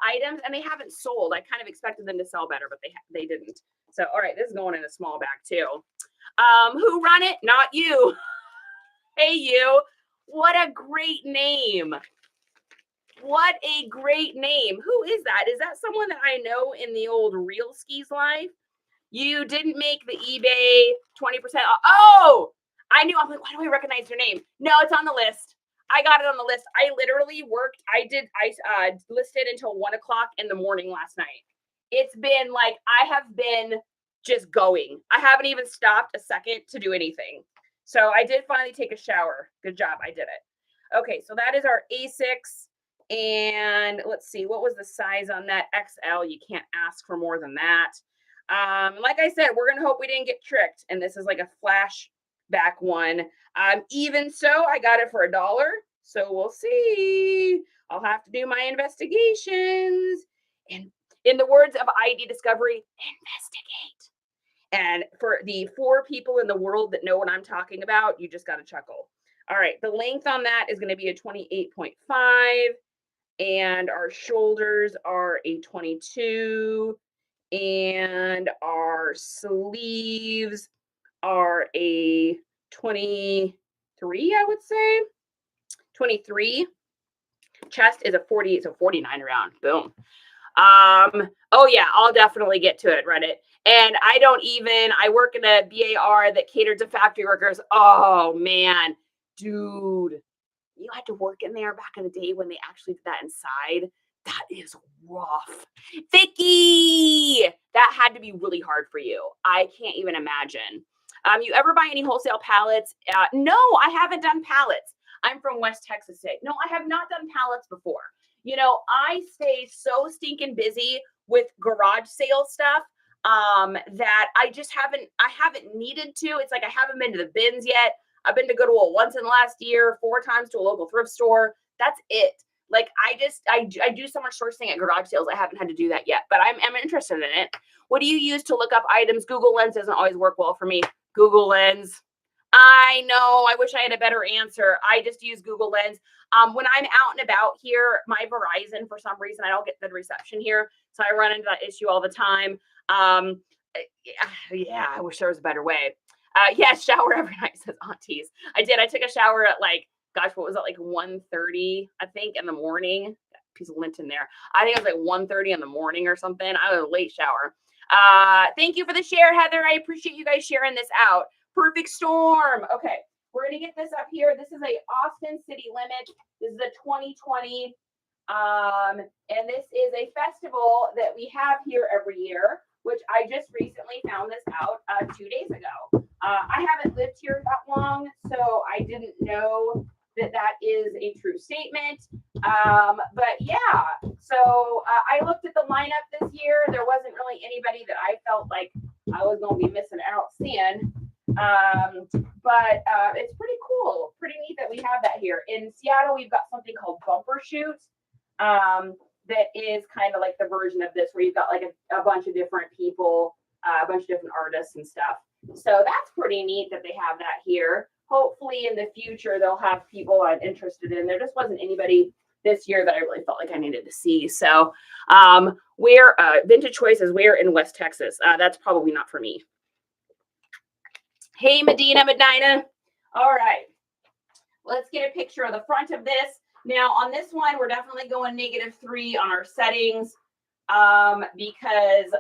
items, and they haven't sold. I kind of expected them to sell better, but they didn't. So all right, this is going in a small bag too. Who run it? Not you. Hey you. What a great name. What a great name. Who is that? Is that someone that I know in the old Real Skis life? You didn't make the eBay 20% off. Oh, I knew. I'm like, why do I recognize your name? No, it's on the list. I got it on the list. I literally worked. I listed until 1 o'clock in the morning last night. It's been like, I have been just going. I haven't even stopped a second to do anything. So I did finally take a shower. Good job. I did it. Okay. So that is our A6. And let's see, what was the size on that? XL. You can't ask for more than that. Like I said, we're going to hope we didn't get tricked. And this is like a flashback one. Even so, I got it for $1. So we'll see. I'll have to do my investigations. And in the words of ID Discovery, investigate. And for the 4 people in the world that know what I'm talking about, you just got to chuckle. All right. The length on that is going to be a 28.5. And our shoulders are a 22. And our sleeves are a 23, I would say. 23. Chest is a 40, so 49 around. Boom. Oh yeah, I'll definitely get to it, Reddit. And I work in a BAR that catered to factory workers. Oh man, dude, you had to work in there back in the day when they actually did that inside. That is rough. Vicky, that had to be really hard for you. I can't even imagine. You ever buy any wholesale pallets? No, I haven't done pallets. I'm from West Texas State. No, I have not done pallets before. I stay so stinking busy with garage sale stuff that I haven't needed to. It's like I haven't been to the bins yet. I've been to Goodwill once in the last year, 4 times to a local thrift store. That's it. Like I do so much sourcing at garage sales. I haven't had to do that yet, but I'm interested in it. What do you use to look up items? Google Lens doesn't always work well for me. Google Lens. I know. I wish I had a better answer. I just use Google Lens. When I'm out and about here, my Verizon, for some reason, I don't get good reception here. So I run into that issue all the time. Yeah, I wish there was a better way. Yeah, shower every night, says aunties. I did. I took a shower at what was it, like 1:30, I think, in the morning. Got a piece of lint in there. I think it was like 1:30 in the morning or something. I was a late shower. Thank you for the share, Heather. I appreciate you guys sharing this out. Perfect storm. Okay, we're going to get this up here. This is a Austin City Limit. This is a 2020. And this is a festival that we have here every year, which I just recently found this out 2 days ago. I haven't lived here that long, so I didn't know that is a true statement. But yeah, so I looked at the lineup this year. There wasn't really anybody that I felt like I was going to be missing out seeing. But it's pretty cool, pretty neat that we have that here. In Seattle, we've got something called Bumper Shoot. That is kind of like the version of this where you've got like a bunch of different people, a bunch of different artists and stuff. So that's pretty neat that they have that here. Hopefully in the future, they'll have people I'm interested in. There just wasn't anybody this year that I really felt like I needed to see. So where Vintage Choices, where in West Texas? That's probably not for me. Hey, Medina. All right. Let's get a picture of the front of this. Now, on this one, we're definitely going -3 on our settings because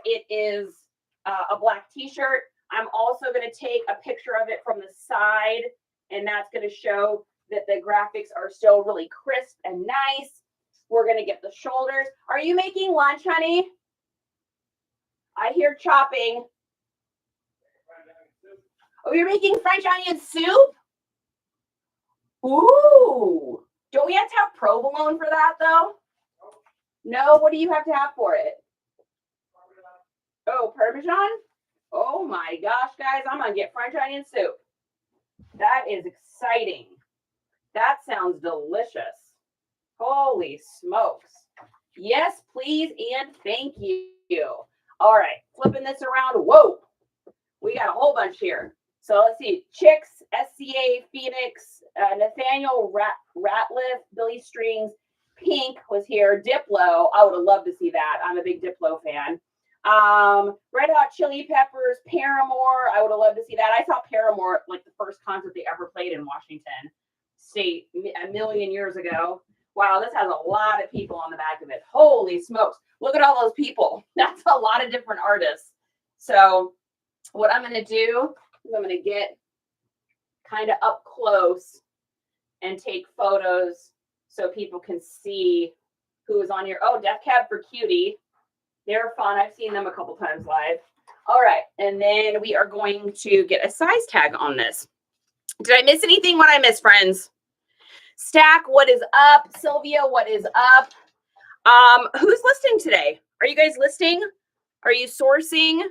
it is a black t-shirt. I'm also going to take a picture of it from the side, and that's going to show that the graphics are still really crisp and nice. We're going to get the shoulders. Are you making lunch, honey? I hear chopping. Oh, you're making French onion soup? Ooh. Don't we have to have provolone for that, though? No, what do you have to have for it? Oh, Parmesan? Oh my gosh, guys, I'm gonna get French onion soup. That is exciting. That sounds delicious. Holy smokes. Yes, please, and thank you. All right, flipping this around. Whoa, we got a whole bunch here. So let's see. Chicks, SCA, Phoenix, Nathaniel Ratliff, Billy Strings, Pink was here. Diplo, I would have loved to see that. I'm a big Diplo fan. Red Hot Chili Peppers, Paramore, I would have loved to see that. I saw Paramore at like the first concert they ever played in Washington State a million years ago. Wow, this has a lot of people on the back of it. Holy smokes. Look at all those people. That's a lot of different artists. So what I'm going to do is I'm going to get kind of up close and take photos so people can see who is on here. Oh, Death Cab for Cutie. They're fun. I've seen them a couple times live. All right. And then we are going to get a size tag on this. Did I miss anything? What I missed, friends? Stack, what is up? Sylvia, what is up? Who's listing today? Are you guys listing? Are you sourcing?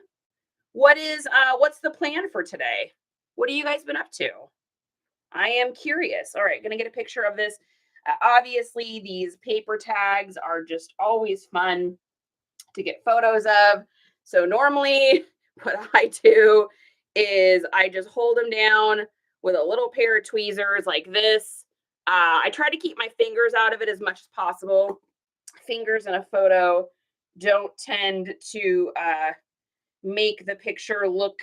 What's the plan for today? What have you guys been up to? I am curious. All right, gonna get a picture of this. Obviously, these paper tags are just always fun to get photos of. So normally what I do is I just hold them down with a little pair of tweezers like this. I try to keep my fingers out of it as much as possible. Fingers in a photo don't tend to make the picture look,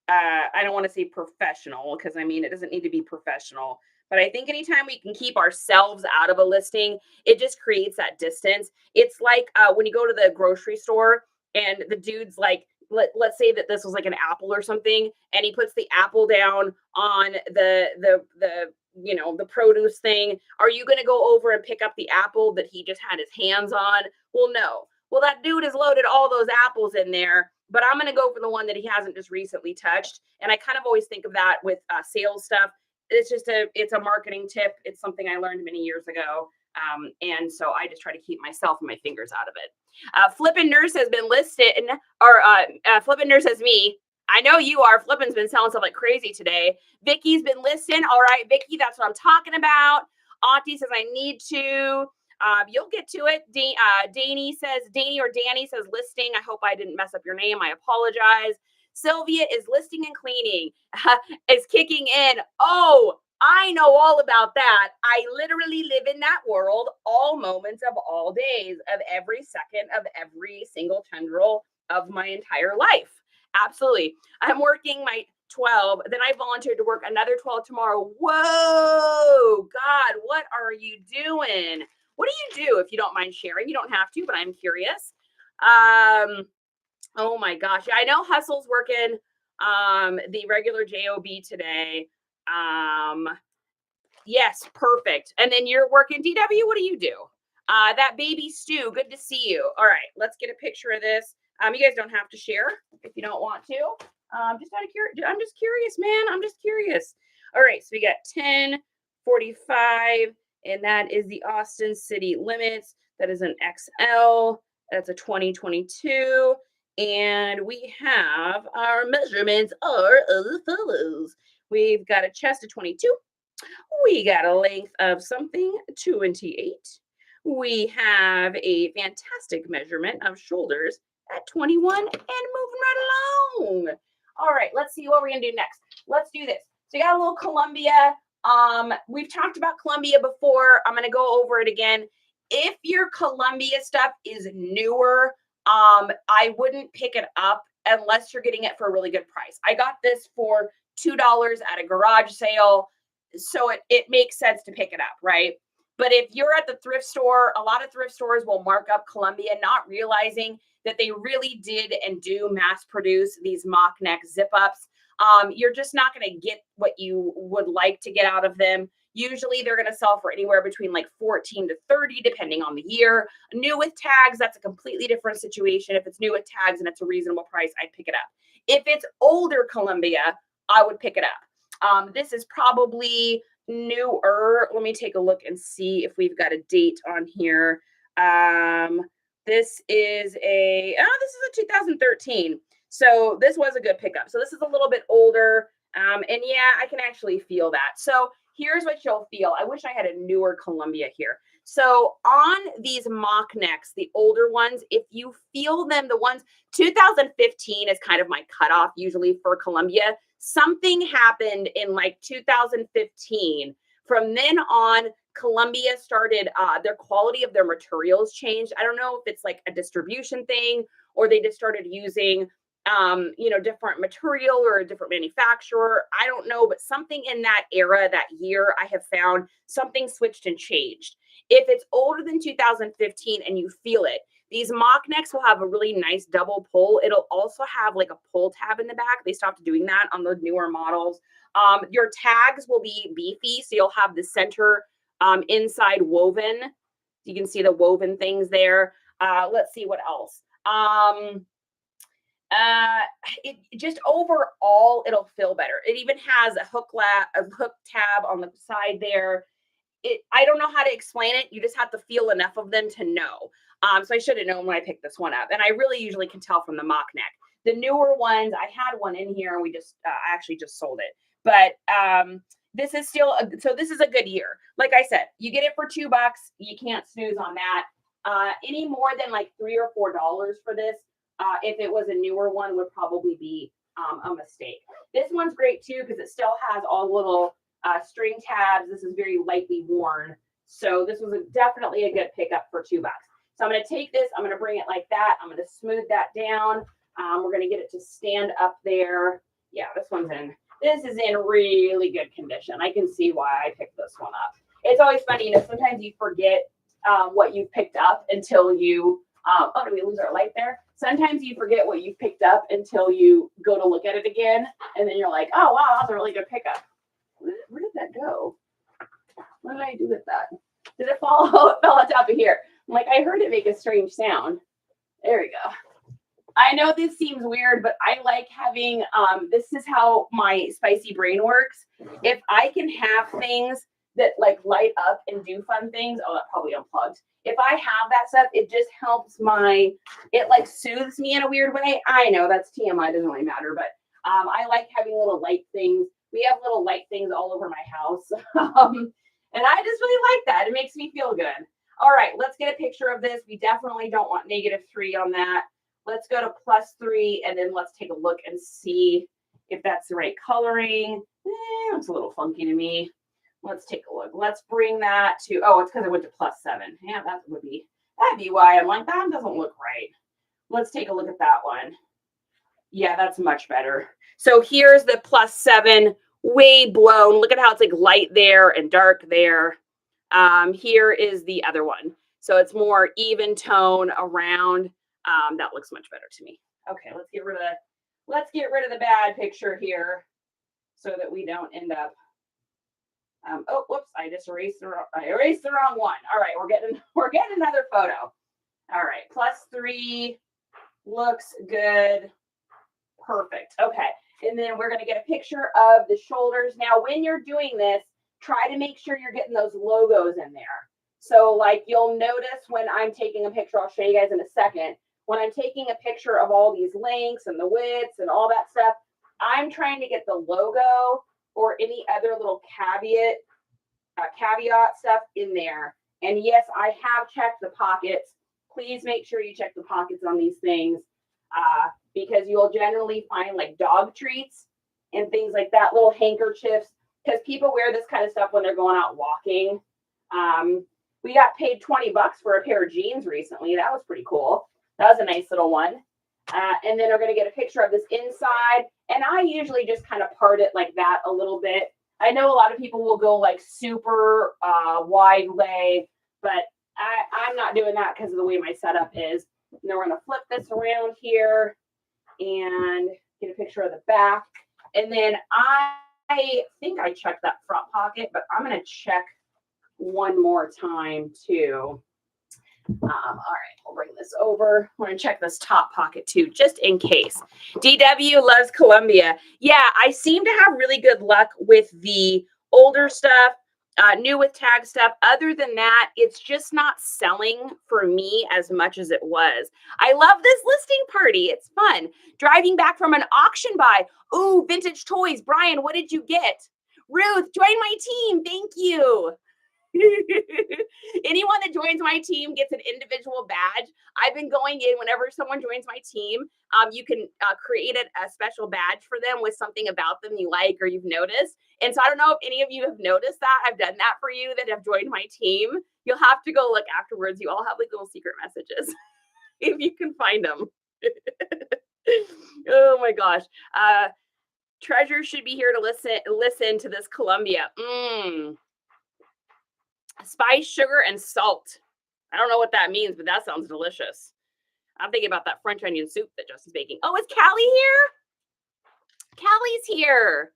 I don't want to say professional, because I mean, it doesn't need to be professional. But I think anytime we can keep ourselves out of a listing, it just creates that distance. It's like when you go to the grocery store and the dude's like, let's say that this was like an apple or something, and he puts the apple down on the produce thing. Are you going to go over and pick up the apple that he just had his hands on? Well, no. Well, that dude has loaded all those apples in there, but I'm going to go for the one that he hasn't just recently touched. And I kind of always think of that with sales stuff. It's a marketing tip. It's something I learned many years ago. And so I just try to keep myself and my fingers out of it. Flippin' Nurse has been listed, or Flippin' Nurse says me. I know you are. Flippin's been selling stuff like crazy today. Vicky's been listing. All right, Vicky, that's what I'm talking about. Auntie says I need to. You'll get to it. Danny says listing. I hope I didn't mess up your name. I apologize. Sylvia is listing and cleaning. Is kicking in. Oh, I know all about that. I literally live in that world all moments of all days of every second of every single tendril of my entire life. Absolutely. I'm working my 12. Then I volunteered to work another 12 tomorrow. Whoa, God, what are you doing? What do you do if you don't mind sharing? You don't have to, but I'm curious. Oh my gosh. I know Hustle's working the regular JOB today. Yes, perfect. And then you're working DW. What do you do? That baby Stu, good to see you. All right, let's get a picture of this. You guys don't have to share if you don't want to. Just out of curiosity, I'm just curious, man. I'm just curious. All right, so we got 1045, and that is the Austin City Limits. That is an XL. That's a 2022. And we have our measurements are as follows. We've got a chest of 22. We got a length of something 28. We have a fantastic measurement of shoulders at 21 and moving right along. All right, let's see what we're going to do next. Let's do this. So you got a little Columbia. We've talked about Columbia before. I'm going to go over it again. If your Columbia stuff is newer, I wouldn't pick it up unless you're getting it for a really good price. I got this for $2 at a garage sale. So it makes sense to pick it up, right? But if you're at the thrift store, a lot of thrift stores will mark up Columbia, not realizing that they really did and do mass produce these mock neck zip ups. You're just not going to get what you would like to get out of them. Usually they're going to sell for anywhere between like 14 to 30, depending on the year. New with tags, that's a completely different situation. If it's new with tags and it's a reasonable price, I'd pick it up. If it's older Columbia, I would pick it up. This is probably newer. Let me take a look and see if we've got a date on here. This is a 2013. So this was a good pickup. So this is a little bit older. And yeah, I can actually feel that. So here's what you'll feel. I wish I had a newer Columbia here. So on these mock necks, the older ones, if you feel them, the ones 2015 is kind of my cutoff usually for Columbia. Something happened in like 2015. From then on, Columbia started, their quality of their materials changed. I don't know if it's like a distribution thing or they just started using different material or a different manufacturer. I don't know, but something in that era, that year, I have found something switched and changed. If it's older than 2015 and you feel it, these mock necks will have a really nice double pull. It'll also have like a pull tab in the back. They stopped doing that on the newer models. Your tags will be beefy, so you'll have the center inside woven. You can see the woven things there. Let's see what else. It just overall, it'll feel better. It even has a hook tab on the side there. I don't know how to explain it. You just have to feel enough of them to know. So I should have known when I picked this one up. And I really usually can tell from the mock neck. The newer ones, I had one in here and we just, I actually just sold it. But this is still, so this is a good year. Like I said, you get it for $2. You can't snooze on that. Any more than like $3 or $4 for this, if it was a newer one, would probably be a mistake. This one's great too because it still has all the little string tabs. This is very lightly worn. So this was definitely a good pickup for $2. So I'm going to take this, I'm going to bring it like that. I'm going to smooth that down. We're going to get it to stand up there. Yeah, this is in really good condition. I can see why I picked this one up. It's always funny, sometimes you forget what you picked up until you, did we lose our light there? Sometimes you forget what you picked up until you go to look at it again. And then you're like, oh, wow, that's a really good pickup. Where did that go? What did I do with that? Did it fall? Oh, it fell on top of here. I'm like, I heard it make a strange sound. There we go. I know this seems weird, but I like having, this is how my spicy brain works. If I can have things that like light up and do fun things, oh, that probably unplugged. If I have that stuff, it just helps it like soothes me in a weird way. I know that's TMI, doesn't really matter, but I like having little light things. We have little light things all over my house. And I just really like that. It makes me feel good. All right, let's get a picture of this. We definitely don't want -3 on that. Let's go to +3 and then let's take a look and see if that's the right coloring. It's a little funky to me. Let's take a look. Let's bring that to, oh, it's because I went to +7. Yeah, that'd be why I'm like, that doesn't look right. Let's take a look at that one. Yeah, that's much better. So here's the +7, way blown. Look at how it's like light there and dark there. Here is the other one. So it's more even tone around. That looks much better to me. Okay, let's get rid of the bad picture here so that we don't end up. Oh, whoops! I just erased the wrong one. All right, we're getting another photo. All right, +3 looks good. Perfect. Okay, and then we're going to get a picture of the shoulders. Now, when you're doing this, try to make sure you're getting those logos in there. So, like, you'll notice when I'm taking a picture, I'll show you guys in a second. When I'm taking a picture of all these lengths and the widths and all that stuff, I'm trying to get the logo or any other little caveat stuff in there. And yes, I have checked the pockets. Please make sure you check the pockets on these things because you'll generally find like dog treats and things like that, little handkerchiefs, because people wear this kind of stuff when they're going out walking. We got paid $20 for a pair of jeans recently. That was pretty cool. That was a nice little one. And then we're going to get a picture of this inside. And I usually just kind of part it like that a little bit. I know a lot of people will go like super wide leg, but I'm not doing that because of the way my setup is. And then we're going to flip this around here and get a picture of the back. And then I think I checked that front pocket, but I'm going to check one more time too. All right, we'll bring this over. I want to check this top pocket too, just in case. DW loves Columbia. Yeah, I seem to have really good luck with the older stuff, new with tag stuff. Other than that, it's just not selling for me as much as it was. I love this listing party. It's fun. Driving back from an auction buy. Ooh, vintage toys. Brian, what did you get? Ruth, join my team. Thank you. Anyone that joins my team gets an individual badge. I've been going in whenever someone joins my team. You can create a special badge for them with something about them you like or you've noticed. And so I don't know if any of you have noticed that. I've done that for you that have joined my team. You'll have to go look afterwards. You all have like little secret messages if you can find them. Oh my gosh. Treasure should be here to listen to this Columbia. Spice, sugar, and salt. I don't know what that means, but that sounds delicious. I'm thinking about that French onion soup that Justin's baking. Oh, is Callie here? Callie's here.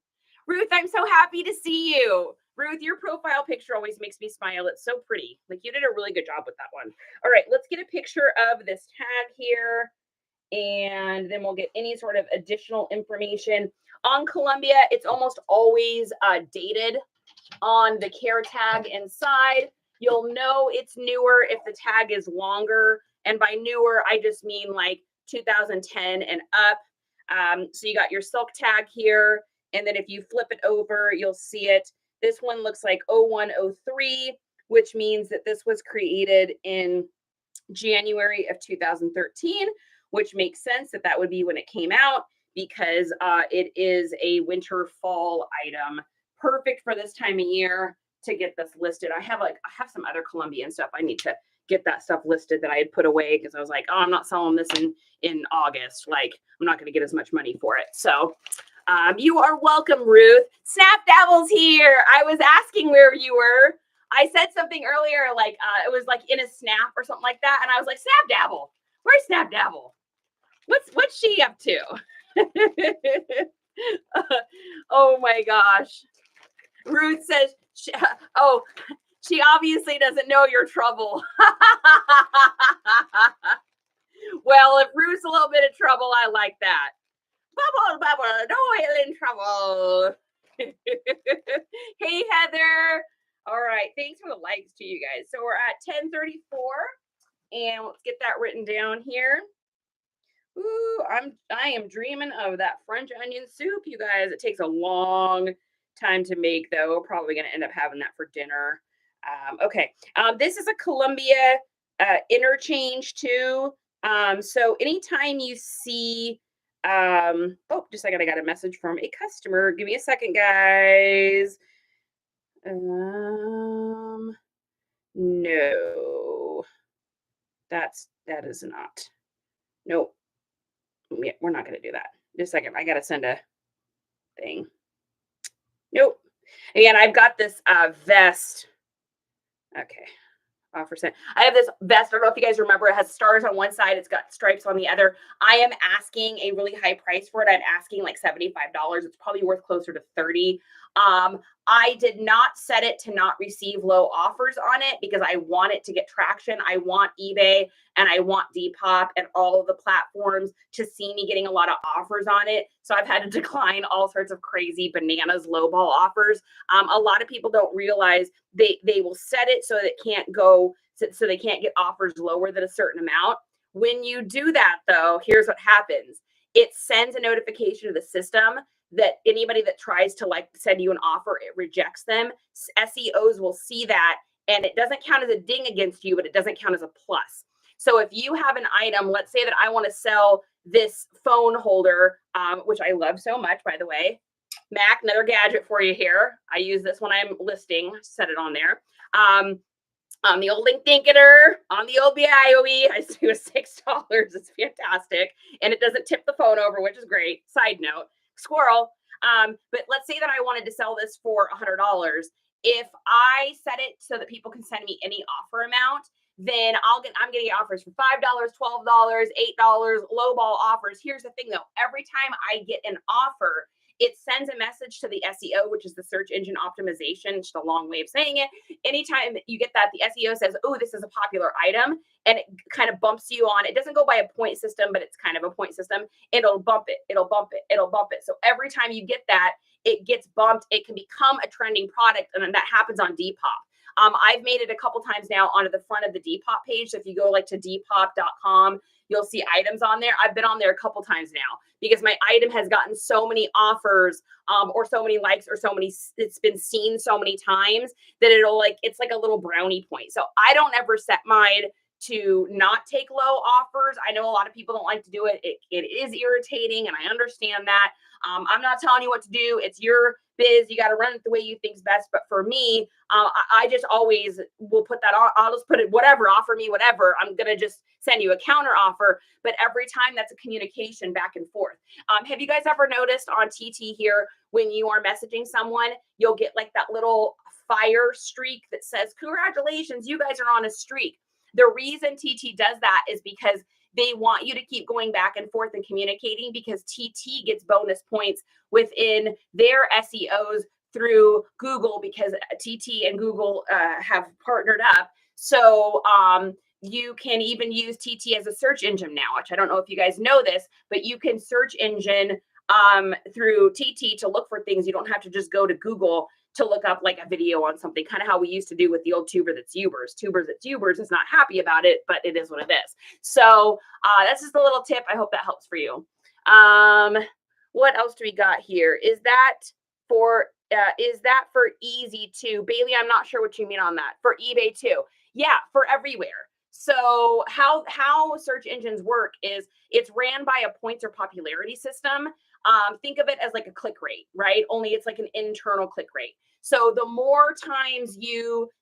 Ruth, I'm so happy to see you. Ruth, your profile picture always makes me smile. It's so pretty. Like, you did a really good job with that one. All right, let's get a picture of this tag here, and then we'll get any sort of additional information. On Columbia, it's almost always dated on the care tag inside. You'll know it's newer if the tag is longer. And by newer, I just mean like 2010 and up. So you got your silk tag here. And then if you flip it over, you'll see it. This one looks like 0103, which means that this was created in January of 2013, which makes sense that that would be when it came out because it is a winter fall item. Perfect for this time of year to get this listed. I have some other Colombian stuff. I need to get that stuff listed that I had put away because I was like, oh, I'm not selling this in August. Like, I'm not going to get as much money for it. So you are welcome, Ruth. Snap Dabble's here. I was asking where you were. I said something earlier, like it was like in a snap or something like that. And I was like, Snap Dabble. Where's Snap Dabble? What's she up to? Oh my gosh. Ruth says, she obviously doesn't know your trouble. Well, if Ruth's a little bit of trouble, I like that. Bubble, no oil in trouble. Hey, Heather. All right, thanks for the likes to you guys. So we're at 10:34, and let's get that written down here. Ooh, I am dreaming of that French onion soup, you guys. It takes a long time to make, though. We're probably going to end up having that for dinner. Okay, this is a Columbia interchange too. So anytime you see, oh, just a second, I got a message from a customer. Give me a second, guys. No, that is not. Nope. Yeah, we're not going to do that. Just a second. I got to send a thing. Nope. Again, I've got this vest. Okay. Offer sent. I have this vest. I don't know if you guys remember. It has stars on one side. It's got stripes on the other. I am asking a really high price for it. I'm asking like $75. It's probably worth closer to $30. I did not set it to not receive low offers on it because I want it to get traction. I want eBay and I want Depop and all of the platforms to see me getting a lot of offers on it. So I've had to decline all sorts of crazy bananas lowball offers. A lot of people don't realize they will set it so that it can't go, so they can't get offers lower than a certain amount. When you do that, though, here's what happens. It sends a notification to the system that anybody that tries to like send you an offer, it rejects them. SEOs will see that, and it doesn't count as a ding against you, but it doesn't count as a plus. So if you have an item, let's say that I want to sell this phone holder, which I love so much, by the way. Mac, another gadget for you here. I use this when I'm listing, set it on there. On the old LinkedIn-er, on the old BIOE, I see it was $6. It's fantastic. And it doesn't tip the phone over, which is great. Side note, squirrel. But let's say that I wanted to sell this for $100. If I set it so that people can send me any offer amount, then I'm getting offers for $5, $12, $8, lowball offers. Here's the thing though, every time I get an offer, it sends a message to the SEO, which is the search engine optimization. It's a long way of saying it. Anytime you get that, the SEO says, oh, this is a popular item, and it kind of bumps you on. It doesn't go by a point system, but it's kind of a point system. It'll bump it. It'll bump it. It'll bump it. So every time you get that, it gets bumped. It can become a trending product, and then that happens on Depop. I've made it a couple times now onto the front of the Depop page. So if you go like to depop.com, you'll see items on there. I've been on there a couple times now because my item has gotten so many offers or so many likes or it's been seen so many times that it's like a little brownie point. So I don't ever set mine to not take low offers. I know a lot of people don't like to do it. It is irritating, and I understand that. I'm not telling you what to do. It's your biz. You got to run it the way you think's best. But for me, I just always will put that on. I'll just put it, whatever, offer me whatever. I'm going to just send you a counter offer. But every time that's a communication back and forth. Have you guys ever noticed on TT here, when you are messaging someone, you'll get like that little fire streak that says, congratulations, you guys are on a streak. The reason TT does that is because they want you to keep going back and forth and communicating, because TT gets bonus points within their SEOs through Google, because TT and Google have partnered up. So you can even use TT as a search engine now, which I don't know if you guys know this, but you can search engine through TT to look for things. You don't have to just go to Google to look up like a video on something, kind of how we used to do with the old Tuber That's Ubers. Tuber That's Ubers is not happy about it, but it is what it is. So that's just a little tip. I hope that helps for you. What else do we got here? Is that for easy too? Bailey, I'm not sure what you mean on that. For eBay too. Yeah, for everywhere. So how search engines work is it's ran by a points or popularity system. Think of it as like a click rate, right? Only it's like an internal click rate. So the more times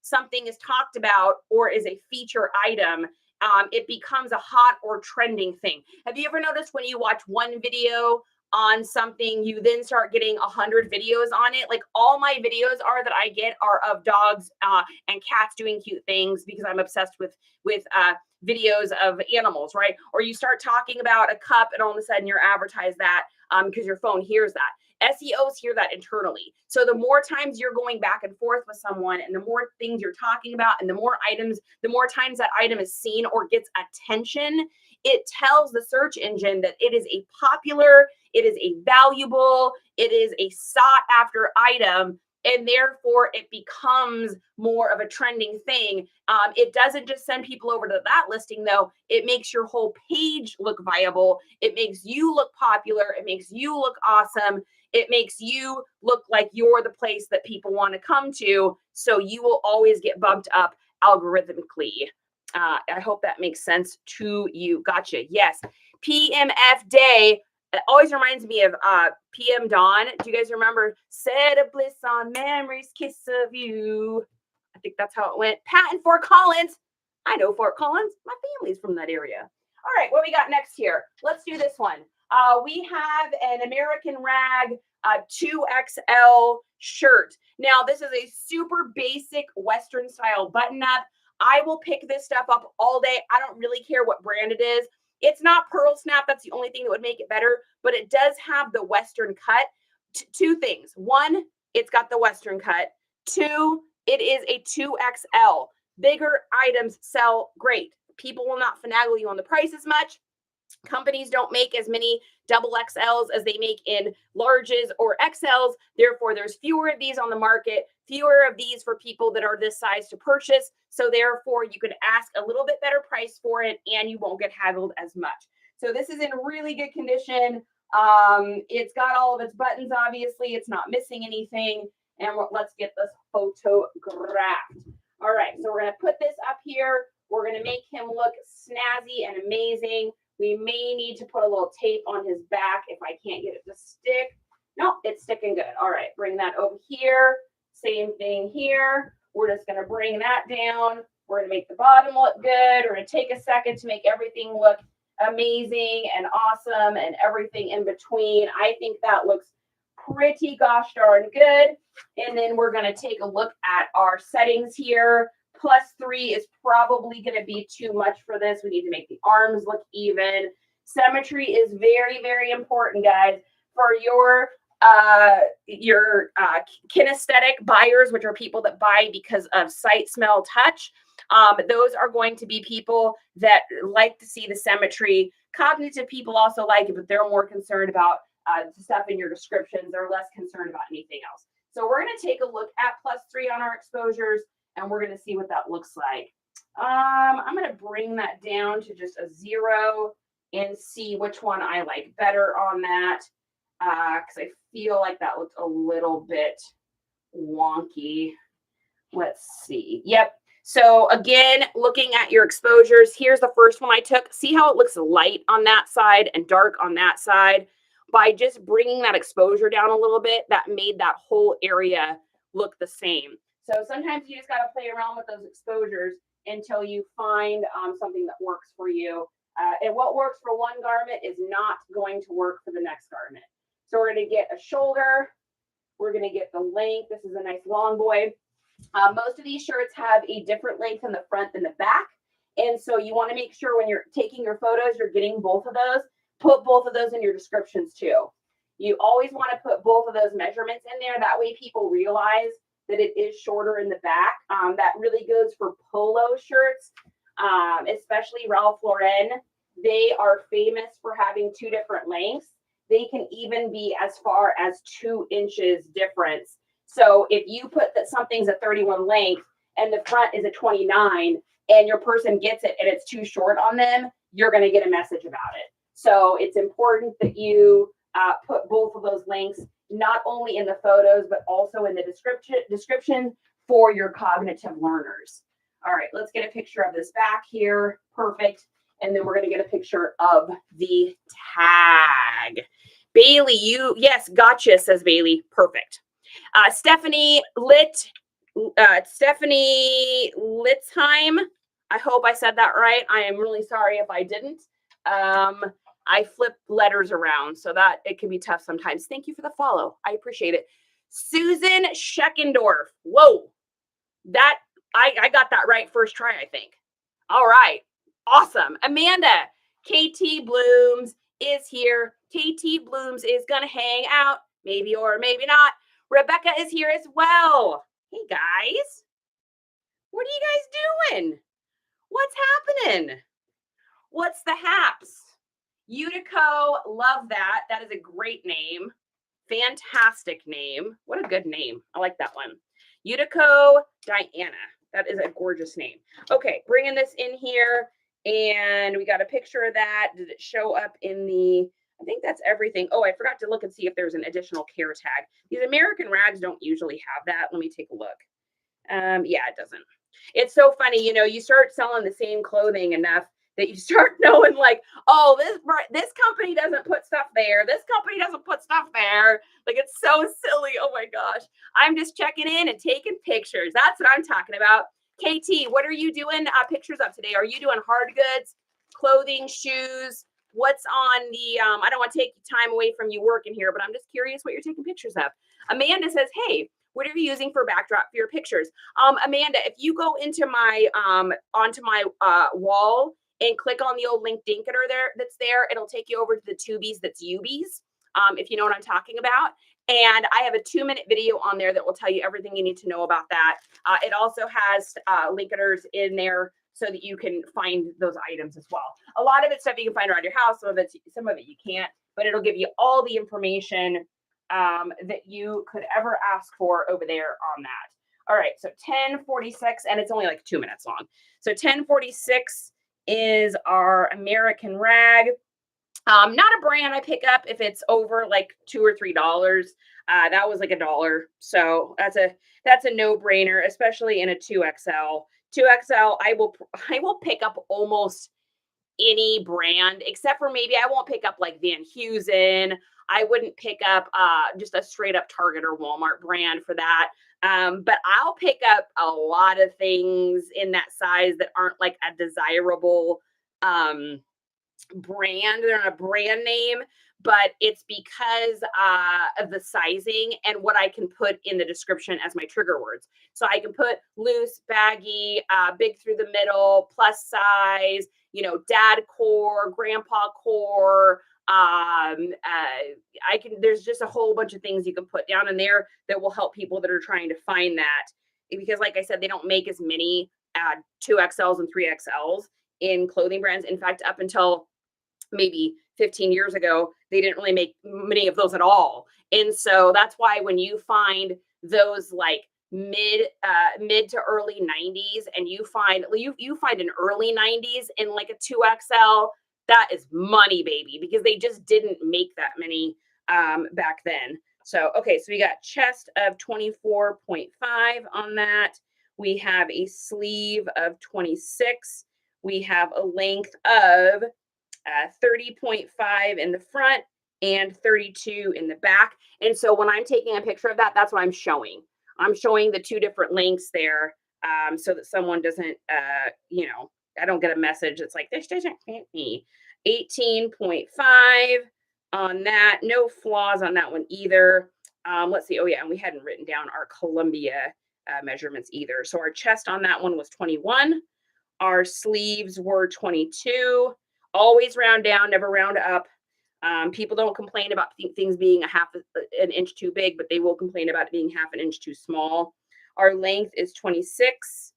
something is talked about or is a feature item, it becomes a hot or trending thing. Have you ever noticed when you watch one video on something, you then start getting 100 videos on it? Like all my videos that I get are of dogs and cats doing cute things, because I'm obsessed with videos of animals, right? Or you start talking about a cup and all of a sudden you're advertised that because your phone hears that. SEOs hear that internally. So the more times you're going back and forth with someone, and the more things you're talking about, and the more times that item is seen or gets attention, it tells the search engine that it is a popular, it is a valuable, it is a sought after item, and therefore it becomes more of a trending thing. It doesn't just send people over to that listing though. It makes your whole page look viable. It makes you look popular. It makes you look awesome. It makes you look like you're the place that people want to come to. So you will always get bumped up algorithmically. I hope that makes sense to you. Gotcha. Yes. PMF day. It always reminds me of PM Dawn. Do you guys remember? Set a bliss on memories, kiss of you. I think that's how it went. Pat in Fort Collins. I know Fort Collins. My family's from that area. All right, what we got next here? Let's do this one. We have an American Rag 2XL shirt. Now, this is a super basic Western style button up. I will pick this stuff up all day. I don't really care what brand it is. It's not pearl snap. That's the only thing that would make it better, but it does have the Western cut. Two things. One, it's got the Western cut. Two, it is a 2XL. Bigger items sell great. People will not finagle you on the price as much. Companies don't make as many double XLs as they make in larges or XLs. Therefore, there's fewer of these on the market, fewer of these for people that are this size to purchase. So therefore, you can ask a little bit better price for it and you won't get haggled as much. So this is in really good condition. It's got all of its buttons, obviously. It's not missing anything. And let's get this photographed. All right, so we're going to put this up here. We're going to make him look snazzy and amazing. We may need to put a little tape on his back if I can't get it to stick. No, it's sticking good. All right, bring that over here. Same thing here. We're just going to bring that down. We're going to make the bottom look good. We're going to take a second to make everything look amazing and awesome and everything in between. I think that looks pretty gosh darn good. And then we're going to take a look at our settings here. +3 is probably going to be too much for this. We need to make the arms look even. Symmetry is very, very important, guys. For your your kinesthetic buyers, which are people that buy because of sight, smell, touch. Those are going to be people that like to see the symmetry. Cognitive people also like it, but they're more concerned about the stuff in your descriptions. They're less concerned about anything else. So we're going to take a look at +3 on our exposures, and we're going to see what that looks like. I'm going to bring that down to just a 0 and see which one I like better on that, because I feel like that looks a little bit wonky. Let's see. Yep. So again, looking at your exposures, here's the first one I took. See how it looks light on that side and dark on that side? By just bringing that exposure down a little bit, that made that whole area look the same. So sometimes you just got to play around with those exposures until you find something that works for you. And what works for one garment is not going to work for the next garment. So we're going to get a shoulder. We're going to get the length. This is a nice long boy. Most of these shirts have a different length in the front than the back. And so you want to make sure when you're taking your photos, you're getting both of those. Put both of those in your descriptions too. You always want to put both of those measurements in there. That way people realize that it is shorter in the back. That really goes for polo shirts, especially Ralph Lauren. They are famous for having 2 different lengths. They can even be as far as 2 inches difference. So if you put that something's a 31 length and the front is a 29 and your person gets it and it's too short on them, you're going to get a message about it. So it's important that you put both of those links, not only in the photos, but also in the description for your cognitive learners. All right, let's get a picture of this back here. Perfect. And then we're going to get a picture of the tag. Bailey, yes, gotcha, says Bailey. Perfect. Stephanie Litzheim. I hope I said that right. I am really sorry if I didn't. I flip letters around so that it can be tough sometimes. Thank you for the follow. I appreciate it. Susan Scheckendorf. Whoa. That I got that right first try, I think. All right. Awesome. Amanda, KT Blooms is here. KT Blooms is going to hang out, maybe or maybe not. Rebecca is here as well. Hey, guys. What are you guys doing? What's happening? What's the haps? Utico, love that. That is a great name. Fantastic name. What a good name. I like that one. Utico Diana. That is a gorgeous name. Okay, bringing this in here. And we got a picture of that. Did it show up in the... I think that's everything. Oh, I forgot to look and see if there's an additional care tag. These American rags don't usually have that. Let me take a look. Yeah, it doesn't. It's so funny, you start selling the same clothing enough that you start knowing like, oh, this company doesn't put stuff there. This company doesn't put stuff there. Like, it's so silly. Oh my gosh. I'm just checking in and taking pictures. That's what I'm talking about. KT, what are you doing pictures of today? Are you doing hard goods, clothing, shoes? What's on the, I don't want to take time away from you working here, but I'm just curious what you're taking pictures of. Amanda says, hey, what are you using for backdrop for your pictures? Amanda, if you go into my, onto my wall and click on the old LinkedInketer that's there, it'll take you over to the Tubies that's Ubies, if you know what I'm talking about. And I have a 2-minute video on there that will tell you everything you need to know about that. It also has linketers in there so that you can find those items as well. A lot of it's stuff you can find around your house. Some of it you can't, but it'll give you all the information that you could ever ask for over there on that. All right, so 1046, and it's only like 2 minutes long. So 1046 is our American rag. Not a brand I pick up if it's over like $2 or $3. That was like $1. So that's a no-brainer, especially in a 2XL. 2XL, I will pick up almost any brand, except for maybe I won't pick up like Van Heusen. I wouldn't pick up just a straight up Target or Walmart brand for that. But I'll pick up a lot of things in that size that aren't like a desirable brand. They're not a brand name, but it's because of the sizing and what I can put in the description as my trigger words. So I can put loose, baggy, big through the middle, plus size, dad core, grandpa core, There's just a whole bunch of things you can put down in there that will help people that are trying to find that, because like I said, they don't make as many 2XLs and 3XLs in clothing brands. In fact, up until maybe 15 years ago, they didn't really make many of those at all. And so that's why when you find those like mid to early 90s, and you find an early 90s in like a 2XL, that is money, baby, because they just didn't make that many back then. So, okay, so we got chest of 24.5 on that. We have a sleeve of 26. We have a length of 30.5 in the front and 32 in the back. And so when I'm taking a picture of that, that's what I'm showing. I'm showing the two different lengths there, so that someone doesn't, I don't get a message that's like, this doesn't fit me. 18.5 on that. No flaws on that one either. Let's see. Oh, yeah. And we hadn't written down our Columbia measurements either. So our chest on that one was 21. Our sleeves were 22. Always round down, never round up. People don't complain about things being an inch too big, but they will complain about it being half an inch too small. Our length is 26,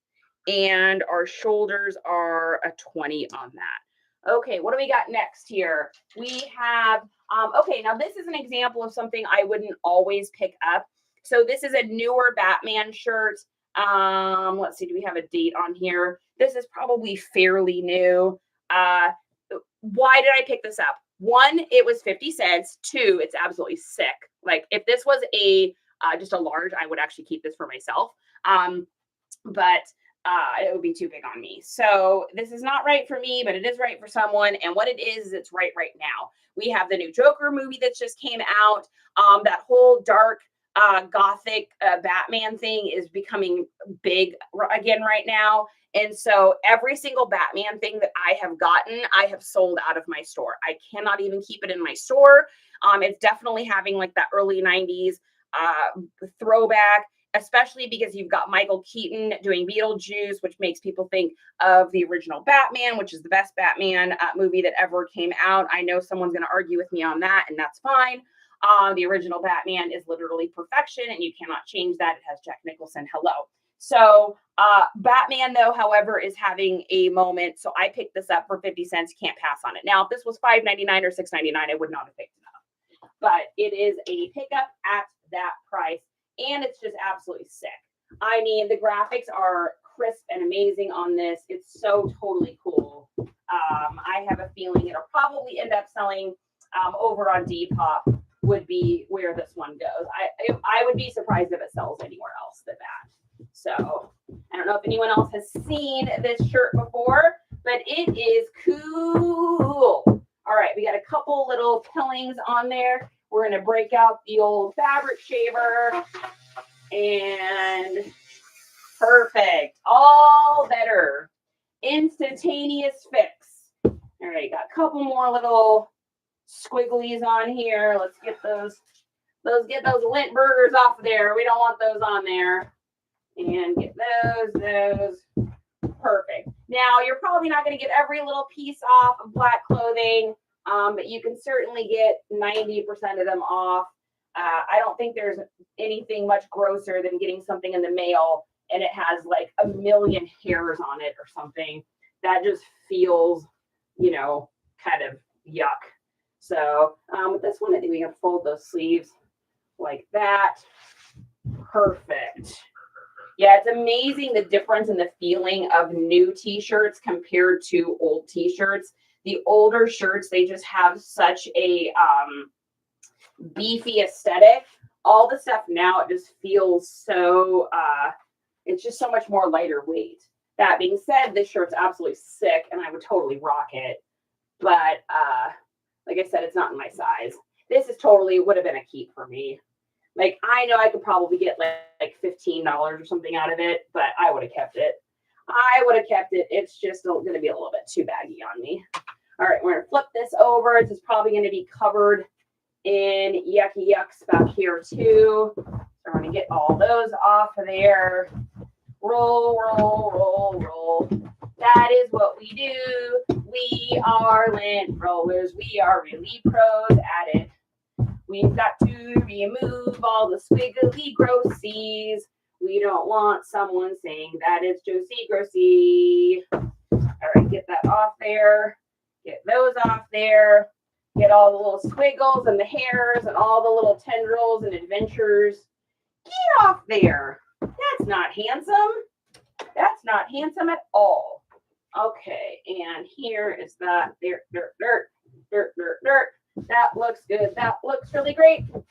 and our shoulders are a 20 on that. Okay, what do we got next here? We have, okay, now this is an example of something I wouldn't always pick up. So this is a newer Batman shirt. Let's see, do we have a date on here? This is probably fairly new. Why did I pick this up? One, it was 50 cents. Two, it's absolutely sick. Like if this was just a large, I would actually keep this for myself. But it would be too big on me. So this is not right for me, but it is right for someone. And what it is, it's right now. We have the new Joker movie that just came out. That whole dark gothic Batman thing is becoming big again right now. And so every single Batman thing that I have gotten, I have sold out of my store. I cannot even keep it in my store. It's definitely having like that early 90s throwback, especially because you've got Michael Keaton doing Beetlejuice, which makes people think of the original Batman, which is the best Batman movie that ever came out. I know someone's going to argue with me on that, and that's fine. The original Batman is literally perfection, and you cannot change that. It has Jack Nicholson. Hello. So Batman, though, however, is having a moment. So I picked this up for 50 cents. Can't pass on it. Now, if this was $5.99 or $6.99, I would not have picked it up. But it is a pickup at that price, and it's just absolutely sick. I mean, the graphics are crisp and amazing on this. It's so totally cool. I have a feeling it'll probably end up selling over on Depop. Would be where this one goes. I would be surprised if it sells anywhere else than that. So I don't know if anyone else has seen this shirt before, but it is cool. All right, we got a couple little pillings on there. We're going to break out the old fabric shaver, and perfect. All better. Instantaneous fix. All right, got a couple more little squigglies on here. Let's get those lint burgers off of there. We don't want those on there. And get those. Perfect. Now, you're probably not going to get every little piece off of black clothing, but you can certainly get 90% of them off. I don't think there's anything much grosser than getting something in the mail and it has like a million hairs on it or something. That just feels, kind of yuck. So with this one, I think we can fold those sleeves like that. Perfect. Yeah, it's amazing the difference in the feeling of new t-shirts compared to old t-shirts. The older shirts, they just have such a beefy aesthetic. All the stuff now, it just feels so, it's just so much more lighter weight. That being said, this shirt's absolutely sick and I would totally rock it. But like I said, it's not in my size. This is totally would have been a keep for me. Like, I know I could probably get like $15 or something out of it, but I would have kept it. It's just going to be a little bit too baggy on me. All right, we're going to flip this over. This is probably going to be covered in yucky yucks back here too. So we're going to get all those off of there. Roll. That is what we do. We are lint rollers. We are really pros at it. We've got to remove all the squiggly grossies. We don't want someone saying that it's Josie Grossy. All right, get that off there. Get those off there. Get all the little squiggles and the hairs and all the little tendrils and adventures. Get off there. That's not handsome. That's not handsome at all. Okay, and here is that dirt, dirt, dirt, dirt, dirt, dirt. That looks good. That looks really great. All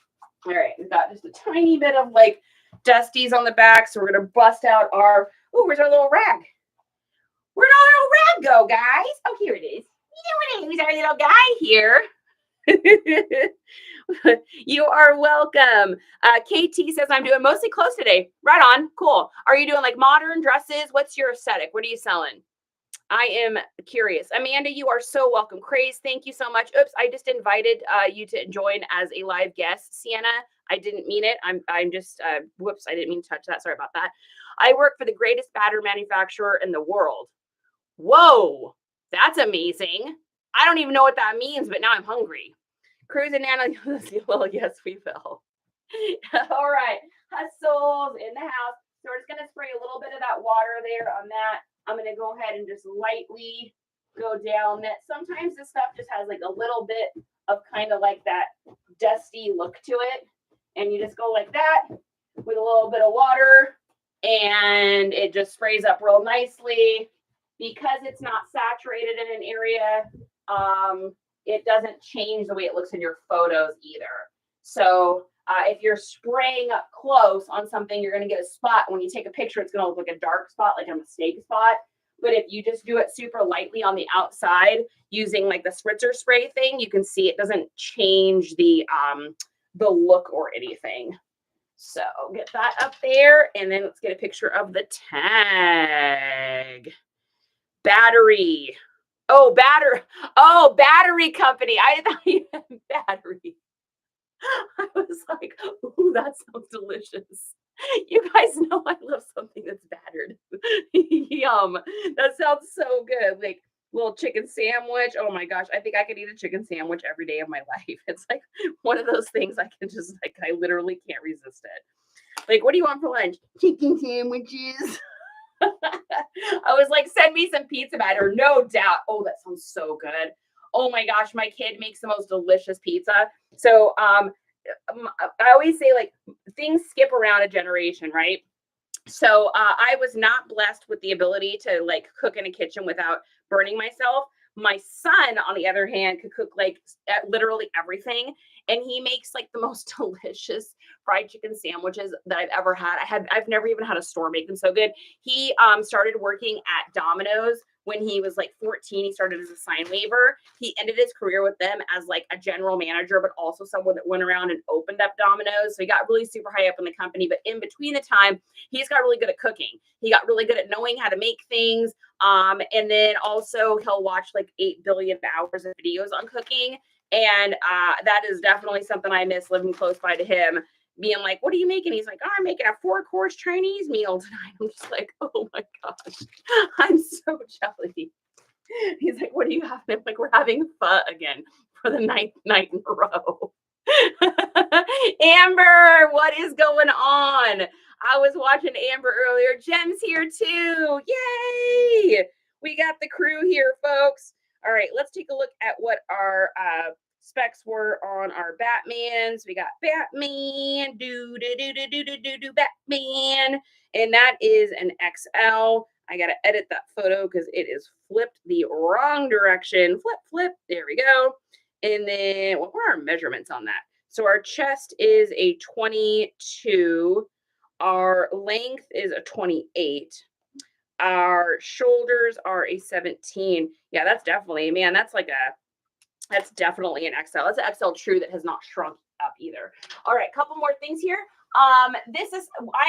right, we've got just a tiny bit of like dusties on the back, so we're gonna bust out our. Oh, where's our little rag? Where'd our little rag go, guys? Oh, here it is. You don't want to use our little guy here. You are welcome. KT says I'm doing mostly clothes today. Right on. Cool. Are you doing like modern dresses? What's your aesthetic? What are you selling? I am curious. Amanda, you are so welcome. Craze, thank you so much. Oops, I just invited you to join as a live guest. Sienna, I didn't mean it. I'm just, whoops, I didn't mean to touch that. Sorry about that. I work for the greatest batter manufacturer in the world. Whoa, that's amazing. I don't even know what that means, but now I'm hungry. Cruz and Nana, well, yes, we will. All right, hustles in the house. So we're just going to spray a little bit of that water there on that. I'm going to go ahead and just lightly go down that. Sometimes this stuff just has like a little bit of kind of like that dusty look to it. And you just go like that with a little bit of water and it just sprays up real nicely. Because it's not saturated in an area, it doesn't change the way it looks in your photos either. So if you're spraying up close on something, you're going to get a spot. When you take a picture, it's going to look like a dark spot, like a mistake spot. But if you just do it super lightly on the outside using like the spritzer spray thing, you can see it doesn't change the look or anything. So get that up there, and then let's get a picture of the tag. Battery. Oh, battery company. I thought you meant battery. I was like, ooh, that sounds delicious. You guys know I love something that's battered. Yum. That sounds so good. Like little chicken sandwich. Oh my gosh. I think I could eat a chicken sandwich every day of my life. It's like one of those things I can just like, I literally can't resist it. Like, what do you want for lunch? Chicken sandwiches. I was like, send me some pizza batter. No doubt. Oh, that sounds so good. Oh my gosh, my kid makes the most delicious pizza. So I always say like things skip around a generation, right? So I was not blessed with the ability to like cook in a kitchen without burning myself. My son, on the other hand, could cook like literally everything. And he makes like the most delicious fried chicken sandwiches that I've ever had. I've never even had a store make them so good. He started working at Domino's when he was like 14. He started as a sign waver. He ended his career with them as like a general manager, but also someone that went around and opened up Domino's. So he got really super high up in the company. But in between the time, he's got really good at cooking. He got really good at knowing how to make things. And then also he'll watch like 8 billion hours of videos on cooking. And that is definitely something I miss living close by to him. Being like, what are you making? He's like, oh, I'm making a 4-course Chinese meal tonight. I'm just like, oh my gosh, I'm so jelly. He's like, what are you having? I'm like, we're having pho again for the 9th night in a row. Amber, what is going on? I was watching Amber earlier. Jem's here too. Yay! We got the crew here, folks. All right, let's take a look at what our specs were on our Batmans. We got Batman, Batman, and that is an XL. I gotta edit that photo because it is flipped the wrong direction. Flip. There we go. And then what were our measurements on that? So our chest is a 22. Our length is a 28. Our shoulders are a 17. Yeah, that's definitely, man, that's definitely an XL. That's an XL true that has not shrunk up either. All right, couple more things here. I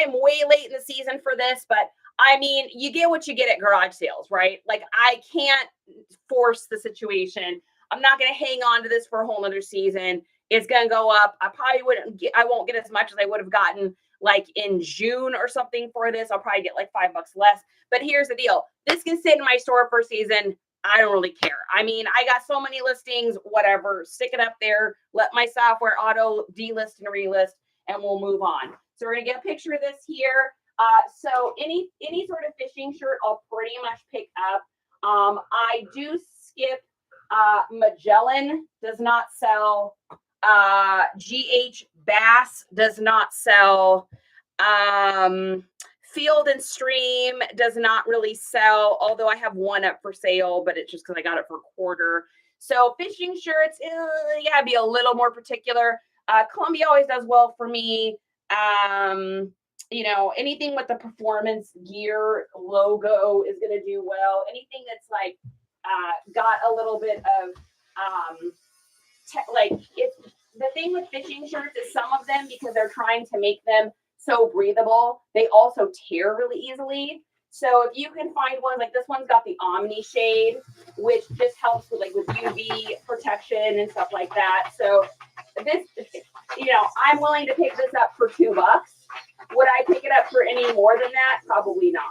am way late in the season for this, but I mean, you get what you get at garage sales, right? Like I can't force the situation. I'm not going to hang on to this for a whole nother season. It's going to go up. I won't get as much as I would have gotten like in June or something for this. I'll probably get like $5 less. But here's the deal. This can sit in my store for a season. I don't really care. I mean, I got so many listings, whatever, stick it up there, let my software auto delist and relist, and we'll move on. So we're gonna get a picture of this here. So any sort of fishing shirt, I'll pretty much pick up. I do skip Magellan does not sell. GH Bass does not sell. Field and Stream does not really sell, although I have one up for sale, but it's just because I got it for a quarter. So fishing shirts, yeah, be a little more particular. Columbia always does well for me. You know, anything with the performance gear logo is going to do well. Anything that's like got a little bit of like it's the thing with fishing shirts is some of them, because they're trying to make them so breathable, they also tear really easily. So if you can find one like this one's got the Omni shade, which just helps with with UV protection and stuff like that. So this, you know, I'm willing to pick this up for $2. Would I pick it up for any more than that? Probably not.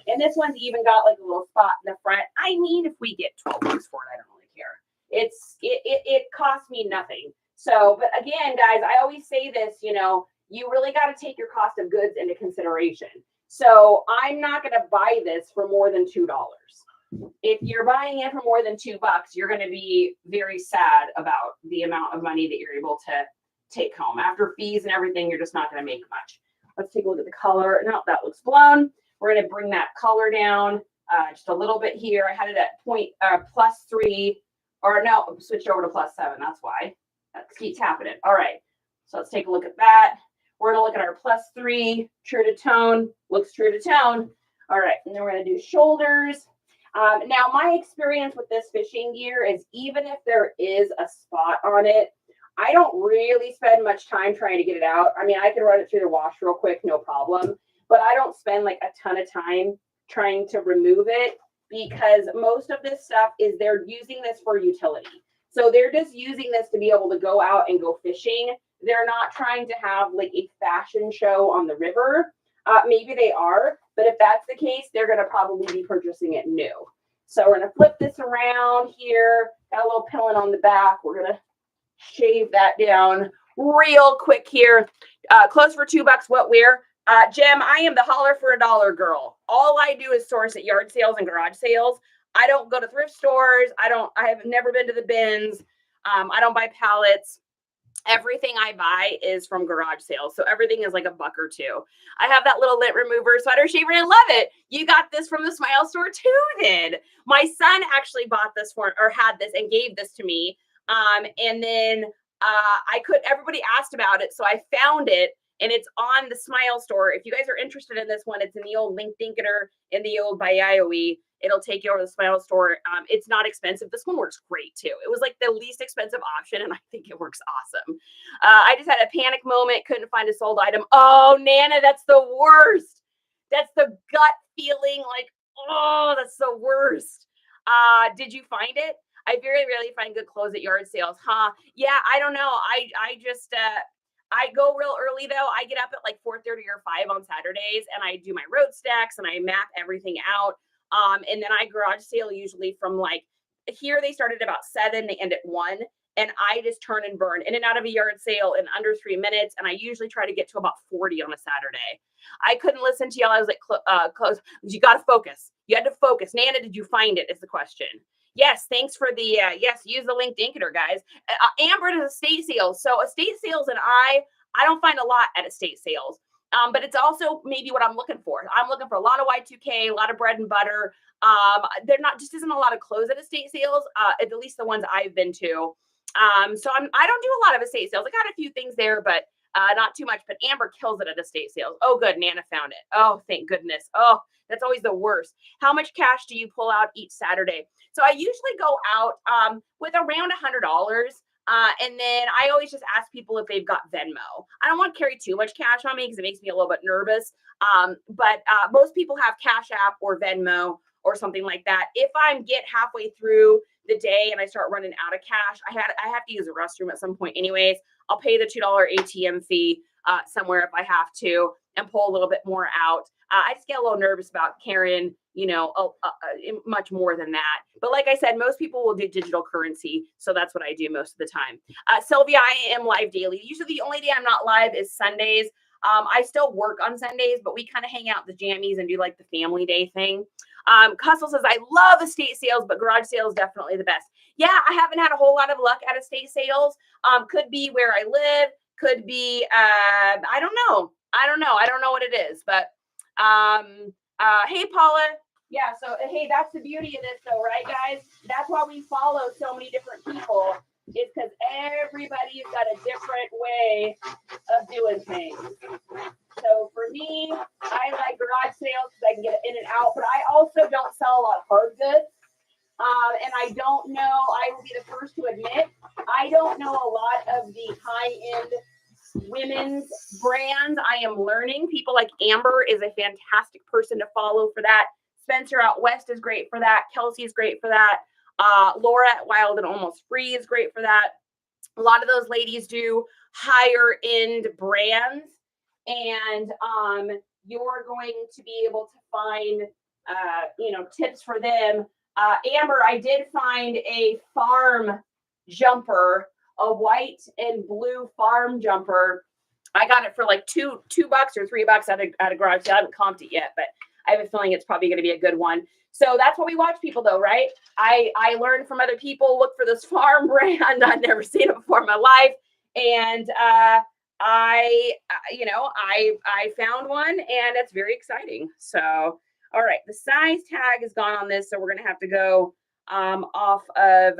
And this one's even got like a little spot in the front. I mean, if we get $12 for it, I don't really care. It costs me nothing. So, but again, guys, I always say this, you know, you really got to take your cost of goods into consideration. So I'm not going to buy this for more than $2. If you're buying it for more than $2, you're going to be very sad about the amount of money that you're able to take home. After fees and everything, you're just not going to make much. Let's take a look at the color. No, that looks blown. We're going to bring that color down just a little bit here. I had it at +3, or no, switched over to +7. That's why. Let's keep tapping it. All right. So let's take a look at that. We're going to look at our +3, true to tone. Looks true to tone. All right. And then we're going to do shoulders. Now, my experience with this fishing gear is even if there is a spot on it, I don't really spend much time trying to get it out. I mean, I can run it through the wash real quick, no problem. But I don't spend like a ton of time trying to remove it, because most of this stuff is they're using this for utility. So they're just using this to be able to go out and go fishing. They're not trying to have like a fashion show on the river. Maybe they are, but if that's the case, they're going to probably be purchasing it new. So we're going to flip this around here. Got a little pilling on the back. We're going to shave that down real quick here. Close for $2. What wear? Jem, I am the holler for $1 girl. All I do is source at yard sales and garage sales. I don't go to thrift stores. I have never been to the bins. I don't buy pallets. Everything I buy is from garage sales. So everything is like $1 or $2. I have that little lint remover sweater shaver. I love it. You got this from the Smile store too, did. My son actually bought this for, or had this and gave this to me. And then everybody asked about it. So I found it. And it's on the Smile store. If you guys are interested in this one, it's in the old LinkedIn in the old Bayowie. It'll take you over to the Smile store. It's not expensive. This one works great too. It was like the least expensive option, and I think it works awesome. I just had a panic moment. Couldn't find a sold item. Oh, Nana, that's the worst. That's the gut feeling like, oh, that's the worst. Did you find it? I very rarely find good clothes at yard sales. Huh? Yeah, I don't know. I just... I go real early though. I get up at like 4:30 or 5 on Saturdays, and I do my road stacks and I map everything out. And then I garage sale usually from like here they start at about 7, they end at 1, and I just turn and burn in and out of a yard sale in under 3 minutes. And I usually try to get to about 40 on a Saturday. I couldn't listen to y'all. I was like, close. You got to focus. You had to focus. Nana, did you find it? Is the question. Yes, thanks for the, yes, use the LinkedIn, guys. Amber is estate sales. So estate sales and I don't find a lot at estate sales, but it's also maybe what I'm looking for. I'm looking for a lot of Y2K, a lot of bread and butter. Just isn't a lot of clothes at estate sales, at least the ones I've been to. So I don't do a lot of estate sales. I got a few things there, but not too much. But Amber kills it at estate sales. Oh, good. Nana found it. Oh, thank goodness. Oh, that's always the worst. How much cash do you pull out each Saturday? So I usually go out with around $100. And then I always just ask people if they've got Venmo. I don't want to carry too much cash on me because it makes me a little bit nervous. But most people have Cash App or Venmo or something like that. If I get halfway through the day and I start running out of cash, I have to use a restroom at some point anyways. I'll pay the $2 ATM fee somewhere if I have to. and pull a little bit more out. I just get a little nervous about carrying, much more than that. But like I said, most people will do digital currency. So that's what I do most of the time. Sylvia, I am live daily. Usually the only day I'm not live is Sundays. I still work on Sundays, but we kind of hang out the jammies and do like the family day thing. Cussel says, I love estate sales, but garage sales definitely the best. Yeah, I haven't had a whole lot of luck at estate sales. Could be where I live, could be, I don't know. I don't know what it is, but hey, Paula. Yeah, so hey, that's the beauty of this though, right, guys? That's why we follow so many different people, is because everybody's got a different way of doing things. So for me, I like garage sales because I can get it in and out, but I also don't sell a lot of hard goods. And I don't know, I will be the first to admit, I don't know a lot of the high-end women's brands. I am learning. People like Amber is a fantastic person to follow for that. Spencer out west is great for that. Kelsey is great for that. Laura at Wild and Almost Free is great for that. A lot of those ladies do higher end brands, and you're going to be able to find tips for them. Amber, I did find a farm jumper, a white and blue farm jumper. I got it for like $2 or $3 at a garage sale. I haven't comped it yet, but I have a feeling it's probably going to be a good one. So that's what we watch people though, right? I learned from other people, look for this farm brand. I've never seen it before in my life. And I found one and it's very exciting. So, all right, the size tag is gone on this. So we're going to have to go off of,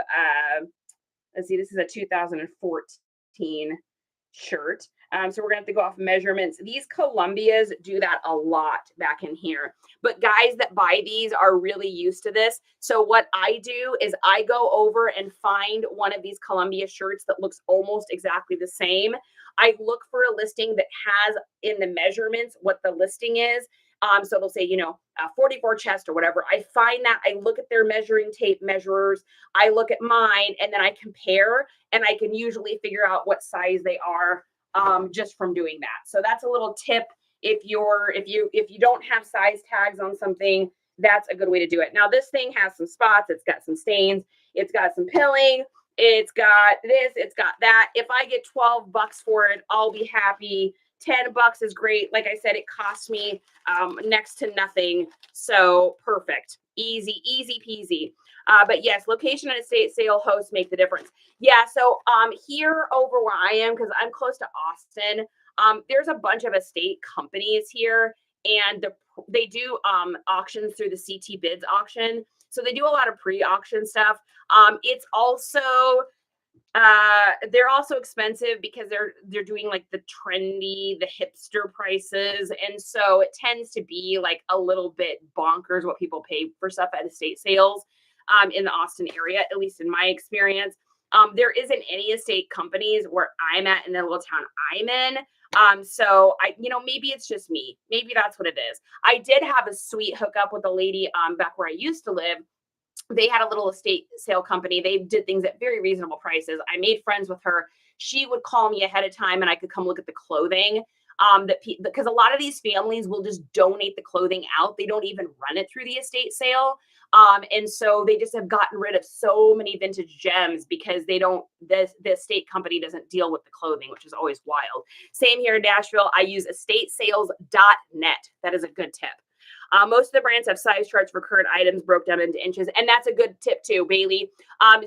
let's see, this is a 2014 shirt. So we're gonna have to go off measurements. These Columbias do that a lot back in here, but guys that buy these are really used to this. So what I do is I go over and find one of these Columbia shirts that looks almost exactly the same. I look for a listing that has in the measurements what the listing is. So they'll say, 44 chest or whatever. I find that, I look at their measuring tape measurers, I look at mine, and then I compare, and I can usually figure out what size they are just from doing that. So that's a little tip. If you don't have size tags on something, that's a good way to do it. Now this thing has some spots, it's got some stains, it's got some pilling, it's got this, it's got that. If I get $12 for it, I'll be happy. $10 is great. Like I said, it cost me next to nothing. So perfect. Easy peasy. But yes, location and estate sale hosts make the difference. Yeah. So here over where I am, because I'm close to Austin, there's a bunch of estate companies here, and they do auctions through the CT Bids auction. So they do a lot of pre-auction stuff. It's also they're also expensive because they're doing like the trendy, the hipster prices. And so it tends to be like a little bit bonkers what people pay for stuff at estate sales in the Austin area, at least in my experience. There isn't any estate companies where I'm at in the little town I'm in. So maybe it's just me. Maybe that's what it is. I did have a sweet hookup with a lady back where I used to live. They had a little estate sale company. They did things at very reasonable prices. I made friends with her. She would call me ahead of time and I could come look at the clothing. Because a lot of these families will just donate the clothing out. They don't even run it through the estate sale. And so they just have gotten rid of so many vintage gems because the estate company doesn't deal with the clothing, which is always wild. Same here in Nashville. I use estatesales.net. That is a good tip. Most of the brands have size charts for current items broke down into inches. And that's a good tip too, Bailey.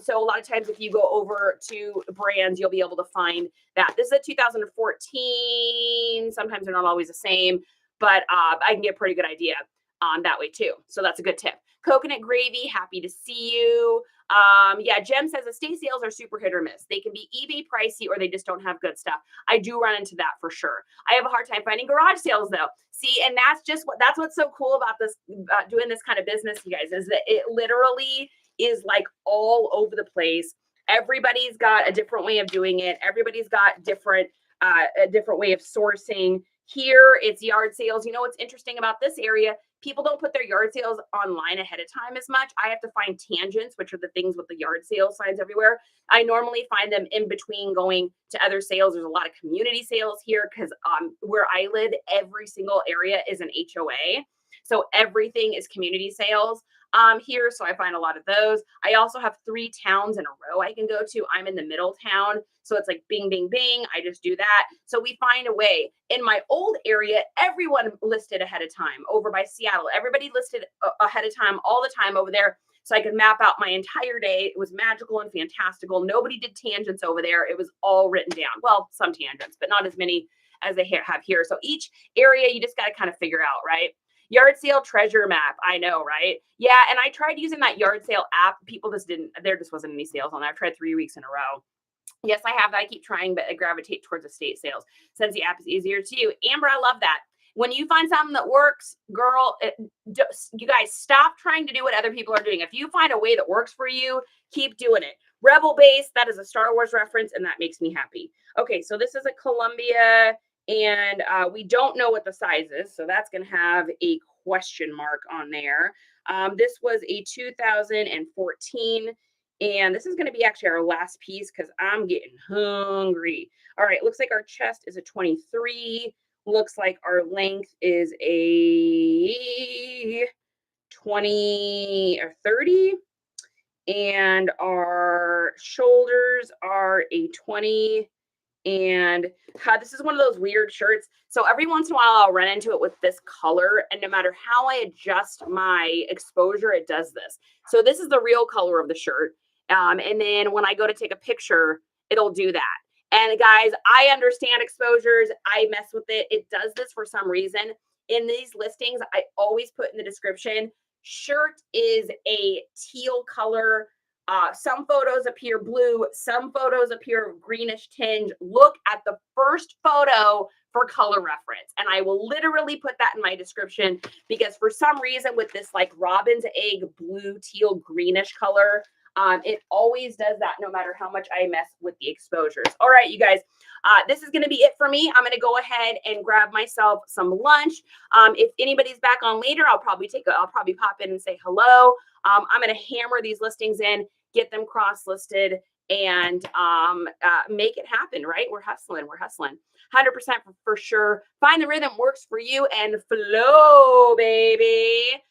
So a lot of times if you go over to brands, you'll be able to find that. This is a 2014. Sometimes they're not always the same, but I can get a pretty good idea that way too. So that's a good tip. Coconut gravy, happy to see you. Yeah, Jem says estate sales are super hit or miss. They can be eBay pricey or they just don't have good stuff. I do run into that for sure. I have a hard time finding garage sales though. See, and that's what's so cool about this, doing this kind of business, you guys, is that it literally is like all over the place. Everybody's got a different way of doing it. Everybody's got a different way of sourcing. Here, it's yard sales. You know what's interesting about this area? people don't put their yard sales online ahead of time as much. I have to find tangents, which are the things with the yard sale signs everywhere. I normally find them in between going to other sales. There's a lot of community sales here because where I live, every single area is an HOA. So everything is community sales here. So I find a lot of those. I also have 3 towns in a row I can go to. I'm in the middle town. So it's like bing, bing, bing. I just do that. So we find a way. In my old area, everyone listed ahead of time over by Seattle. Everybody listed ahead of time all the time over there. So I could map out my entire day. It was magical and fantastical. Nobody did tangents over there. It was all written down. Well, some tangents, but not as many as they have here. So each area you just got to kind of figure out, right? Yard sale treasure map. I know, right? Yeah. And I tried using that yard sale app. People just didn't, there just wasn't any sales on that. I've tried 3 weeks in a row. Yes, I have that. I keep trying, but I gravitate towards estate sales since the app is easier to use. Amber, I love that. When you find something that works, girl, you guys stop trying to do what other people are doing. If you find a way that works for you, keep doing it. Rebel Base, that is a Star Wars reference, and that makes me happy. Okay, so this is a Columbia, and we don't know what the size is, so that's going to have a question mark on there. This was a 2014, and this is going to be actually our last piece because I'm getting hungry. All right, looks like our chest is a 23. Looks like our length is a 20 or 30. And our shoulders are a 20. And this is one of those weird shirts. So every once in a while, I'll run into it with this color. And no matter how I adjust my exposure, it does this. So this is the real color of the shirt. And then when I go to take a picture, it'll do that. And guys, I understand exposures. I mess with it. It does this for some reason. In these listings, I always put in the description, shirt is a teal color. Some photos appear blue. Some photos appear greenish tinge. Look at the first photo for color reference. And I will literally put that in my description because for some reason with this like robin's egg blue, teal, greenish color, it always does that no matter how much I mess with the exposures. All right, you guys, this is going to be it for me. I'm going to go ahead and grab myself some lunch. If anybody's back on later, I'll probably pop in and say hello. I'm going to hammer these listings in, get them cross-listed, and make it happen, right? We're hustling. 100% for sure. Find the rhythm works for you and flow, baby.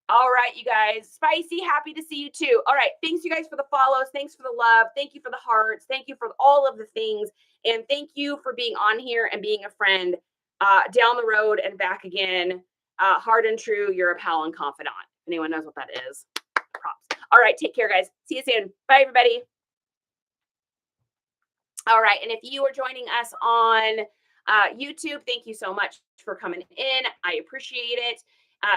All right, you guys. Spicy, happy to see you too. All right. Thanks, you guys, for the follows. Thanks for the love. Thank you for the hearts. Thank you for all of the things. And thank you for being on here and being a friend down the road and back again. Hard and true, you're a pal and confidant. If anyone knows what that is, props. All right. Take care, guys. See you soon. Bye, everybody. All right. And if you are joining us on YouTube, thank you so much for coming in. I appreciate it.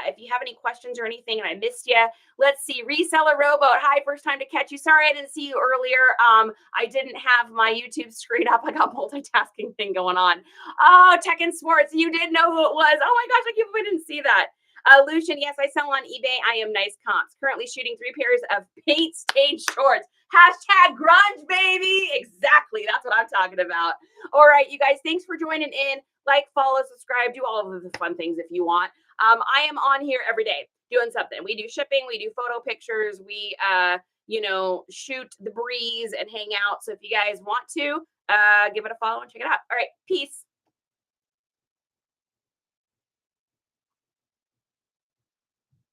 If you have any questions or anything and I missed you, let's see. Reseller Rowboat. Hi, first time to catch you. Sorry I didn't see you earlier. I didn't have my YouTube screen up. I got multitasking thing going on. Oh, Tech and Sports. You did know who it was. Oh my gosh, I can't believe I didn't see that. Lucian, yes, I sell on eBay. I am nice comps. Currently shooting 3 pairs of paint stage shorts. Hashtag grunge, baby. Exactly. That's what I'm talking about. All right, you guys, thanks for joining in. Like, follow, subscribe, do all of the fun things if you want. I am on here every day doing something. We do shipping, we do photo pictures, we shoot the breeze and hang out. So if you guys want to, give it a follow and check it out. All right, peace.